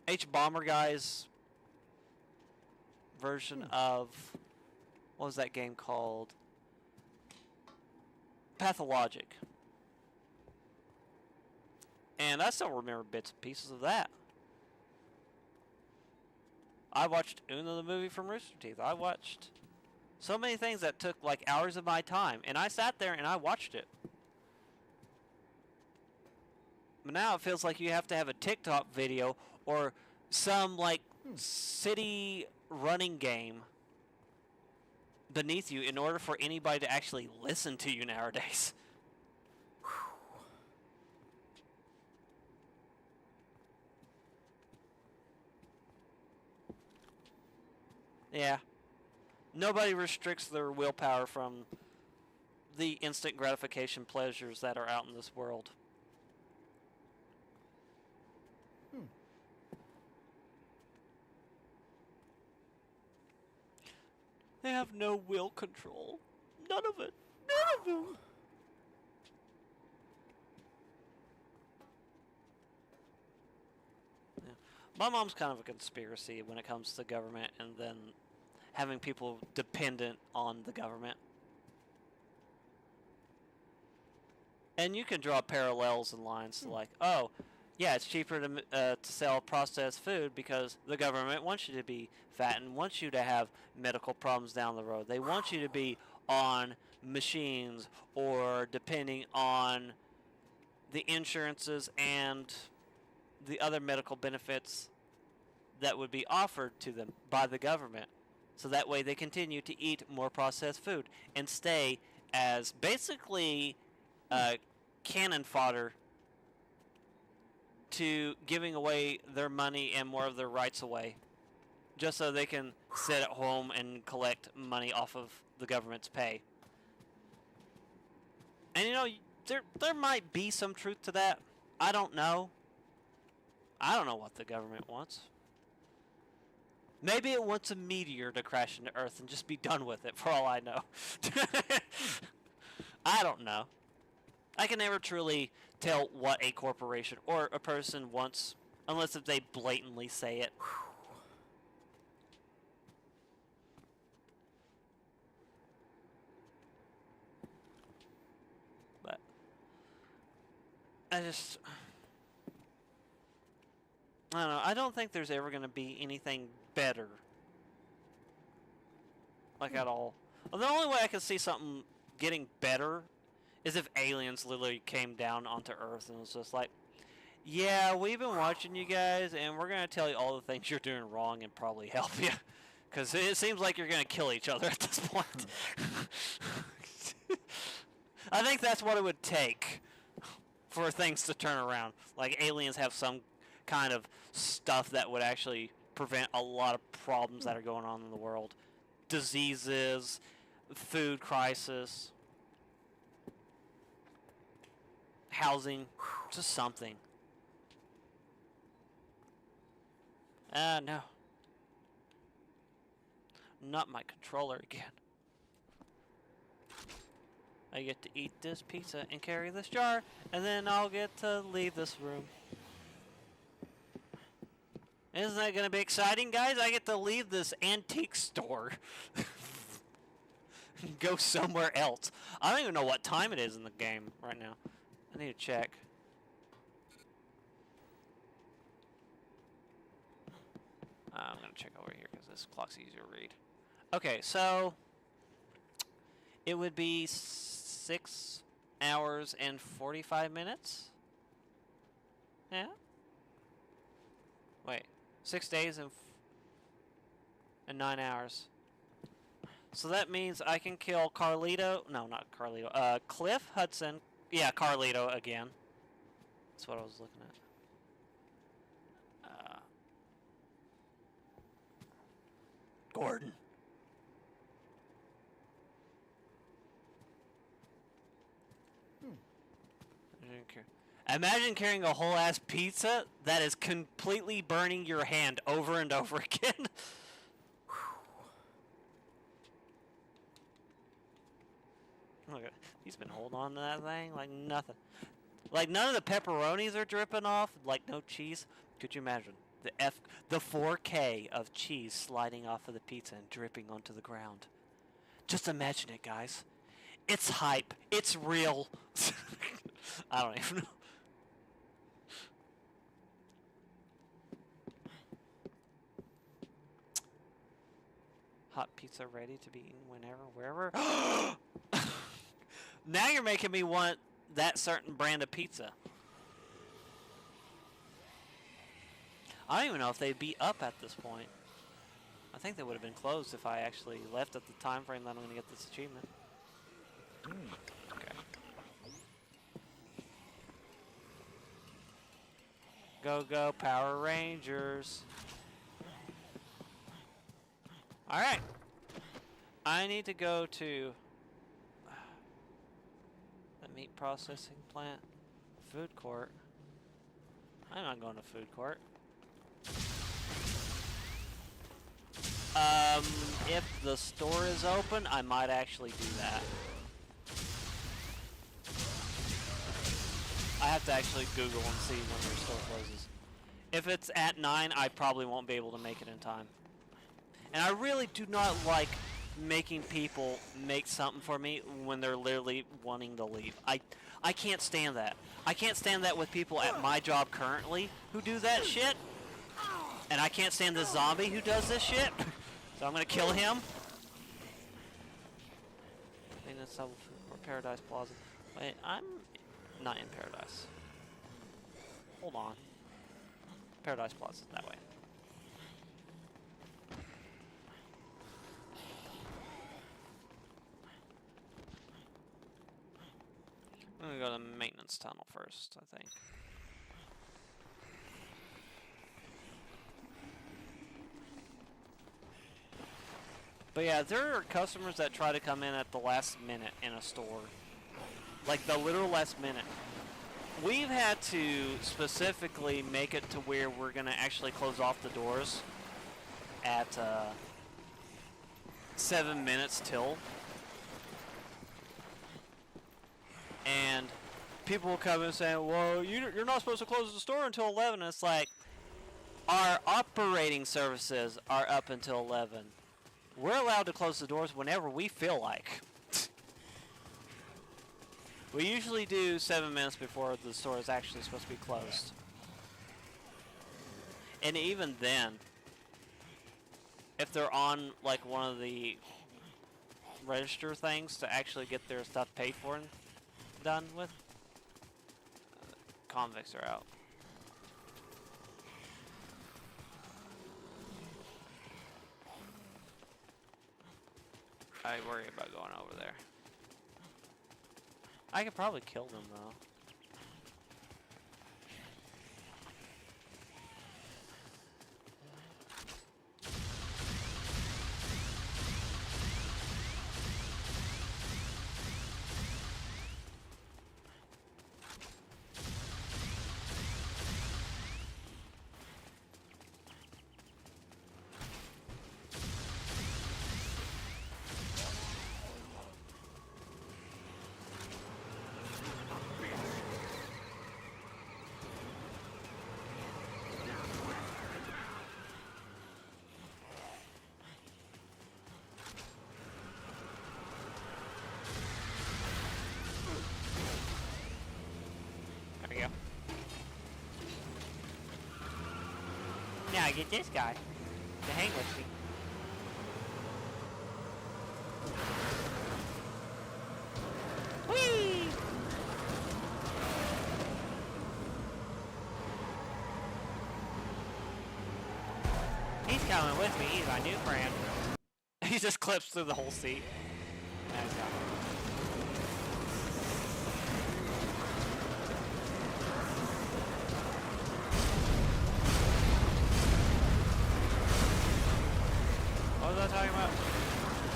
H. Bomber Guy's version of, what was that game called? Pathologic. And I still remember bits and pieces of that. I watched Una the movie from Rooster Teeth. I watched so many things that took like hours of my time, and I sat there and I watched it. But now it feels like you have to have a TikTok video or some like city running game beneath you in order for anybody to actually listen to you nowadays. Yeah. Nobody restricts their willpower from the instant gratification pleasures that are out in this world. They have no will control. None of it. None of them. Yeah. My mom's kind of a conspiracy when it comes to government and then having people dependent on the government. And you can draw parallels and lines to like, oh, yeah, it's cheaper to sell processed food because the government wants you to be fat and wants you to have medical problems down the road. They want you to be on machines or depending on the insurances and the other medical benefits that would be offered to them by the government. So that way they continue to eat more processed food and stay as basically cannon fodder to giving away their money and more of their rights away, just so they can sit at home and collect money off of the government's pay. And there might be some truth to that. I don't know. I don't know what the government wants. Maybe it wants a meteor to crash into Earth and just be done with it, for all I know. I don't know. I can never truly tell what a corporation or a person wants, unless if they blatantly say it. But I don't know. I don't think there's ever going to be anything better. Like, at all. Well, the only way I can see something getting better is if aliens literally came down onto Earth and was just like, yeah, we've been watching you guys, and we're going to tell you all the things you're doing wrong and probably help you. Because it seems like you're going to kill each other at this point. I think that's what it would take for things to turn around. Like, aliens have some kind of stuff that would actually prevent a lot of problems that are going on in the world. Diseases, food crisis, housing, just something. No. Not my controller again. I get to eat this pizza and carry this jar, and then I'll get to leave this room. Isn't that going to be exciting, guys? I get to leave this antique store. Go somewhere else. I don't even know what time it is in the game right now. I need to check. I'm going to check over here because this clock's easier to read. Okay, so it would be 6 hours and 45 minutes? Yeah? Wait. 6 days and 9 hours. So that means I can kill Carlito. No, not Carlito. Cliff Hudson. Yeah, Carlito again. That's what I was looking at. Gordon. Imagine carrying a whole ass pizza that is completely burning your hand over and over again. Look at, he's been holding on to that thing like nothing. Like none of the pepperonis are dripping off, like no cheese. Could you imagine the 4K of cheese sliding off of the pizza and dripping onto the ground? Just imagine it, guys. It's hype. It's real. I don't even know. Hot pizza ready to be eaten whenever, wherever. Now you're making me want that certain brand of pizza. I don't even know if they'd be up at this point. I think they would have been closed if I actually left at the time frame that I'm going to get this achievement. Okay. Go, go, Power Rangers. Alright. I need to go to the meat processing plant. Food court. I'm not going to food court. If the store is open, I might actually do that. I have to actually Google and see when their store closes. If it's at 9, I probably won't be able to make it in time. And I really do not like making people make something for me when they're literally wanting to leave. I can't stand that. I can't stand that with people at my job currently who do that shit. And I can't stand this zombie who does this shit. So I'm going to kill him. Maintenance level for Paradise Plaza. Wait, I'm not in Paradise. Hold on. Paradise Plaza, that way. I'm going to go to the maintenance tunnel first, I think. But yeah, there are customers that try to come in at the last minute in a store. Like the literal last minute. We've had to specifically make it to where we're going to actually close off the doors at 7 minutes till, and people will come in saying, well, you're not supposed to close the store until 11. And it's like, our operating services are up until 11. We're allowed to close the doors whenever we feel like. We usually do 7 minutes before the store is actually supposed to be closed. And even then, if they're on like one of the register things to actually get their stuff paid for and done with, convicts are out. I worry about going over there. I could probably kill them though. There we go. Now I get this guy to hang with me. Whee! He's coming with me. He's my new friend. He just clips through the whole seat. Nice guy. What was I talking about?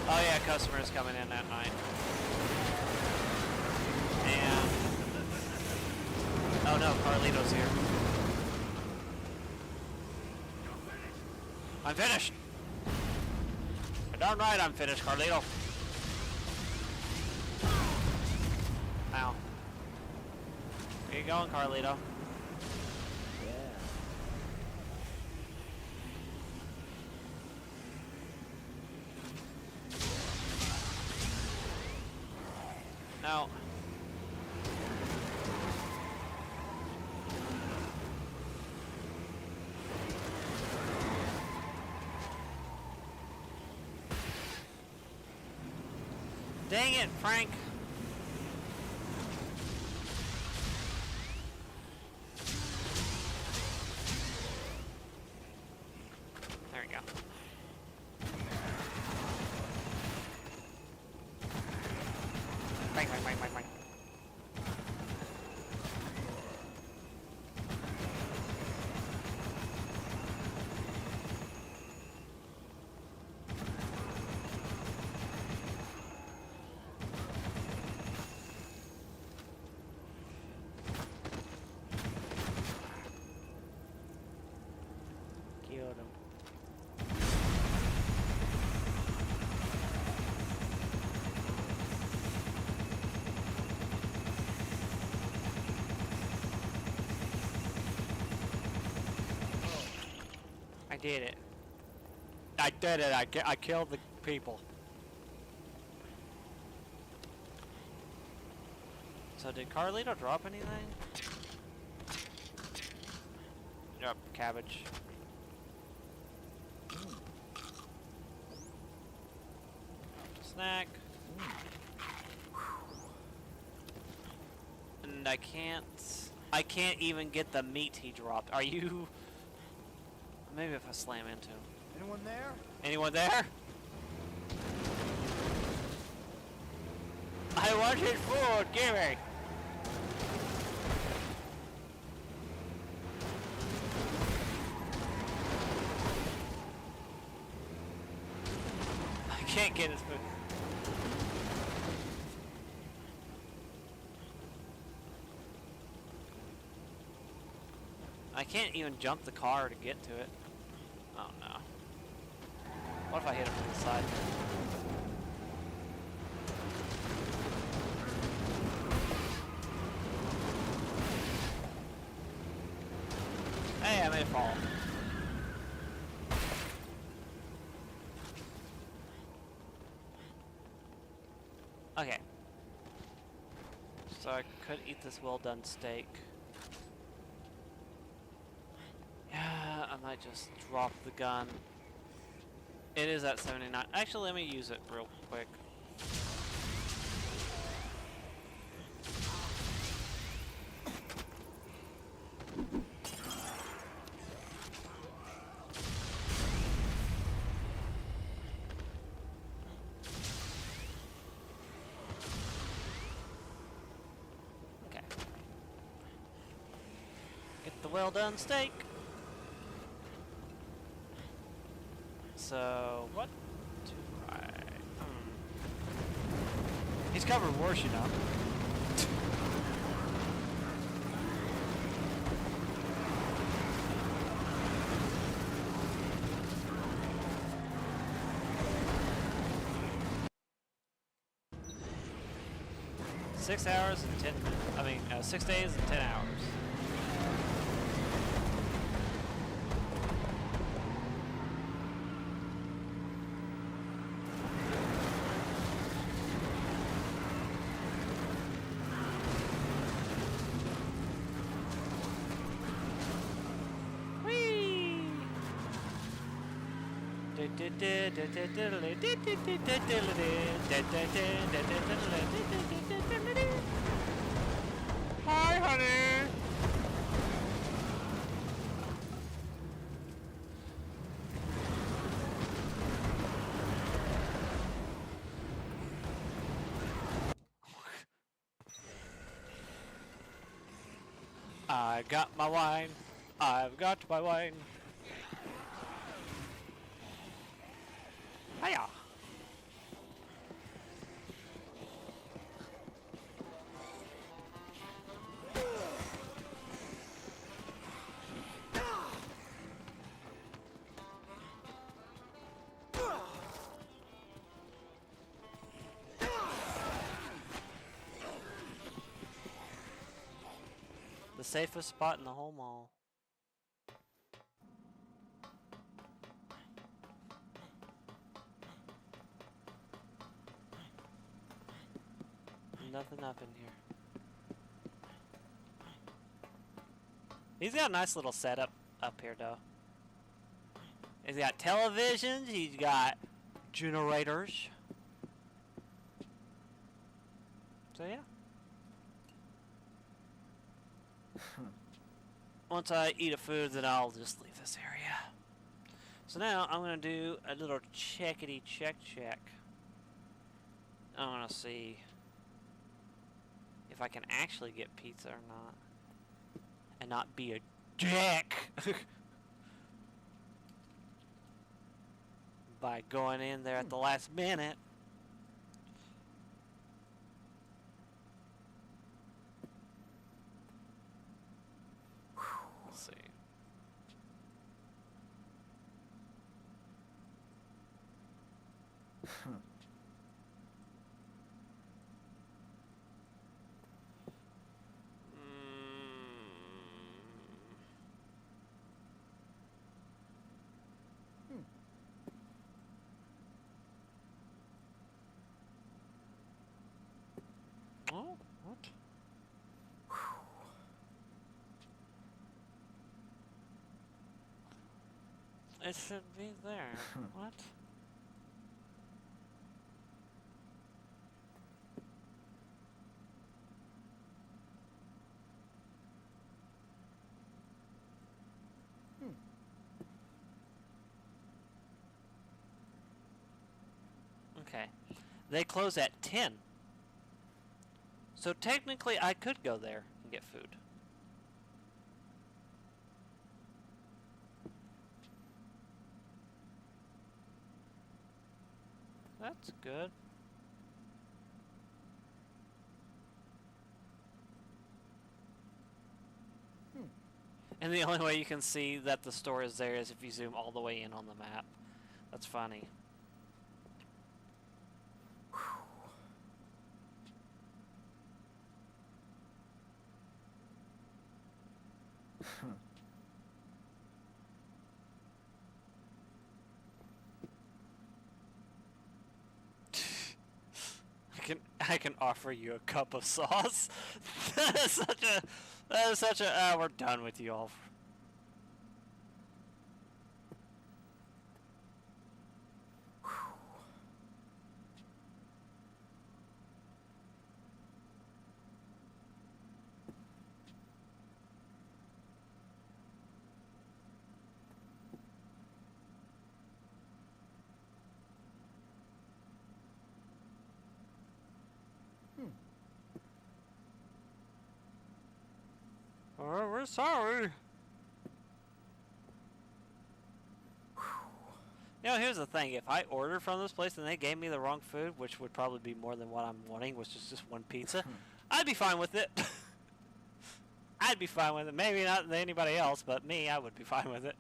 Oh yeah, customers coming in at night. And oh no, Carlito's here. I'm finished. Darn right, I'm finished, Carlito. Ow. Where you going, Carlito? No. Dang it, Frank. There we go. Bang, bang, bang, bang, bang. Killed him. I did it. I did it. I killed the people. So did Carlito drop anything? Yep, cabbage. Snack. And I can't even get the meat he dropped. Are you? Maybe if I slam into him.
Anyone there?
Anyone there? I want his food, give me! I can't get his food. I can't even jump the car to get to it. Oh no. hit him in the side. Hey, I made a fall. Okay. So I could eat this well-done steak. Yeah, I might just drop the gun. It is at 79. Actually, let me use it real quick. Okay. Get the well-done steak. So, what do I... He's covered worse, you know. Six hours and 10 minutes. I mean, 6 days and 10 hours. Hi, honey. I got my wine. I've got my wine. Hiya. The safest spot in the whole mall. Nothing up in here. He's got a nice little setup up here, though. He's got televisions. He's got generators. So yeah. Once I eat a food, then I'll just leave this area. So now I'm gonna do a little checkity check. I wanna see if I can actually get pizza or not. And not be a dick by going in there at the last minute. Let's see. Oh, what? It should be there. What? Okay. They close at 10. So technically I could go there and get food. That's good. And the only way you can see that the store is there is if you zoom all the way in on the map. That's funny. I can offer you a cup of sauce. That is such a we're done with you all. Oh, we're sorry. You know, here's the thing. If I ordered from this place and they gave me the wrong food, which would probably be more than what I'm wanting, which is just one pizza, I'd be fine with it. I'd be fine with it. Maybe not anybody else, but me, I would be fine with it.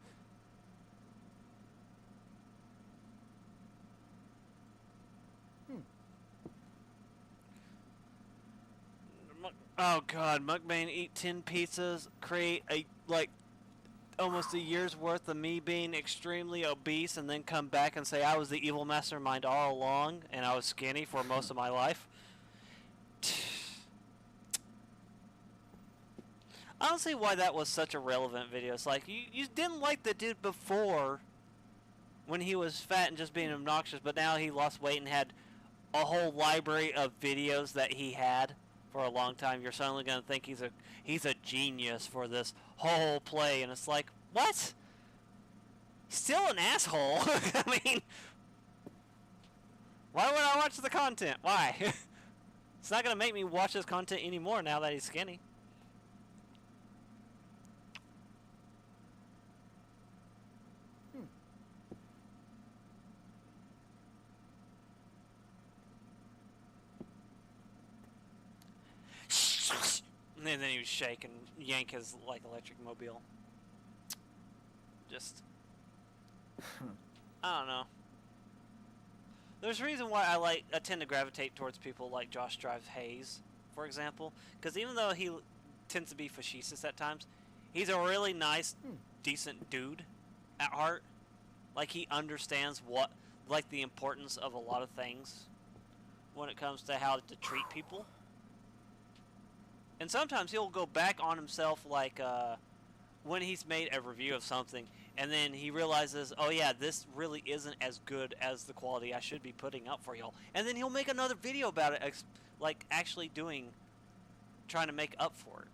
Oh god, mukbang, eat 10 pizzas, create a, like, almost a year's worth of me being extremely obese, and then come back and say I was the evil mastermind all along, and I was skinny for most of my life. I don't see why that was such a relevant video. It's like, you didn't like the dude before when he was fat and just being obnoxious, but now he lost weight and had a whole library of videos that he had for a long time. You're suddenly going to think he's a genius for this whole play, and it's like, what? He's still an asshole. I mean, why would I watch the content? Why? It's not going to make me watch his content anymore now that he's skinny. And then he would shake and yank his, like, electric mobile. Just, I don't know. There's a reason why I tend to gravitate towards people like Josh Drives Hayes, for example. Because even though he tends to be facetious at times, he's a really nice, decent dude at heart. Like, he understands what, like, the importance of a lot of things when it comes to how to treat people. And sometimes he'll go back on himself, like, when he's made a review of something, and then he realizes, oh yeah, this really isn't as good as the quality I should be putting up for y'all. And then he'll make another video about it, like, actually trying to make up for it.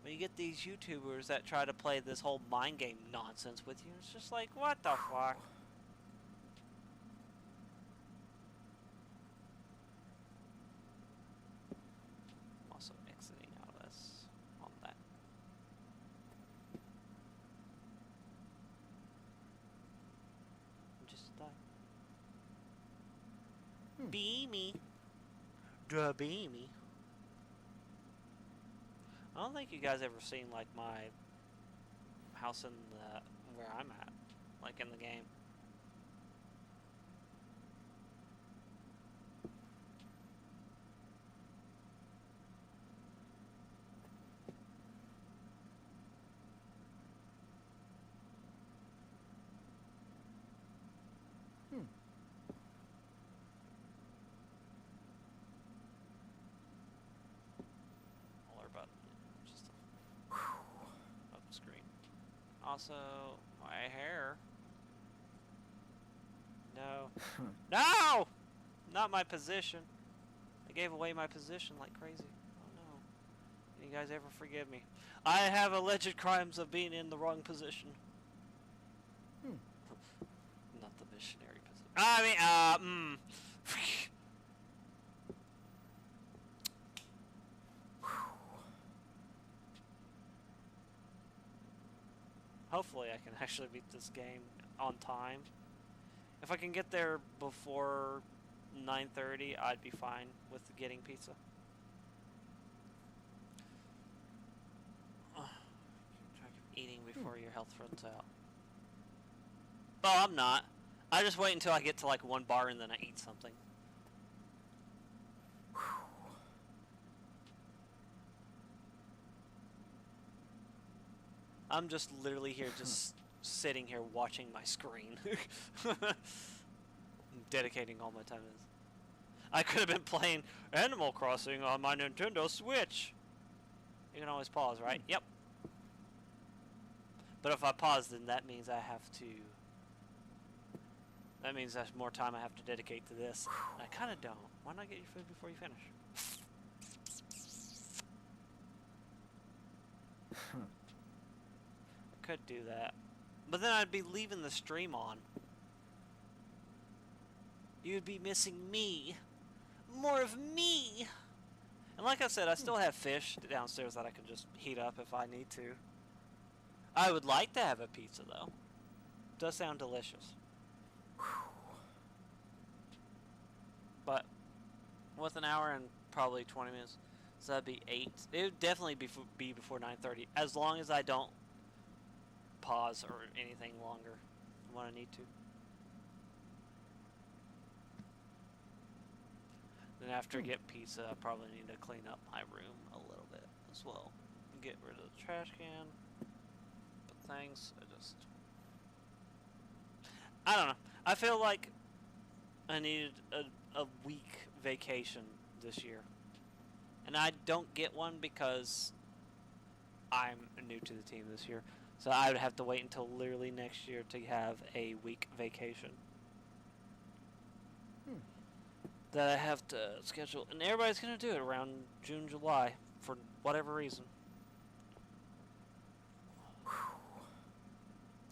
But you get these YouTubers that try to play this whole mind game nonsense with you. It's just like, what the fuck? Also exiting out of this on that. Just beamy. Da beamy. I don't think you guys ever seen, like, my house in where I'm at, like, in the game. Also, my hair. No. No! Not my position. I gave away my position like crazy. Oh no. Can you guys ever forgive me? I have alleged crimes of being in the wrong position. Not the missionary position. I mean, Hopefully I can actually beat this game on time. If I can get there before 9:30, I'd be fine with getting pizza. Eating before your health runs out. Oh, I'm not. I just wait until I get to like one bar and then I eat something. I'm just literally here, just sitting here watching my screen. Dedicating all my time to this. I could have been playing Animal Crossing on my Nintendo Switch. You can always pause, right? Yep. But if I pause, then that means I have to... That means there's more time I have to dedicate to this. And I kind of don't. Why not get your food before you finish? I could do that. But then I'd be leaving the stream on. You'd be missing me. More of me. And like I said, I still have fish downstairs that I can just heat up if I need to. I would like to have a pizza, though. Does sound delicious. But with an hour and probably 20 minutes, so that'd be 8. It would definitely be before 9:30, as long as I don't pause or anything longer when I need to. Then after I get pizza, I probably need to clean up my room a little bit as well. Get rid of the trash can. But things, I don't know. I feel like I needed a week vacation this year. And I don't get one because I'm new to the team this year. So I would have to wait until literally next year to have a week vacation. That I have to schedule. And everybody's going to do it around June, July for whatever reason.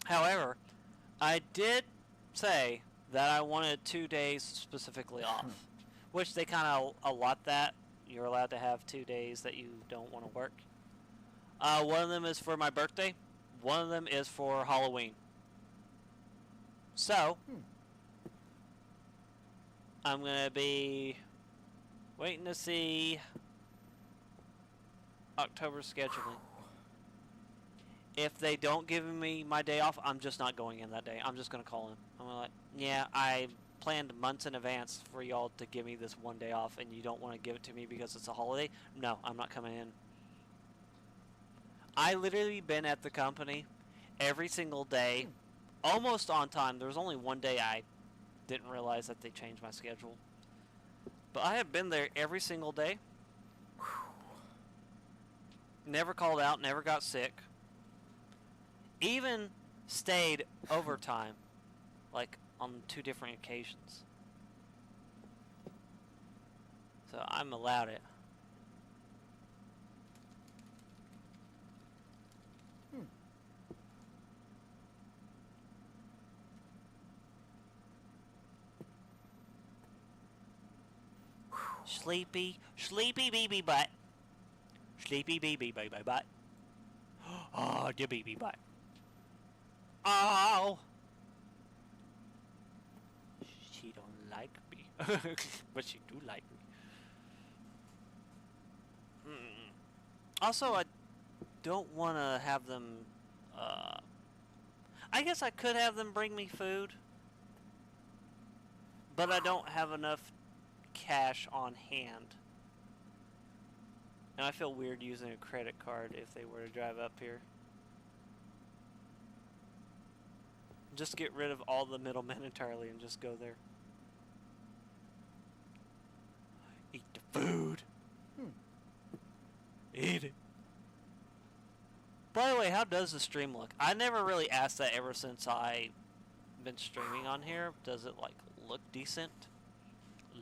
However, I did say that I wanted 2 days specifically off, which they kind of allot that. You're allowed to have 2 days that you don't want to work. One of them is for my birthday. One of them is for Halloween. So, I'm going to be waiting to see October scheduling. If they don't give me my day off, I'm just not going in that day. I'm just going to call in. I'm gonna like, yeah, I planned months in advance for y'all to give me this one day off, and you don't want to give it to me because it's a holiday? No, I'm not coming in. I literally been at the company every single day, almost on time. There was only one day I didn't realize that they changed my schedule. But I have been there every single day. Never called out, never got sick. Even stayed overtime, like on 2 different occasions. So I'm allowed it. Sleepy, sleepy baby butt. Sleepy baby butt. Oh, the baby butt. Oh! She don't like me. But she do like me. Also, I don't want to have them... I guess I could have them bring me food. But I don't have enough cash on hand. And I feel weird using a credit card if they were to drive up here. Just get rid of all the middlemen entirely and just go there. Eat the food. Eat it. By the way, how does the stream look? I never really asked that ever since I've been streaming on here. Does it like look decent?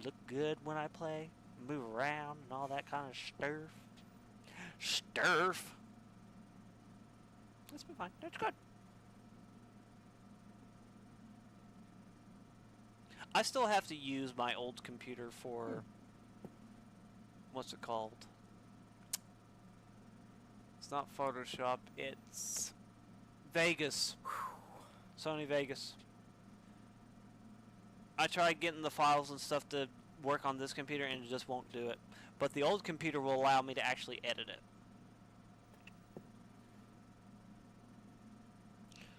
Look good when I play? Move around and all that kind of stuff? Stuff. That's been fine. That's good. I still have to use my old computer for... What's it called? It's not Photoshop, it's... Vegas. Sony Vegas. I tried getting the files and stuff to work on this computer and it just won't do it. But the old computer will allow me to actually edit it.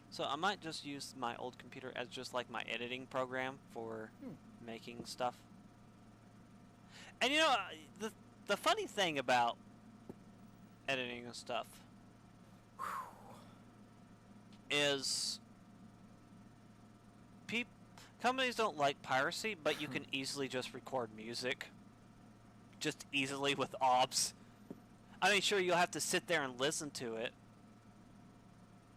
So I might just use my old computer as just like my editing program for making stuff. And you know, the funny thing about editing and stuff is companies don't like piracy, but you can easily just record music. Just easily with OBS. I mean, sure, you'll have to sit there and listen to it.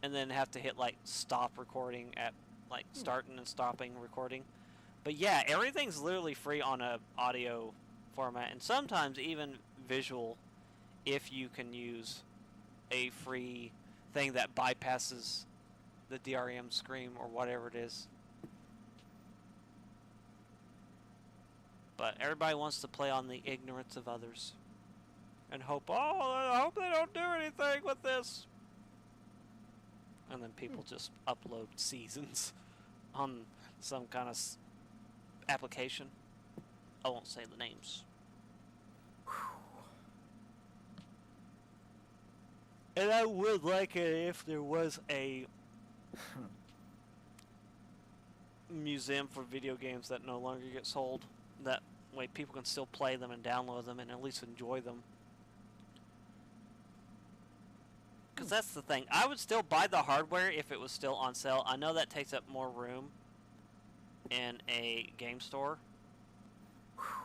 And then have to hit, like, stop recording at, like, starting and stopping recording. But yeah, everything's literally free on a audio format. And sometimes even visual if you can use a free thing that bypasses the DRM screen or whatever it is. But everybody wants to play on the ignorance of others. And hope, oh, I hope they don't do anything with this. And then people just upload seasons on some kind of application. I won't say the names. And I would like it if there was a museum for video games that no longer get sold. That way people can still play them and download them and at least enjoy them. Because that's the thing. I would still buy the hardware if it was still on sale. I know that takes up more room in a game store.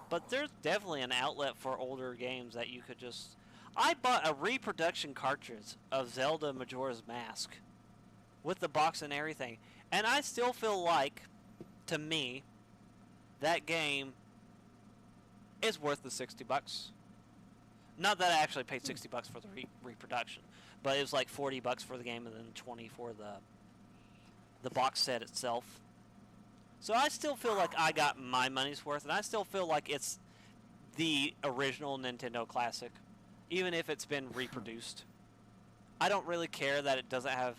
But there's definitely an outlet for older games that you could just... I bought a reproduction cartridge of Zelda Majora's Mask with the box and everything. And I still feel like, to me, that game is worth the $60. Not that I actually paid $60 for the reproduction, but it was like $40 for the game and then $20 for the box set itself. So I still feel like I got my money's worth, and I still feel like it's the original Nintendo classic, even if it's been reproduced. I don't really care that it doesn't have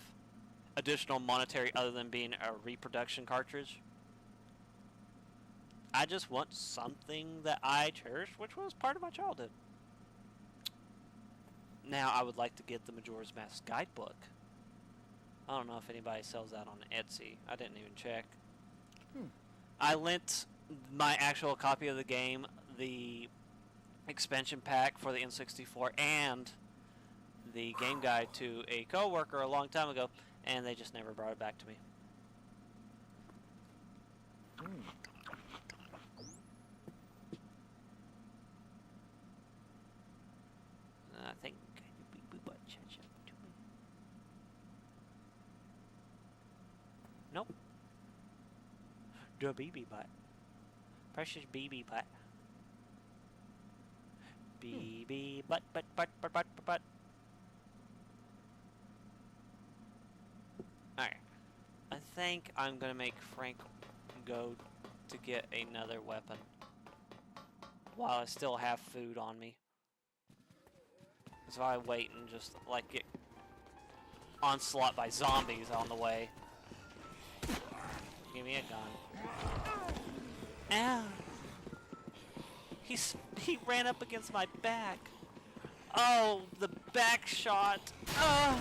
additional monetary other than being a reproduction cartridge. I just want something that I cherish, which was part of my childhood. Now, I would like to get the Majora's Mask guidebook. I don't know if anybody sells that on Etsy. I didn't even check. I lent my actual copy of the game, the expansion pack for the N64, and the game guide to a coworker a long time ago, and they just never brought it back to me. I think... Nope. Do a BB butt. Precious BB butt. BB butt. Alright. I think I'm gonna make Frank go to get another weapon while I still have food on me. So I wait and just like get onslaught by zombies on the way. Give me a gun. Ow! He ran up against my back. Oh, the back shot. Oh!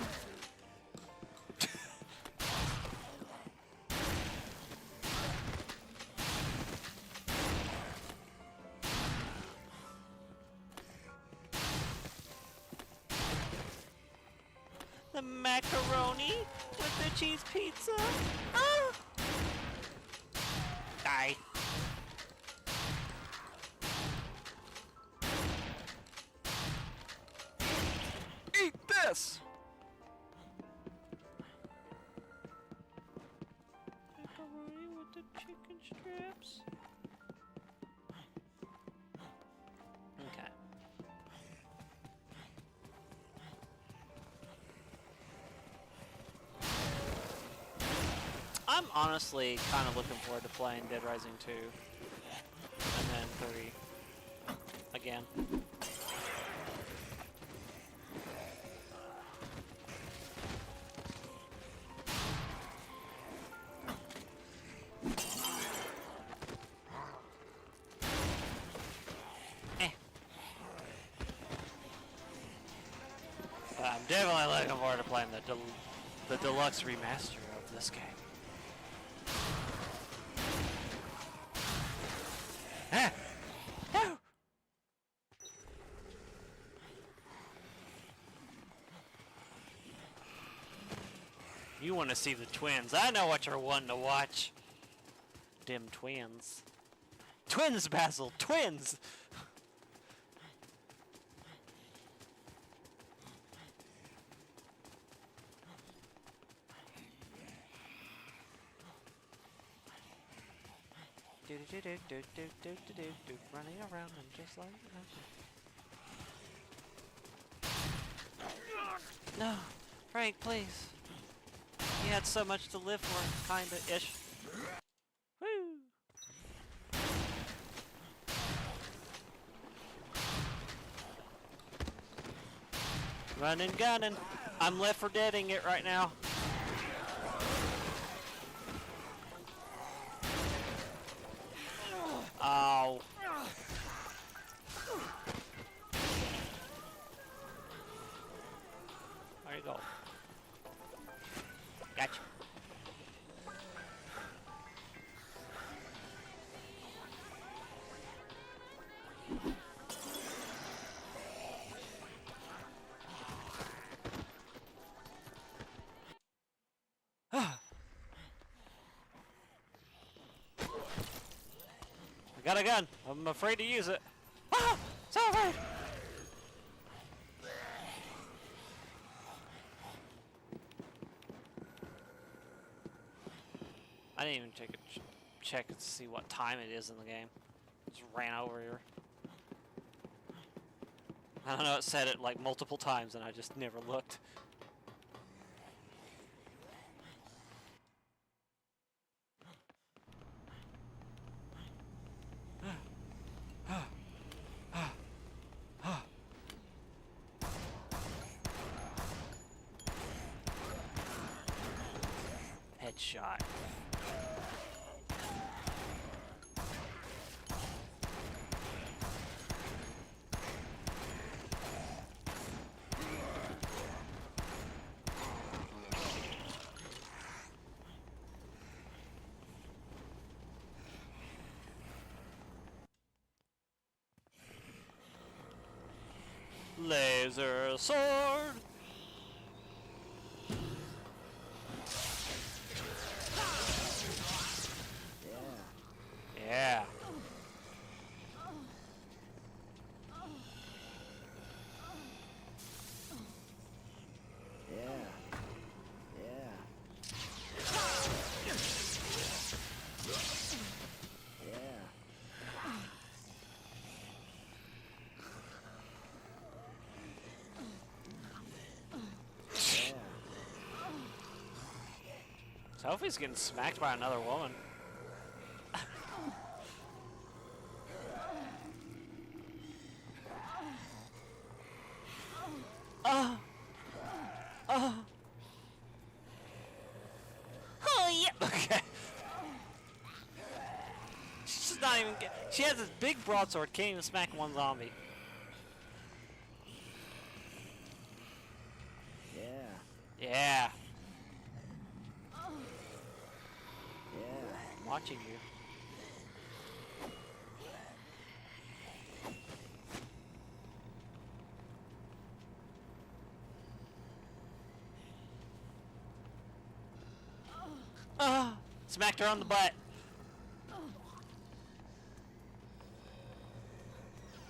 The macaroni with the cheese pizza. Oh! Die. Eat this! Macaroni with the chicken strips. Okay. I'm honestly kind of looking forward to playing Dead Rising 2 and then 3 again. But I'm definitely looking forward to playing the deluxe remaster of this game. Ah! No! You want to see the twins. I know what you're wanting to watch. Dim twins. Twins, Basil! Twins! Running around and just like that. No! Frank, please! He had so much to live for, kinda-ish. Woo! Running, gunning. I'm Left 4 Deading it right now. Oh. There you go. Gotcha. I got a gun. I'm afraid to use it. Ah! So afraid! I didn't even take a check to see what time it is in the game. Just ran over here. I don't know, it said it like multiple times and I just never looked. Headshot. Laser sword. Yeah. Sophie's getting smacked by another woman. Oh, yeah. Okay. She's just not even. She has this big broadsword, can't even smack one zombie. Yeah. I'm watching you. Smacked her on the butt.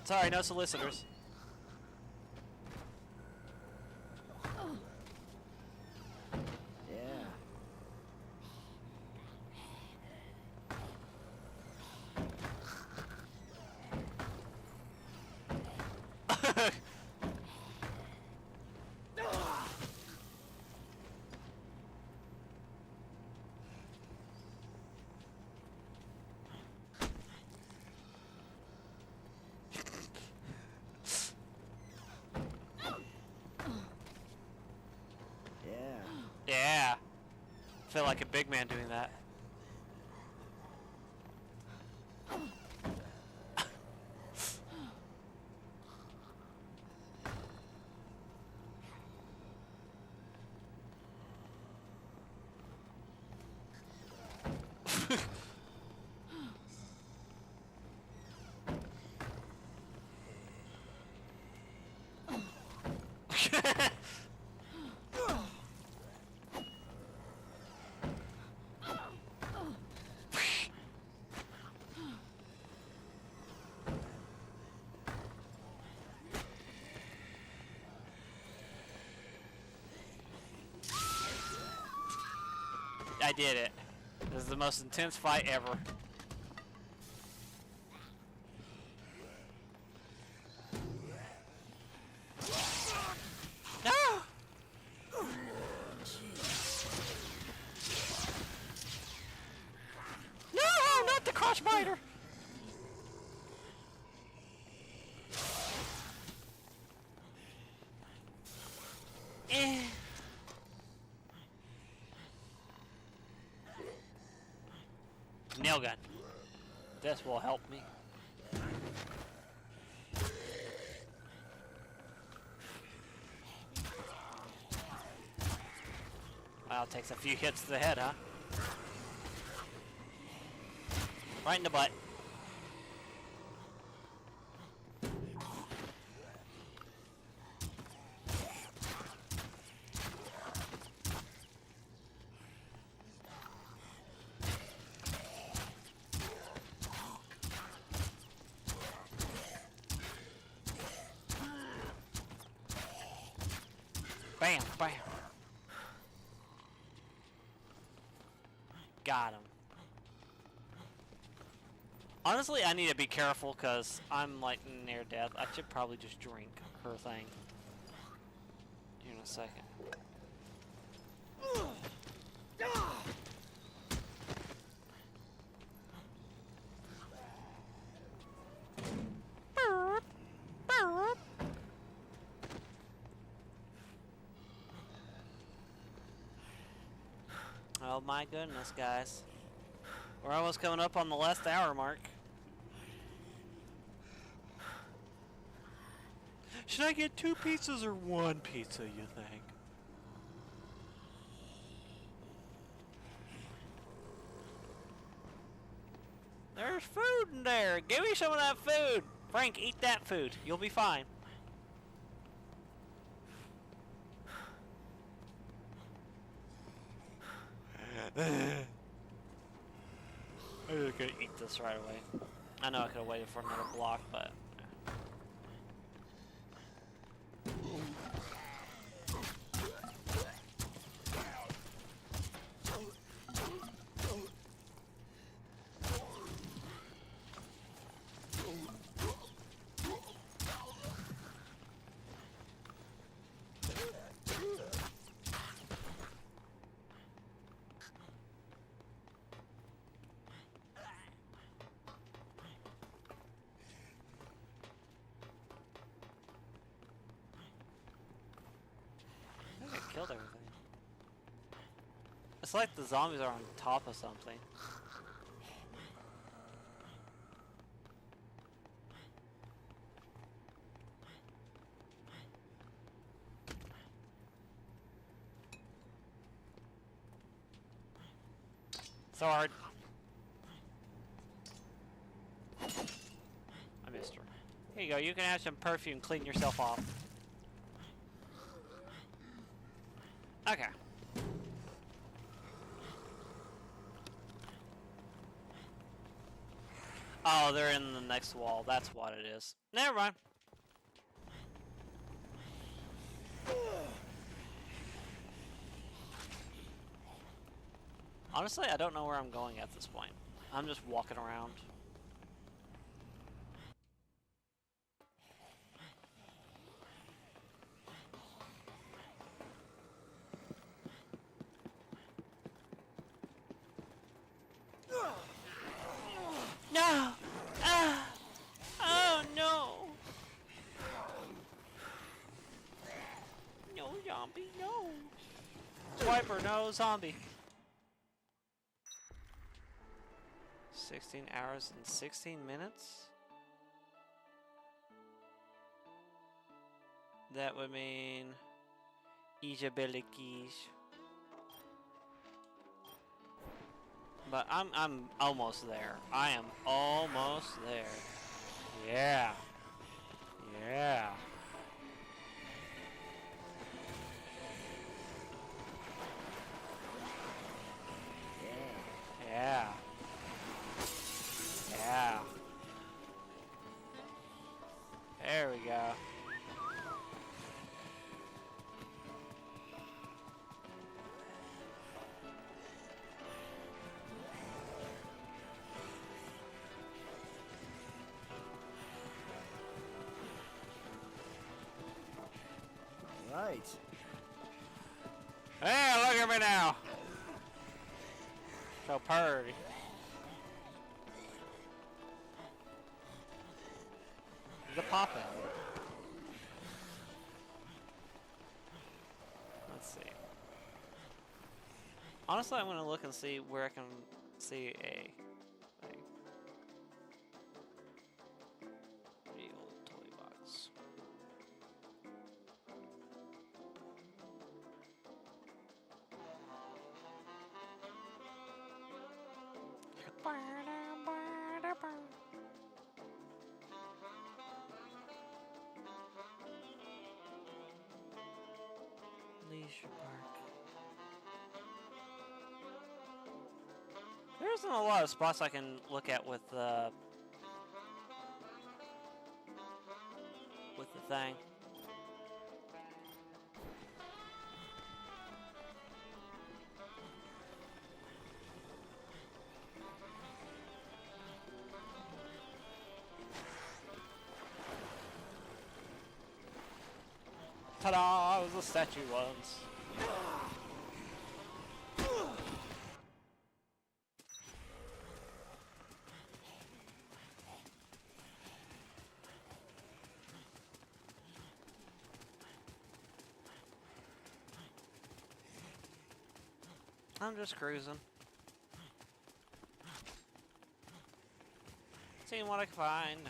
Sorry, no solicitors. Yeah. I feel like a big man doing that. I did it. This is the most intense fight ever. No! No, not the crotch biter. Eh. Nail gun. This will help me. Wow, it takes a few hits to the head, huh? Right in the butt. Bam, bam. Got him. Honestly, I need to be careful because I'm like near death. I should probably just drink her thing. Here in a second. Oh my goodness, guys. We're almost coming up on the last hour mark. Should I get 2 pizzas or 1 pizza, you think? There's food in there. Give me some of that food. Frank, eat that food. You'll be fine. I'm just gonna eat this right away. I know I could have waited for another block, but... I killed everything. It's like the zombies are on top of something. So hard. I missed her. Here you go, you can have some perfume, clean yourself off. Okay. Oh, they're in the next wall. That's what it is. Never mind. Honestly, I don't know where I'm going at this point. I'm just walking around. No! Ah! Oh no! No zombie, no! Swiper, no zombie. 16 hours and 16 minutes? That would mean Ijabilikis. But I'm almost there. I am almost there. Yeah. Yeah. Yeah. Yeah. There we go. hear me now. So purdy. The poppin'. Let's see. Honestly, I'm gonna look and see where I can see a thing. The old toy box. Leisure Park. There isn't a lot of spots I can look at with the thing. Ta-da! I was a statue once. I'm just cruising. Seeing what I can find.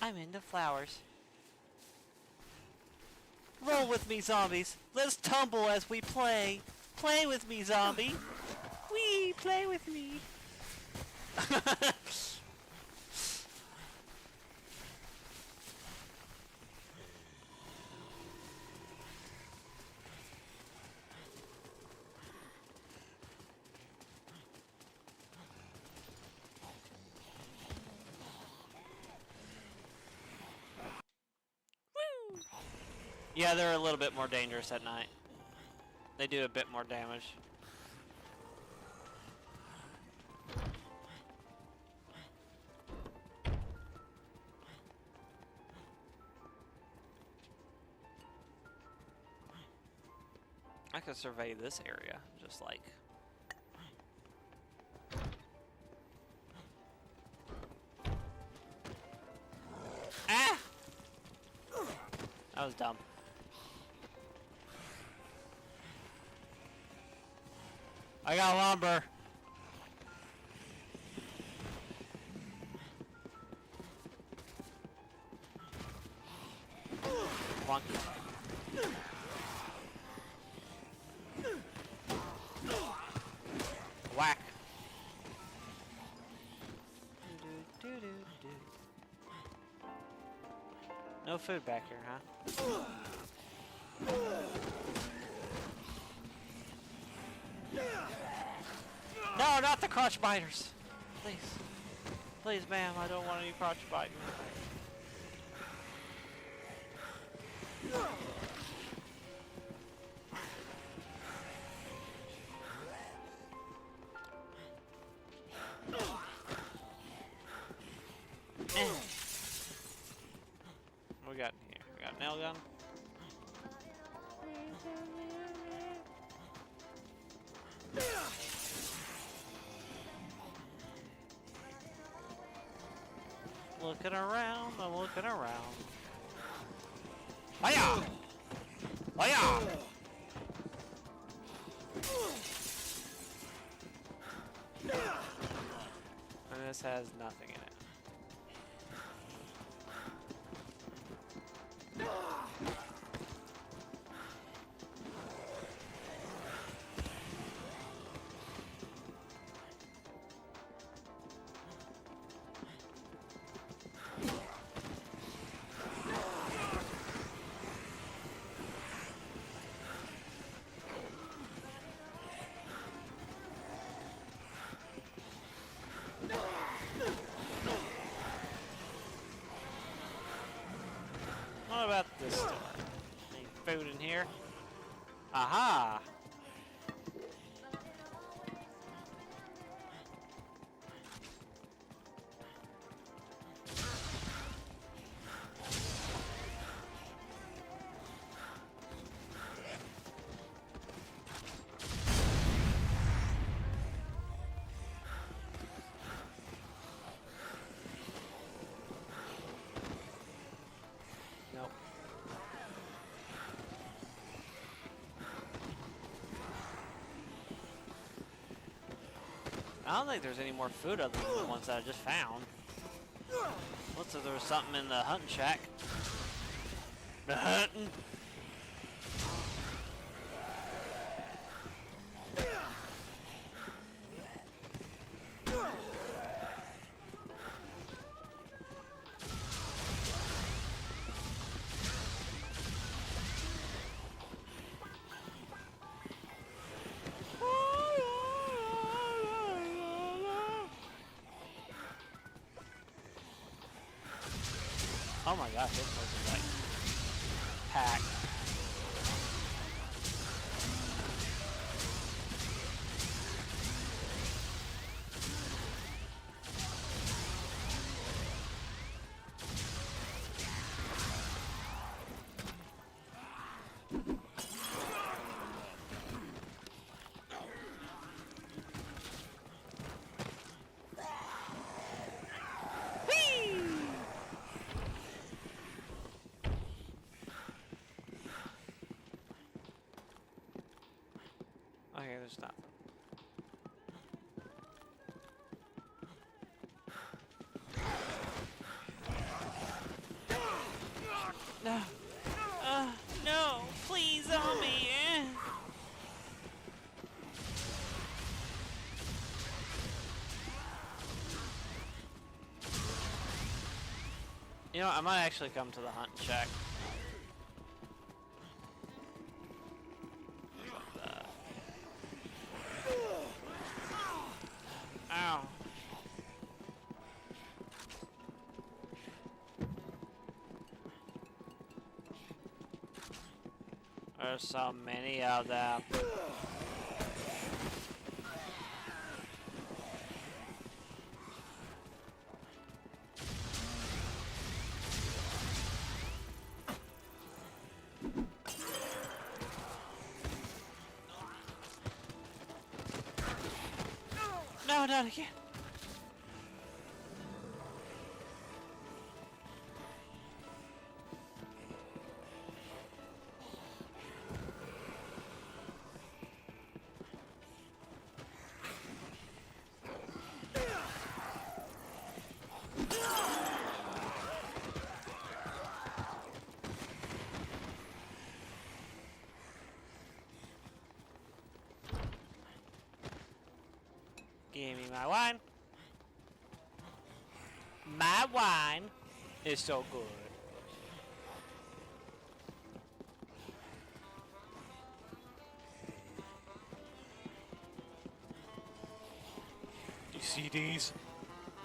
I'm into flowers. Roll with me, zombies. Let's tumble as we play. Play with me, zombie. Wee, play with me. Woo! Yeah, they're a little bit more dangerous at night. They do a bit more damage. I could survey this area, just like... Ah! That was dumb. I got lumber. Wonky. Whack. No food back here, huh? No, not the crotch biters. Please. Please, ma'am, I don't want any crotch biters. What we got in here? We got a nail gun. Looking around, I'm looking around. Hiya! Hiya! And this has nothing in it. What about this store? Any food in here? Aha! I don't think there's any more food other than the ones that I just found. Looks like there was something in the hunting shack. The hunting. Oh my gosh, this place is like packed. Okay, there's nothing. No. No, please, zombie. You know, I might actually come to the hunting shack. Ow. There's so many of them. No, not again. Give me my wine. My wine is so good. Do you see these?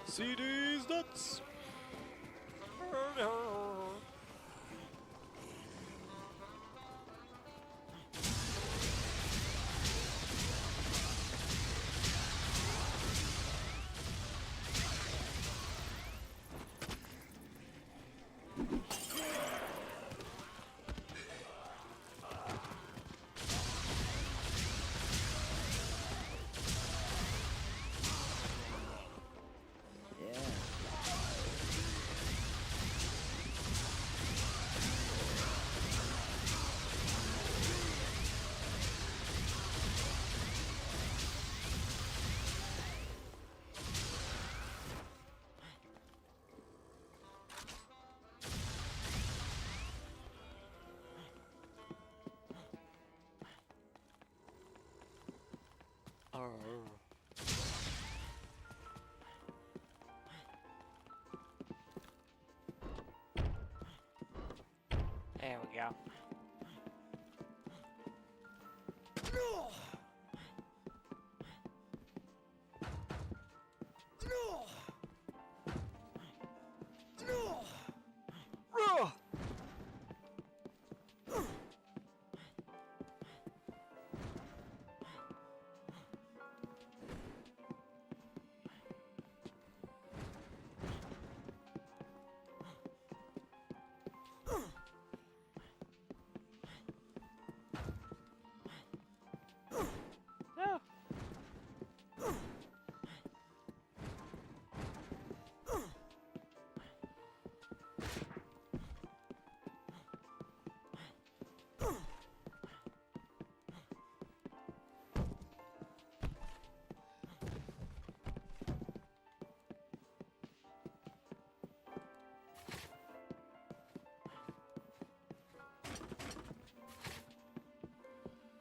See these nuts? There we go.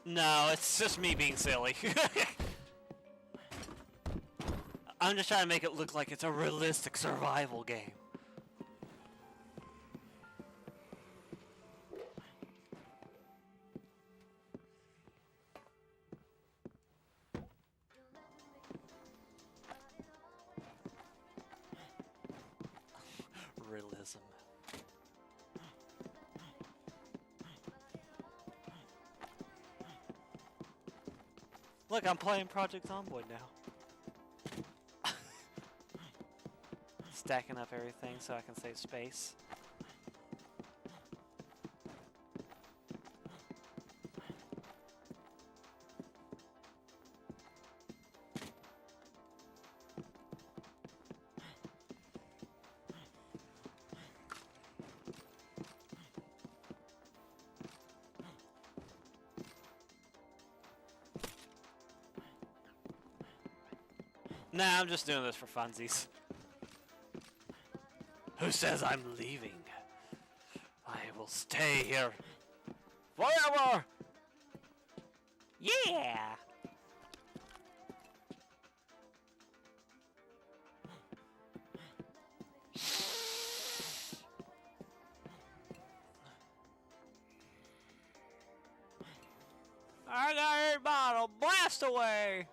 No, it's just me being silly. I'm just trying to make it look like it's a realistic survival game. Realism. Look, I'm playing Project Zomboid now. Stacking up everything so I can save space. Nah, I'm just doing this for funsies. Who says I'm leaving? I will stay here forever! Yeah! I got a bottle, blast away!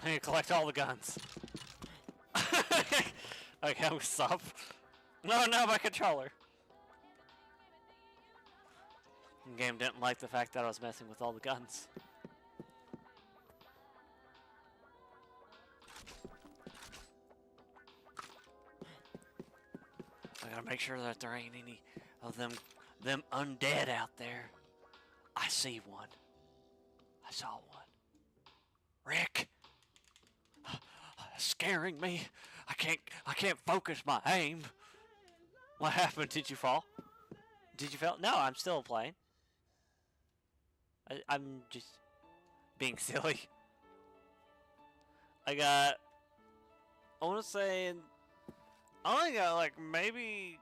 I need to collect all the guns. Okay, we stop. No, my controller. The game didn't like the fact that I was messing with all the guns. I gotta make sure that there ain't any of them undead out there. I see one. I saw one. Rick! Scaring me. I can't focus my aim. What happened? Did you fall? Did you fall? No, I'm still playing. I'm just being silly. I want to say, I only got like maybe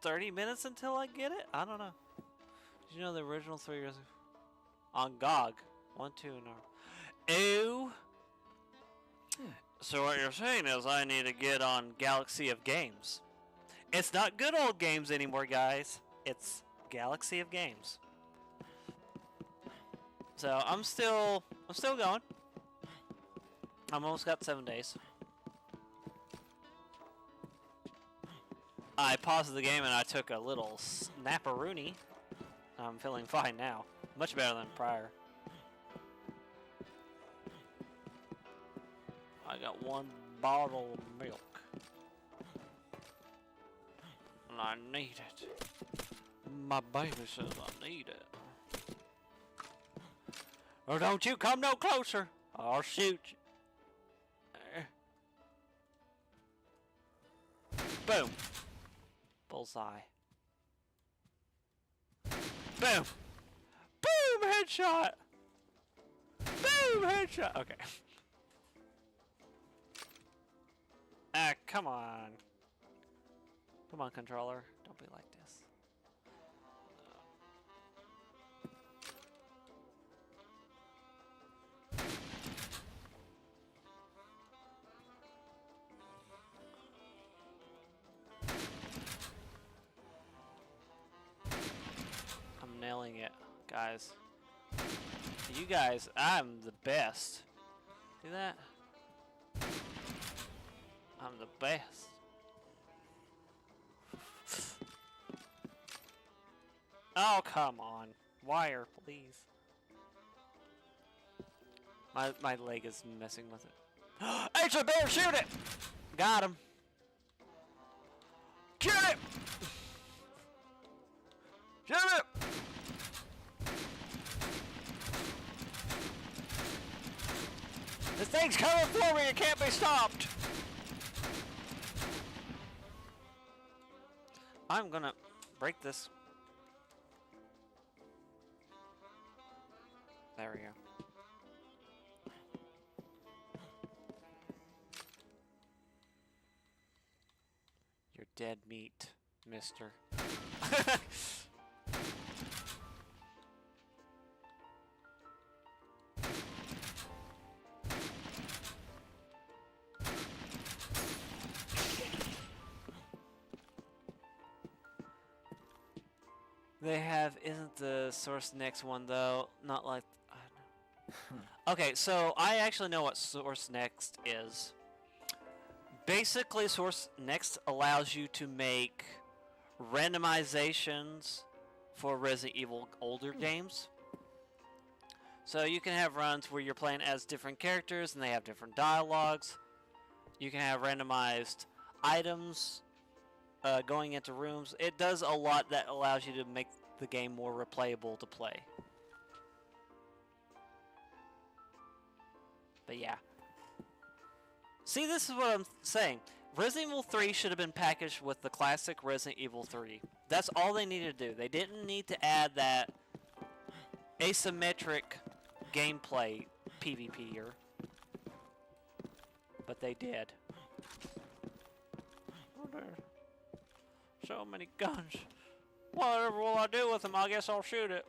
30 minutes until I get it. I don't know. Did you know the original 3 years on GOG? 1, 2, and ew. So what you're saying is I need to get on Galaxy of Games. It's not good old games anymore, guys. It's Galaxy of Games. So I'm still going. I'm almost got 7 days. I paused the game and I took a little snapperoonie. I'm feeling fine now. Much better than prior. I got 1 bottle of milk. And I need it. My baby says I need it. Or don't you come no closer. I'll shoot you. Boom. Bullseye. Boom. Boom, headshot. Boom, headshot. Okay. Ah, come on. Come on, controller. Don't be like this. I'm nailing it. Guys. You guys, I'm the best. See that? I'm the best. Oh, come on. Wire, please. My leg is messing with it. Extra bear, shoot it! Got him. Shoot it! Shoot it! This thing's coming for me, it can't be stopped! I'm gonna break this. There we go. You're dead meat, mister. They have, isn't the Source Next one though? Not like, I don't know. Okay, so I actually know what Source Next is. Basically, Source Next allows you to make randomizations for Resident Evil older games. So you can have runs where you're playing as different characters and they have different dialogues. You can have randomized items going into rooms. It does a lot that allows you to make the game more replayable to play. But yeah. See, this is what I'm saying. Resident Evil 3 should have been packaged with the classic Resident Evil 3. That's all they needed to do. They didn't need to add that asymmetric gameplay PvPer. But they did. Oh, there. So many guns. Whatever will I do with them? I guess I'll shoot it.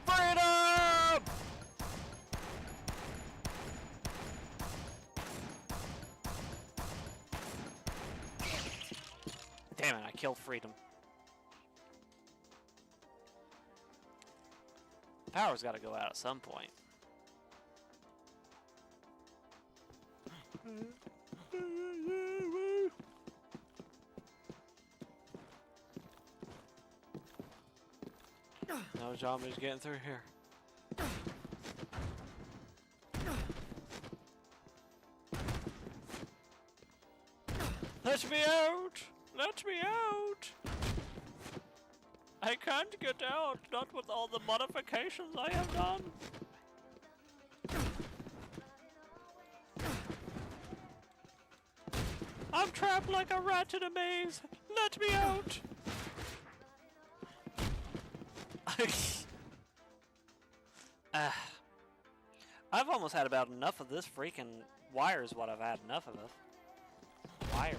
Freedom! Damn it, I killed Freedom. Power's got to go out at some point. No zombies getting through here. Let me out! Let me out! I can't get out, not with all the modifications I have done. I'm trapped like a rat in a maze. Let me out. I've almost had about enough of this freaking wire is what I've had enough of this. Wire.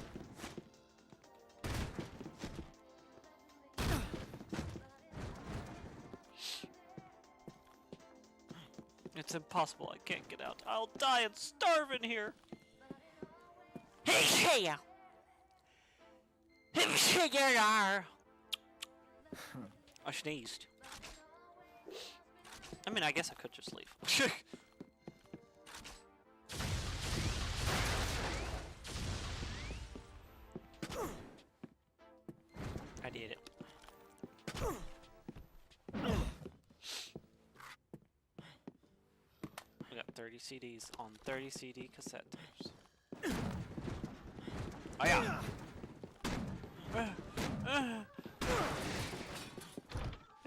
It's impossible. I can't get out. I'll die and starve in here. Hey, I sneezed. I mean, I guess I could just leave. I did it. We got 30 CDs on 30 CD cassette tapes. Oh yeah! There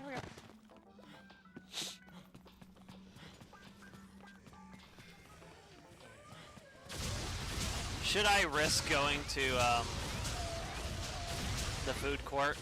we go. Should I risk going to the food court?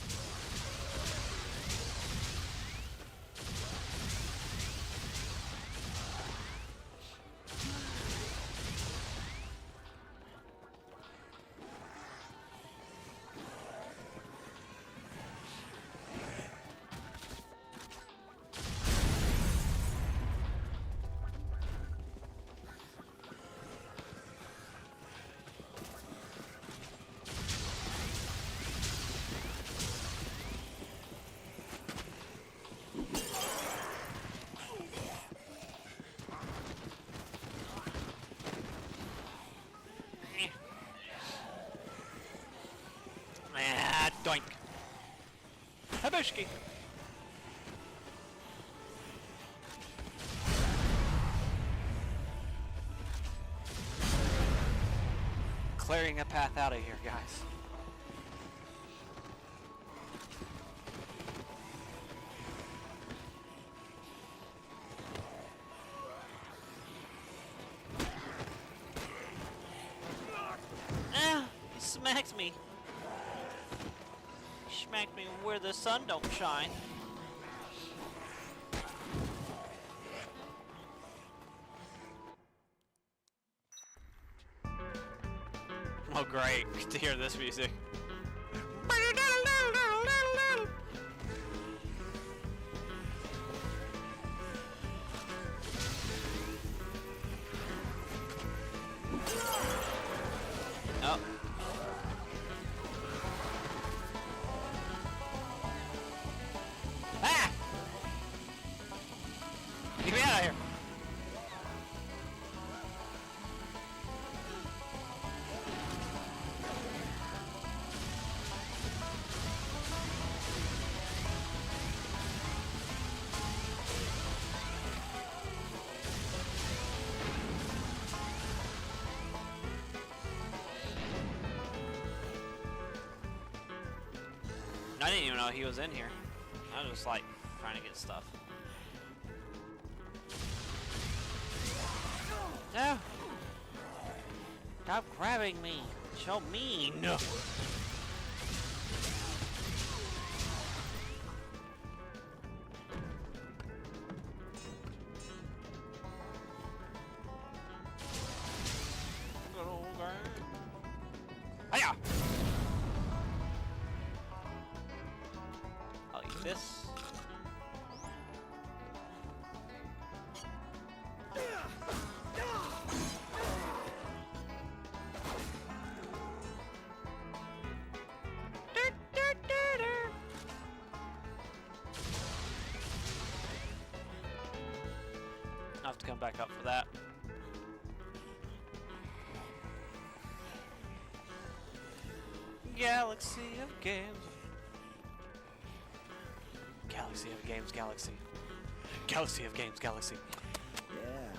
Doink. Habushki. Clearing a path out of here, guys. He smacked me. He smacked me where the sun don't shine. Oh great, to hear this music. Oh. Ah! Get me out of here. I didn't even know he was in here. I was just like trying to get stuff. No! Stop grabbing me. So mean. No. Hiya! I'll eat this. I'll have to come back up for that. Galaxy of games. Galaxy of games, galaxy. Galaxy of games, galaxy.
Yeah.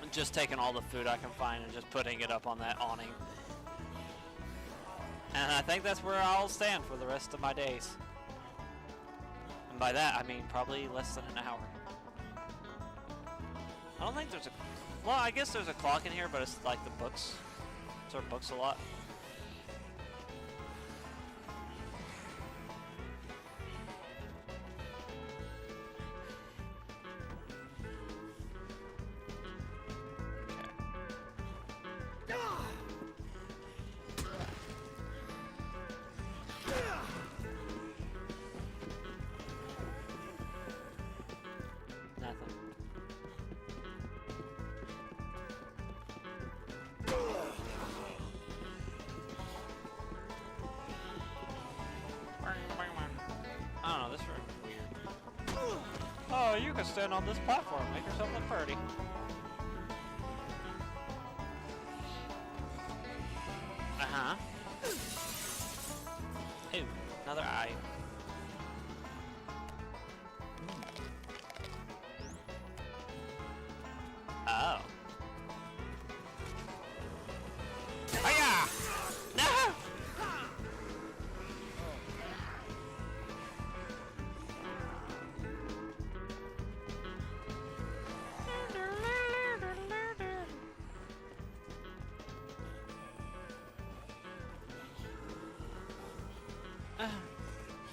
I'm just taking all the food I can find and just putting it up on that awning. And I think that's where I'll stand for the rest of my days. And by that, I mean probably less than an hour. I don't think there's a... Well, I guess there's a clock in here, but it's like the books. Sort of books a lot. Nothing. I don't know, this room. Oh, you can stand on this platform. Make yourself look pretty. Uh-huh. Ooh, another eye. Oh. Hiya! No!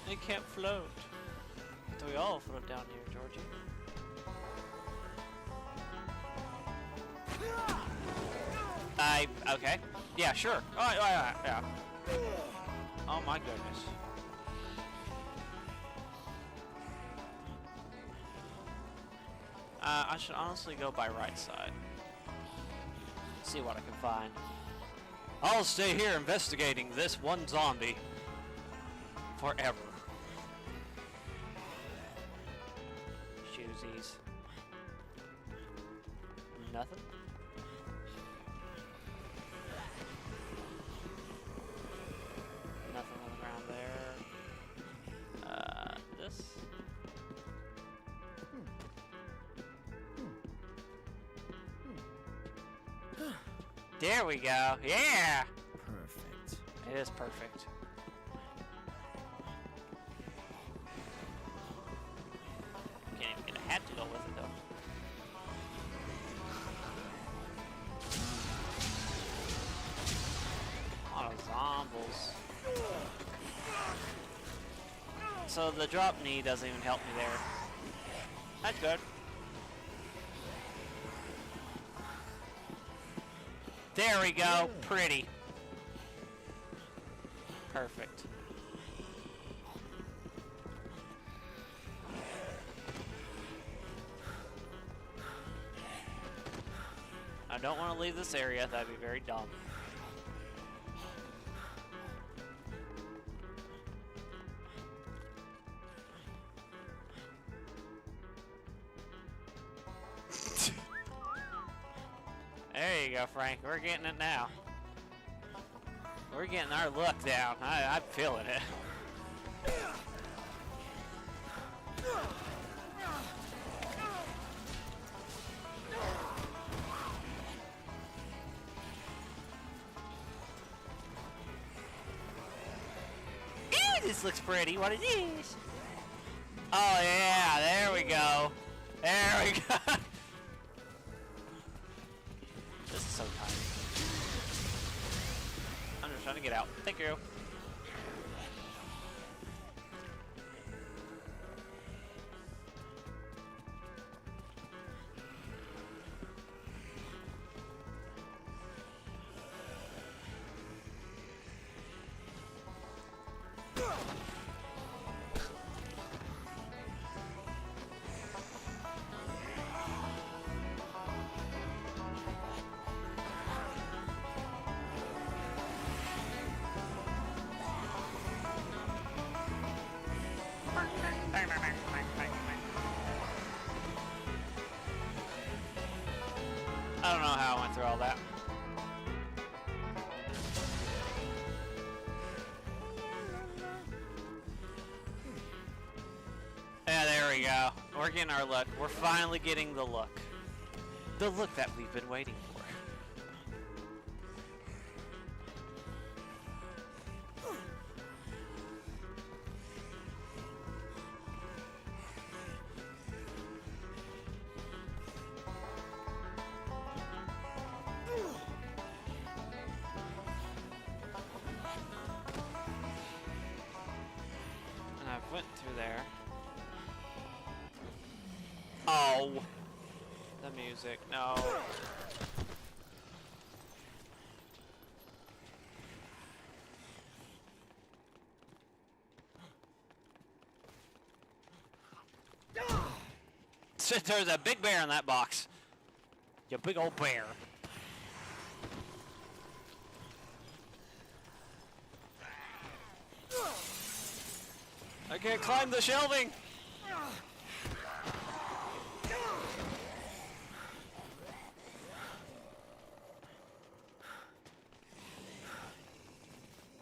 It can't float. Do we all float down here, Georgie? Okay. Yeah, sure. Oh, yeah. Oh my goodness. I should honestly go by right side. See what I can find. I'll stay here investigating this one zombie forever. Shoes. shoesies. Nothing. Nothing on the ground there. This. There we go. Yeah.
Perfect.
It is perfect. Can't even get a hat to go with it though. A lot of zombies. So the drop knee doesn't even help me there. That's good. There we go. Pretty. Perfect. I don't want to leave this area. That'd be very dumb. There you go, Frank. We're getting it now. We're getting our luck down. I'm feeling it. Ew, this looks pretty. What is this? Oh yeah, there we go. There we go. This is so tiny. I'm just trying to get out. Thank you. I don't know how I went through all that. Yeah, there we go. We're getting our look. We're finally getting the look. The look that we've been waiting for. And I went through there. Oh! The music, no. There's a big bear in that box. You big old bear. I can't climb the shelving.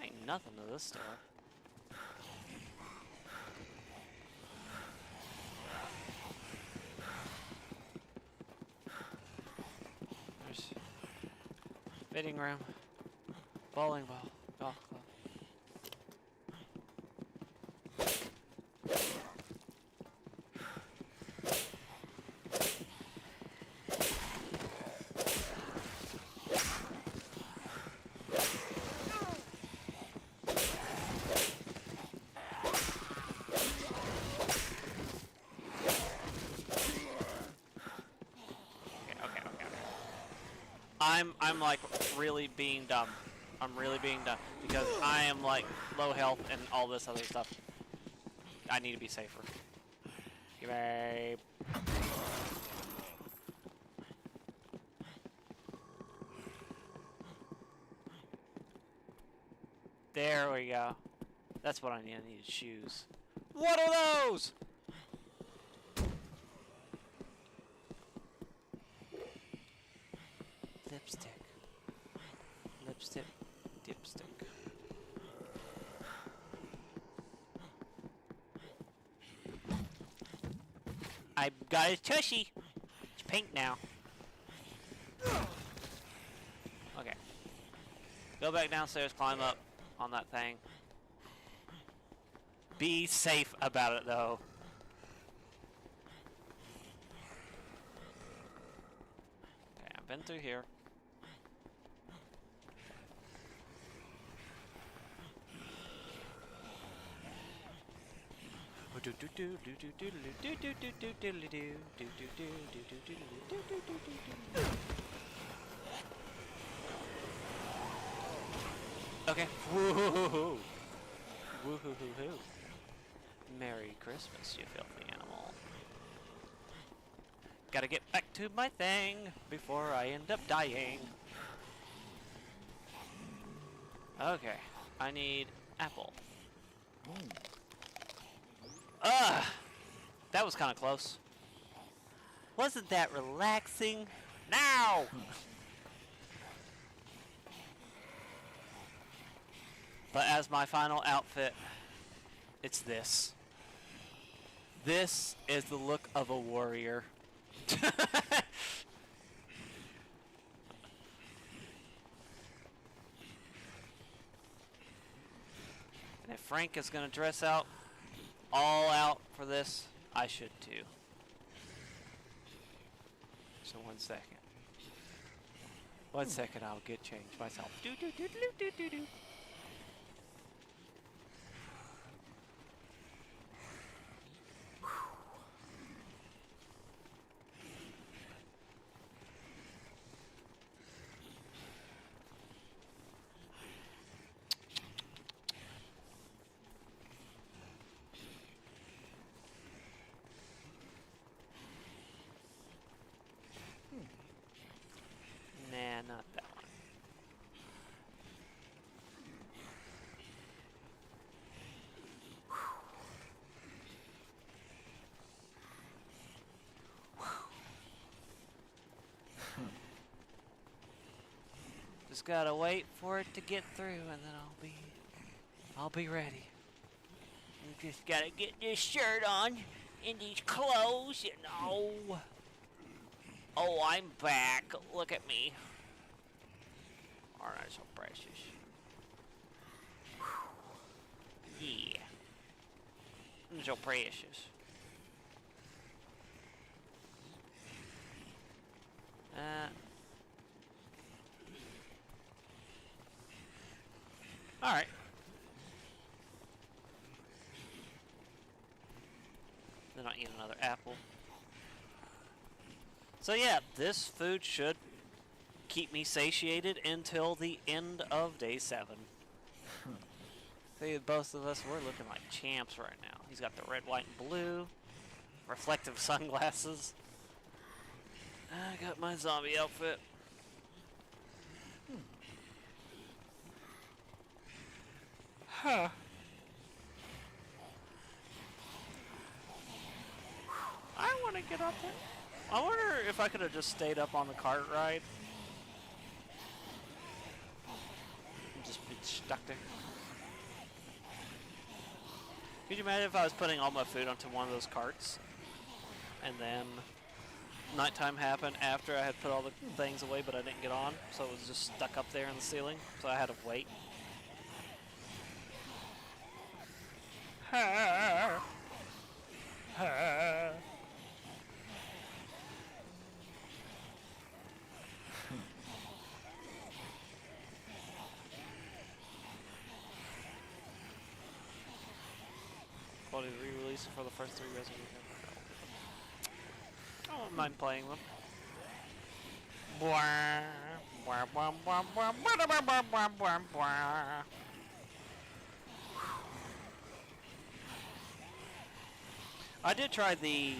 Ain't nothing to this store. There's fitting room, bowling ball, golf club. I'm like really being dumb. I'm really being dumb because I am like low health and all this other stuff. I need to be safer. Babe. There we go. That's what I need. I need shoes. What are those? I got his tushy. It's pink now. Okay. Go back downstairs, climb up on that thing. Be safe about it, though. Okay, I've been through here. Okay. Woohoo! Woohoo! Merry Christmas, you filthy animal. Gotta get back to my thing before I end up dying. Okay, I need apple. Ugh! That was kind of close. Wasn't that relaxing? Now! But as my final outfit, it's this. This is the look of a warrior. And if Frank is going to dress out, all out for this, I should too. So 1 second. 1 second, I'll get changed myself. Do do do do do do do. Nah, not that one. Just gotta wait for it to get through, and then I'll be ready. You just gotta get this shirt on and these clothes, and oh, I'm back. Look at me. Aren't I so precious? Yeah. I'm so precious. Alright. Then I'll eat another apple. So yeah, this food should keep me satiated until the end of day 7. See, both of us, we're looking like champs right now. He's got the red, white, and blue. Reflective sunglasses. I got my zombie outfit. Huh. I want to get up there. I wonder if I could have just stayed up on the cart ride. And just been stuck there. Could you imagine if I was putting all my food onto one of those carts? And then nighttime happened after I had put all the things away, but I didn't get on. So it was just stuck up there in the ceiling. So I had to wait. Quality re-release for the first 3 Resident Evil. I don't mind playing them. I did try the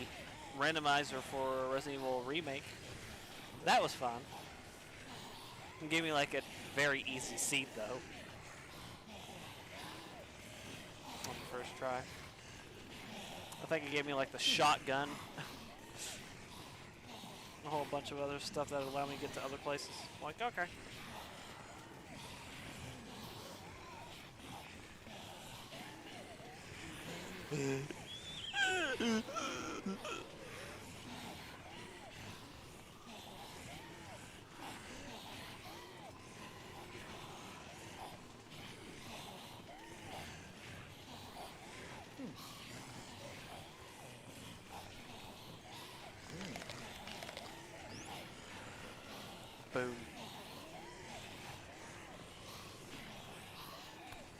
randomizer for Resident Evil Remake. That was fun. It gave me like a very easy seed though. On the first try. I think it gave me like the shotgun. A whole bunch of other stuff that would allow me to get to other places. I'm like, okay.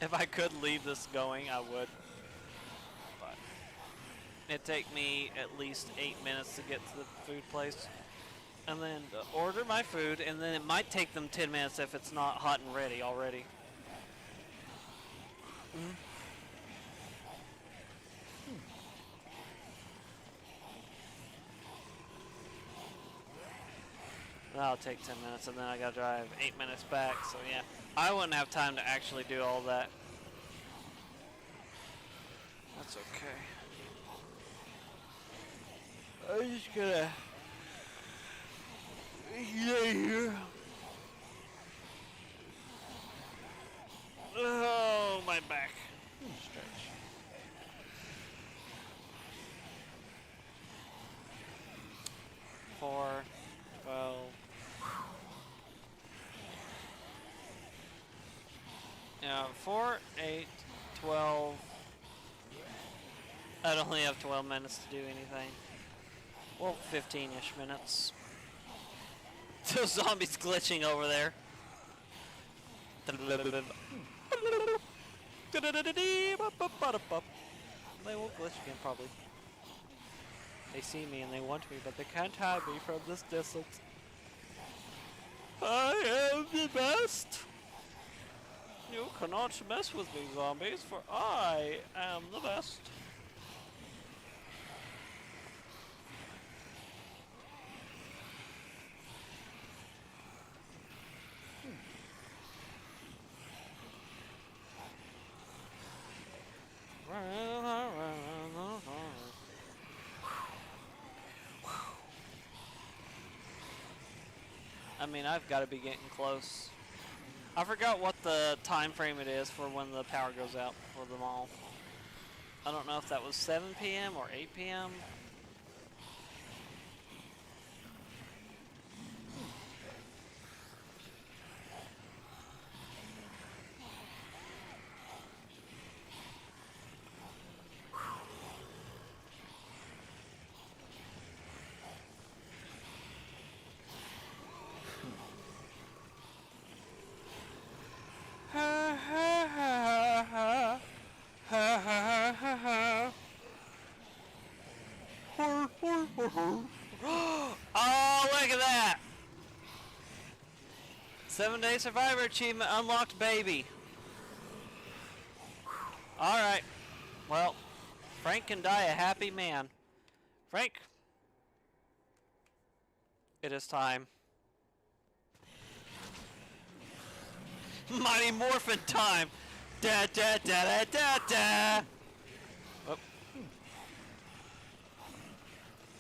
If I could leave this going, I would. But it'd take me at least 8 minutes to get to the food place. And then order my food, and then it might take them 10 minutes if it's not hot and ready already. That'll take 10 minutes, and then I gotta drive 8 minutes back, so yeah. I wouldn't have time to actually do all that. That's okay. I'm just gonna lay here. Oh, my back. Stretch. Four, 12. Yeah, 4, 8, 12. I'd only have 12 minutes to do anything. Well, 15-ish minutes. Those zombies glitching over there. They will glitch again, probably. They see me and they want me, but they can't hide me from this distance. I am the best! You cannot mess with me, zombies, for I am the best. I mean, I've got to be getting close. I forgot what the time frame it is for when the power goes out for the mall. I don't know if that was 7 p.m. or 8 p.m. Oh, look at that! 7-day survivor achievement unlocked, baby. Alright. Well, Frank can die a happy man. Frank, it is time. Mighty Morphin time! Da da da da da da! Oh.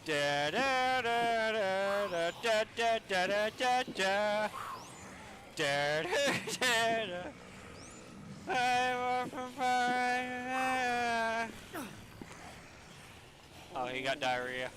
Da da da da da da da da da da da. Da da da da. Oh, he got diarrhea.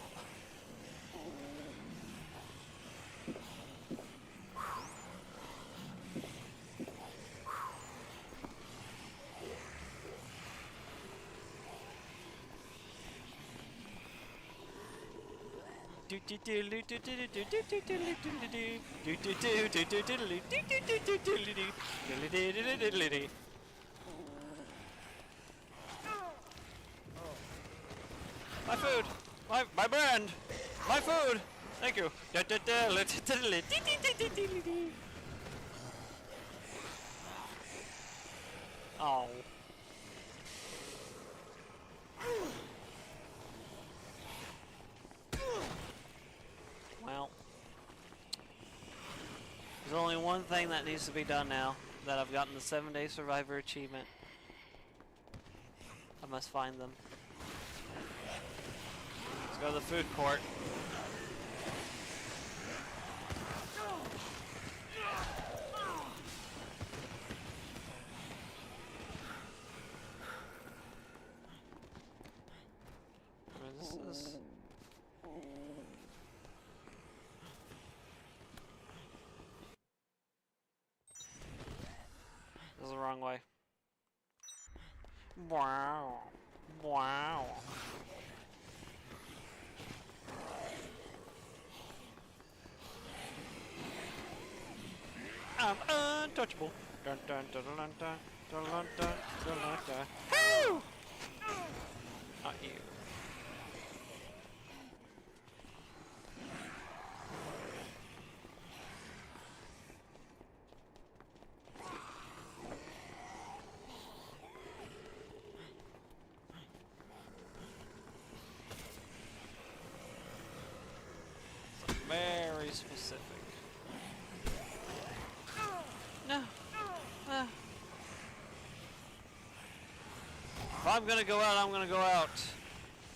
My food! My brand! My food! Thank you! Oh. Well, there's only one thing that needs to be done now that I've gotten the 7-day survivor achievement. I must find them. Let's go to the food court. Where is this? This is the wrong way. Wow. Wow. I'm untouchable. Dun dun dun dun dun. Woo! Not you. Very specific. No. If I'm gonna go out, I'm gonna go out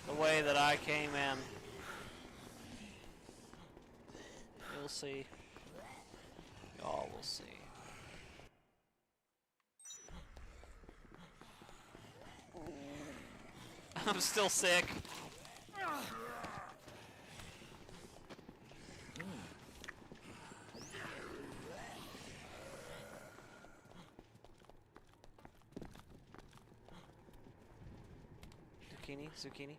the way that I came in. You'll see. Y'all will see. I'm still sick. Zucchini.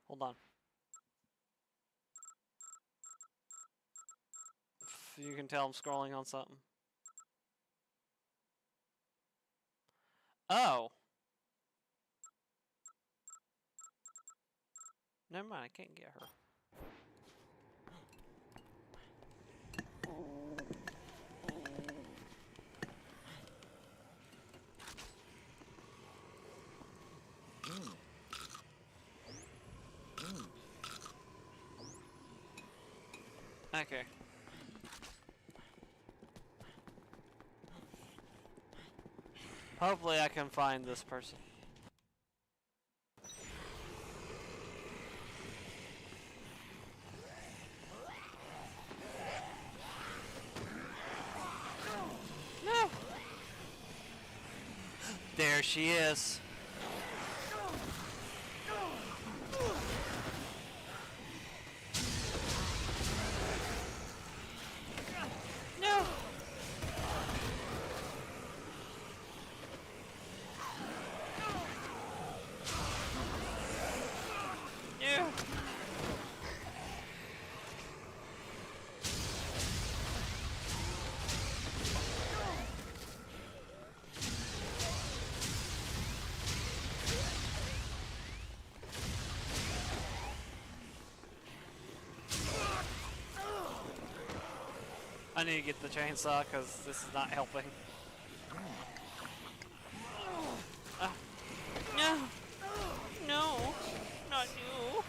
Hold on. You can tell I'm scrolling on something. Oh. Never mind, I can't get her. Okay. Hopefully I can find this person. No! There she is. No! Yeah. I need to get the chainsaw because this is not helping. No! No! Not you!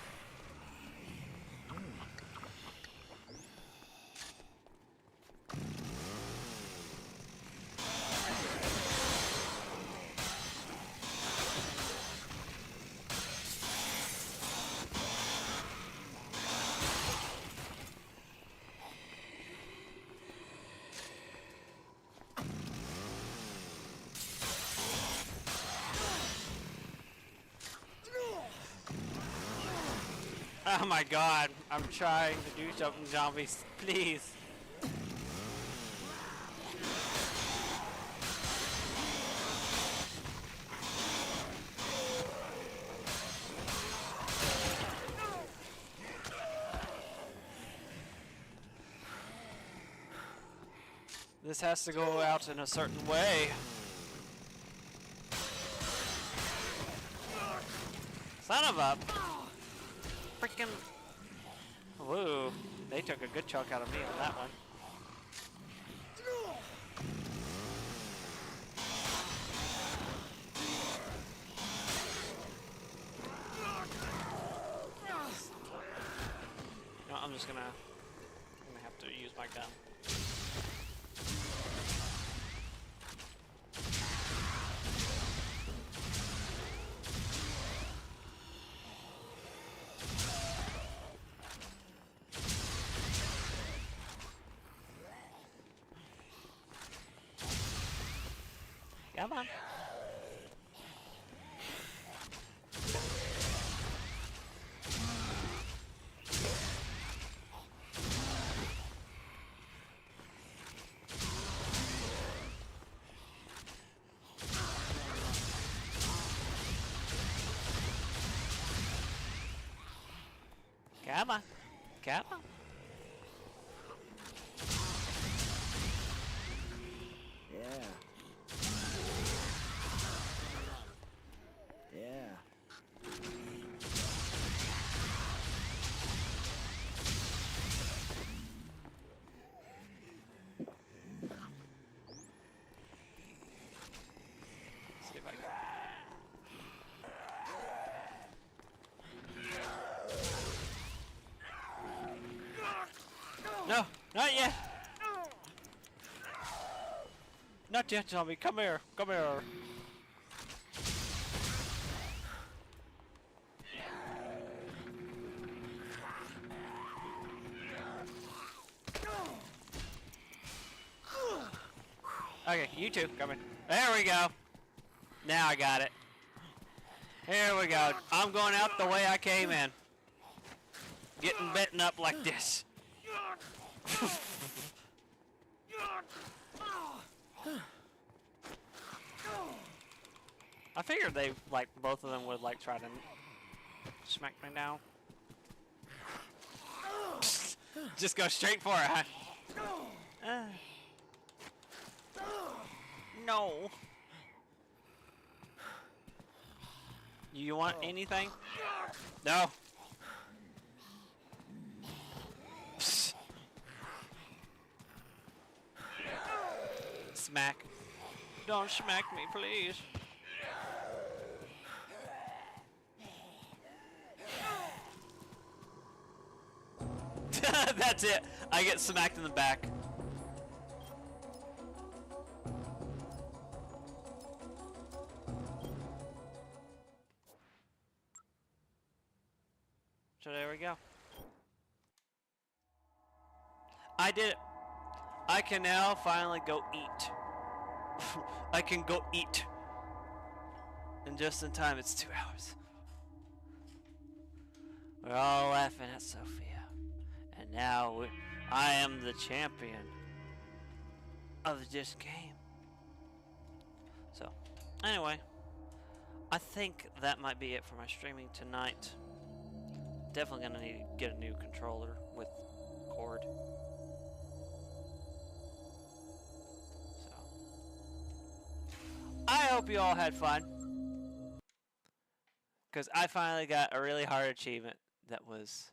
Oh my god, I'm trying to do something, zombies. Please. This has to go out in a certain way. Son of a freaking... Woo, they took a good chunk out of me on that one. No, I'm just gonna have to use my gun. Come on. Come on. Come on.
Yeah. Yeah.
See if I can. No, not yet. Not yet, zombie. Come here. Come here. Okay, you two, come in. There we go. Now I got it. Here we go. I'm going out the way I came in. Getting bitten up like this. I figured they, like, both of them would, like, try to smack me down. Just go straight for it, huh? No. You want anything? No. Smack. Don't smack me, please. That's it. I get smacked in the back. So there we go. I did it. I can now finally go eat. I can go eat. And just in time, it's 2 hours. We're all laughing at Sophia. And now I am the champion of this game. So, anyway. I think that might be it for my streaming tonight. Definitely gonna need to get a new controller with cord. So, I hope you all had fun. Because I finally got a really hard achievement that was